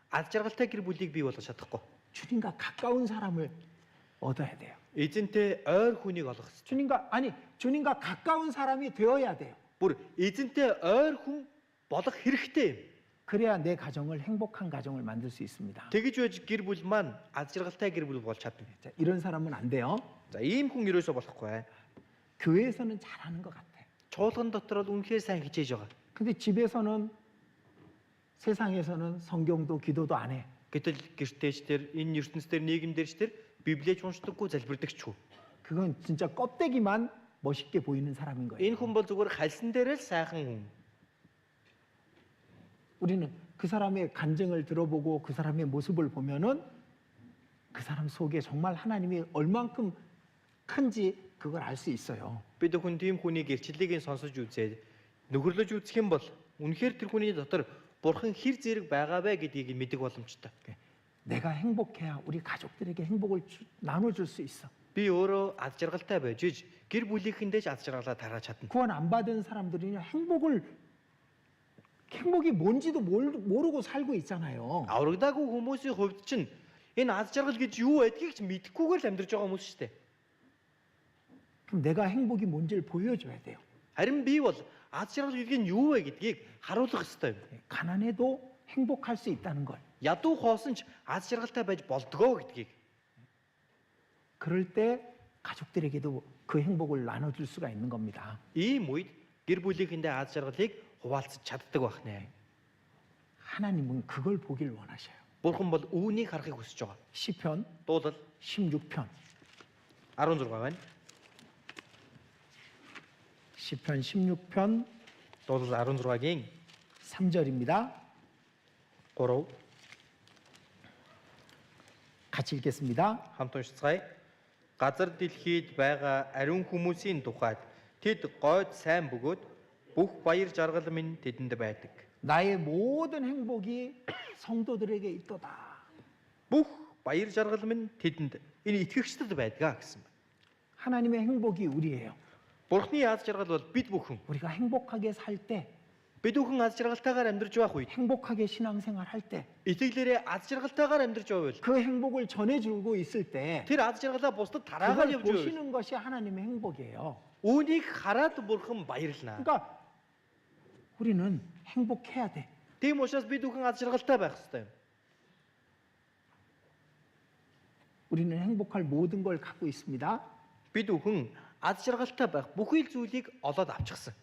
аз жаргалтай гэр бүлийг бий болгож чадахгүй. 주님과 가까운 사람을 얻어야 돼요. Эзэнтэй ойр хүнийг олох хэрэгтэй. 주님과 가까운 사람이 되어야 돼요. Бүр эзэнтэй ойр хүн болох хэрэгтэй юм. 그래야 내 가정을 행복한 가정을 만들 수 있습니다. Тэгэж байж гэр бүл маань аз жаргалтай гэр бүл болж чадна. 자, 이런 사람은 안 돼요. За ийм хүн ерөөсөө болохгүй. 교회에서는 잘하는 것 같아. Чуулган дотор бол үнэхээр сайн хичээж байгаа. 근데 집에서는 세상에서는 성경도 기도도 안 해. Гэтэл гэртээчдэр энэ ертөнцийн нийгэмдэрчдэр Библийг уншдаггүй залбирдагчгүй. 그건 진짜 껍데기만 멋있게 보이는 사람인 거예요. Энэ хүн бол зүгээр хальсан дээрээ л сайхан хүн. 우리는 그 사람의 간증을 들어보고 그 사람의 모습을 보면은 그 사람 속에 정말 하나님이 얼만큼 큰지 그걸 알 수 있어요. Бид хүн тийм хүний гэрчлэлийг сонсож үзээд нөхөрлөж үзэх юм бол үнэхээр тэр хүний дотор Бурхан хэр зэрэг байгаа вэ гэдгийг мэдэх боломжтой. 내가 행복해야 우리 가족들에게 행복을 나눠줄 수 있어. Би өөрөө аз жаргалтай байж иж гэр бүлийнхэндээ ч аз жаргалаа тарааж чадна. 구원 안 받은 사람들은요 행복이 뭔지도 모르고 살고 있잖아요. Аврагдаагүй хүмүүсийн хувьд чинь энэ аз жаргал гэж юу байдгийг ч мэдэхгүйгээр л амьдарч байгаа хүмүүс шүү дээ. 그럼 내가 행복이 뭔지를 보여줘야 돼요. Харин би бол аз жаргал гэдэг нь юу вэ гэдгийг харуулах ёстой юм. 가난해도 행복할 수 있다는 걸. Ядуу хоосон ч аз жаргалтай байж болдгоо гэдгийг. 그럴 때 가족들에게도 그 행복을 나눠줄 수가 있는 겁니다. Ийм үед гэр бүлийнхэндээ аз жаргалыг хуваалцаж чаддаг байх нэ. 하나님은 그걸 보길 원하셔요. Бурхан бол үүнийг харахыг хүсэж байгаа. 시편 Дуулал 16편. 16 байна. 시편 16편 Дуулал 16-гийн 3절입니다. 3 같이 읽겠습니다. хамт уншицгаая. Газар дэлхийд байгаа ариун хүмүүсийн тухайд тэд гойд сайн бөгөөд бүх баяр жаргал минь тэдэнд байдаг. 나의 모든 행복이 성도들에게 있도다. Бүх баяр жаргал минь тэдэнд энэ итгэгчдэд байдаг гэсэн байна. 하나님의 행복이 우리예요. Бурхны аз жаргал бол бид бүхэн. 우리가 행복하게 살 때, Бид бүхэн аз жаргалтайгаар амьдарч байх үед 행복하게 신앙생활 할 때, итгэлээрээ аз жаргалтайгаар амьдарч байвал 그 행복을 전해주고 있을 때 тэр аз жаргалаа бусдад тараагаад 그걸 явж байвал 보시는 것이 하나님의 행복이에요. үүнийг хараад бурхан баярлнаа. 그러니까 우리는 행복해야 돼. Тийм учраас бид бүхэн аз жаргалтай байх ёстой юм. 우리는 행복할 모든 걸 갖고 있습니다. Бид бүхэн аз жаргалтай байх бүхий л зүйлийг олоод авчихсан.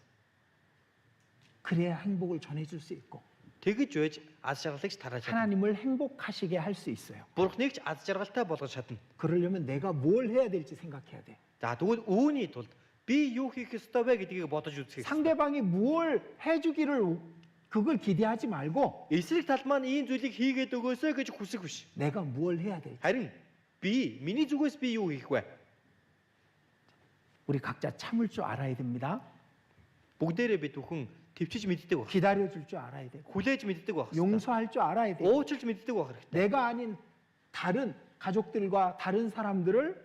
그래야 행복을 전해줄 수 있고 Тэгэж байж аз жаргалыг тарааж чадна. 하나님을 행복하시게 할 수 있어요. Бурхныг ч аз жаргалтай болгож чадна. 그러려면 내가 뭘 해야 될지 생각해야 돼. За тэгвэл үүний тулд би юу хийх ёстой вэ гэдгийг бодож үзэх. 상대방이 뭘 해주기를 그걸 기대하지 말고 Эсрэг тал маань ийм зүйлийг хийгээд өгөөсэй гэж хүсэх биш. 내가 뭘 해야 될지. Харин миний зүгээс би юу хийх вэ? 우리 각자 참을 줄 알아야 됩니다. Бүгдээрээ бид бүхэн төвчж мэддэг байх. 기다려줄 줄 알아야 되고 Хүлээж мэддэг байх. 용서할 줄 알아야 되고 Уучлж мэддэг байх хэрэгтэй. 내가 아닌 다른 가족들과 다른 사람들을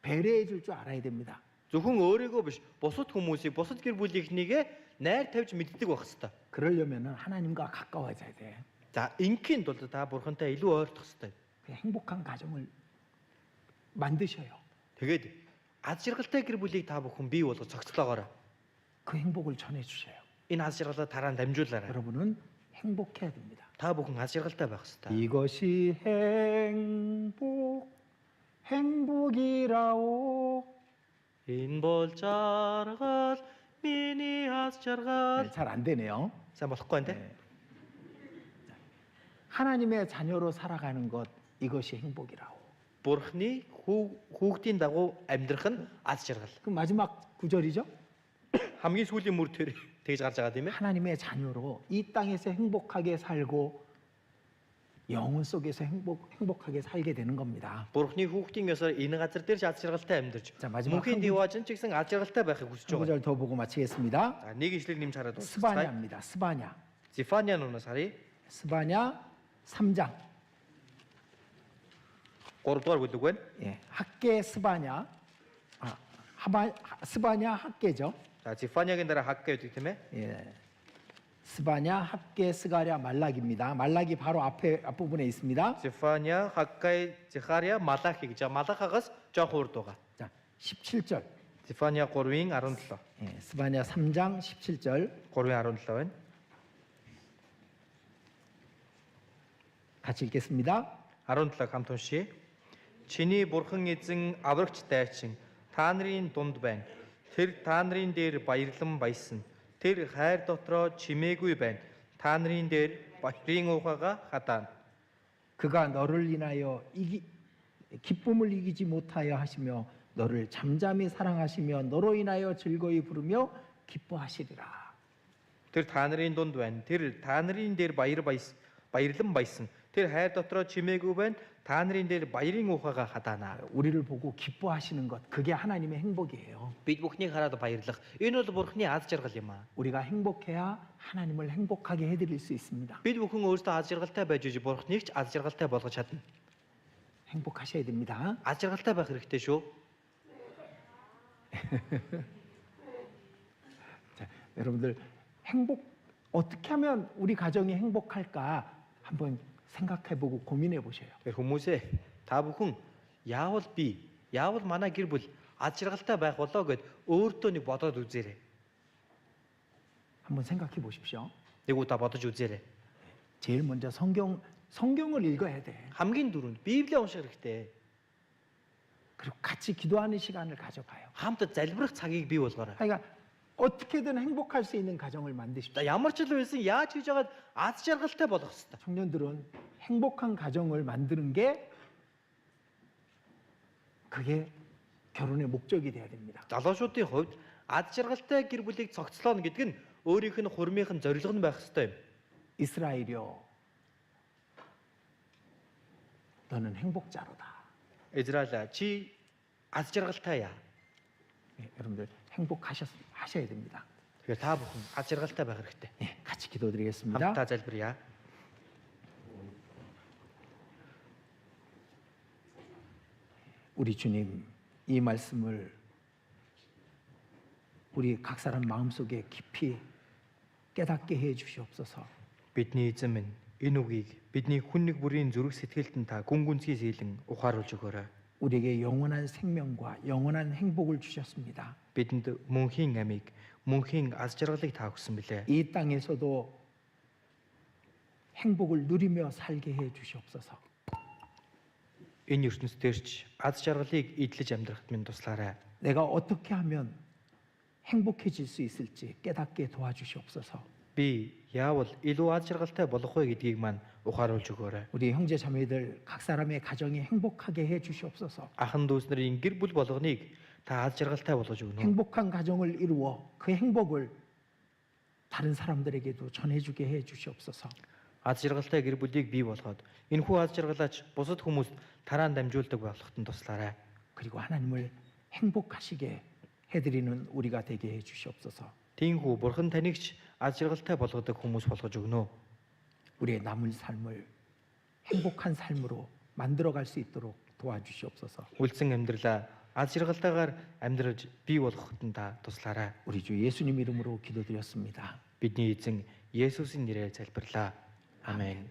배려해 줄 줄 알아야 됩니다. Зөвхөн өөрийгөө биш, бусад хүмүүсийг, бусад гэр бүлийнхнийгээ найр тавьж мэддэг байх хэрэгтэй. 그러려면 하나님과 가까워져야 돼. За ингийн тулд та бурхантай илүү ойртох хэрэгтэй. 그 행복한 가정을 만드셔요. Тэгээд аз жаргалтай гэр бүлийг та бүхэн бий болгож цогцлоогоорой. 그 행복을 전해주셔요. Энэ аз жаргалаа тараан дамжуулаарай. 여러분은 행복해야 됩니다. Та бүхэн аз жаргалтай байх хэрэгтэй. 이것이 행복이라오. Энэ бол жаргал, миний аз жаргал. 잘 안 되네요. сайн болохгүй нэ. 하나님의 자녀로 살아가는 것 이것이 행복이라오. Бурхны хүүхдийн дагуу амьдрах нь аз жаргал. 그 마지막 구절이죠. хамгийн сүүлийн мөр тэр тэгж гарч байгаа тийм ээ. 하나님의 자녀로 이 땅에서 행복하게 살고 영혼 속에서 행복하게 살게 되는 겁니다. Бурхны хүүхдийн ёсоор энэ газар дээр ч аз жаргалтай амьдарч. За, 마지막 Мөнхийн 디와ч ч гэсэн аз жаргалтай байхыг хүсэж 한 байгаа. 구절 더 보고 마치겠습니다. За нэг ишлэг нэмж хараад байна. 스바냐입니다. 스바냐. Зефания нунаас харъя. 스바냐 3장. 3 дугаар бүлэг байна. 예, 학계 스바냐. 스바냐 학계죠. За Зефаниагийн дараа Хагга гэдэг тийм ээ. 예. 스바냐 학계 스가랴 말락입니다. 말락이 바로 앞부분에 있습니다. Зефания, Хаггай, Захария, Малахи гэж. Малахагаас жоох урд байгаа. 자, 17절. Зефания 3-ын 17. 예, 스바냐 3장 17절 3-ын 17 байна. 같이 읽겠습니다. 17 хамт уншия. Чиний бурхан эзэн аврагч дайчин та нарын дунд байна. Тэр та нарын дээр баярлан баясан. Тэр хайр дотроо чимээгүй байна. Та нарын дээр баярын ухаага хатаана. 그가 너를 인하여 기쁨을 이기지 못하여 하시며 너를 잠잠히 사랑하시며 너로 인하여 즐거이 부르며 기뻐하시리라. Тэр та нарын дунд байна. Тэр та нарын дээр баярлан баясан. Тэр хайр дотроо чимээгүй байна. та нарын дээр баярын ухаага хатаана. 우리를 보고 기뻐하시는 것 그게 하나님의 행복이에요. Бид бүхнийг хараад баярлах. Энэ бол Бурхны аз жаргал юм аа. 우리가 행복해야 하나님을 행복하게 해드릴 수 있습니다. Бид бүхэн өөрсдөө аз жаргалтай байж Бурхныг ч аз жаргалтай болгож чадна. 행복하셔야 됩니다. Аз жаргалтай байх хэрэгтэй шүү. 자, 여러분들 어떻게 하면 우리 가정이 행복할까 한번 생각해보고 고민해보셔요. Хүмүүсээ та бүхэн яавал манай гэр бүл аз жаргалтай байх болоо гэд өөртөө нэг бодоод үзээрэй. 한번 생각해 보십시오. Нэг удаа бодож үзээрэй. 제일 먼저 성경을 읽어야 돼. Хамгийн дөрөнд Библийг унших хэрэгтэй. 그리고 같이 기도하는 시간을 가져봐요. Хамт залбирах цагийг бий болгоорой. 그러니까 어떻게든 행복할 수 있는 가정을 만드십시오. За ямар ч л байсан яаж хийж байгаад аз жаргалтай болох хэрэгтэй. 청년들은 행복한 가정을 만드는 게 그게 결혼의 목적이 돼야 됩니다. Залуучуудын хувьд аз жаргалтай гэр бүлийг цогцлооно гэдэг нь өөрийнх нь хурмынх нь зорилго нь байх хэрэгтэй юм. 이스라엘이여, 너는 행복자로다. Израиль чи аз жаргалтай яа. 여러분들 행복하셔야 됩니다. Тэгэхээр та бүхэн аз жаргалтай байх хэрэгтэй. 예, 같이 기도드리겠습니다. Хамтдаа залбирая. 우리 주님, 이 말씀을 우리 각 사람 마음속에 깊이 깨닫게 해 주시옵소서. Бидний эзэн минь энэ үгийг бидний хүн нэг бүрийн зүрх сэтгэлд нь та гүн гүнзгий зээлэн ухааруулж өгөөрэй. 우리에게 영원한 생명과 영원한 행복을 주셨습니다. Бидэнд мөнхийн амийг, мөнхийн аз жаргалыг та өгсөн билээ. 이 땅에서도 행복을 누리며 살게 해 주시옵소서. Энэ ертөнцийнч аз жаргалыг эдлэж амьдрахад минь туслаарай. 내가 어떻게 하면 행복해질 수 있을지 깨닫게 도와주시옵소서. Би яавал илүү аз жаргалтай болох вэ гэдгийг маань ухааруулж өгөөрэй. 우리 형제 자매들 각 사람의 가정이 행복하게 해 주시옵소서. Ахан дүүс нарын гэр бүл болгоныг та аз жаргалтай болгож өгнө. 행복한 가정을 이루어 그 행복을 다른 사람들에게도 전해주게 해 주시옵소서. Аз жаргалтай гэр бүлийг бий болгоод энэхүү аз жаргалаач бусад хүмүүст тарaan дамжуулдаг болоход нь туслаарай. 그리고 하나님을 행복하시게 해드리는 우리가 되게 해 주시옵소서. Тиймээс бурхан танигч аз жаргалтай болгодог хүмүүс болгож өгнө. 우리의 남을 삶을 행복한 삶으로 만들어갈 수 있도록 도와주시옵소서. Үлдсэн амьдралаа аз жаргалтайгаар амьдраж бий болгоход нь та туслаарай. 우리 주 예수님 이름으로 기도드렸습니다. Бидний эзэн Есүсийн нэрээр залбирлаа. Амен.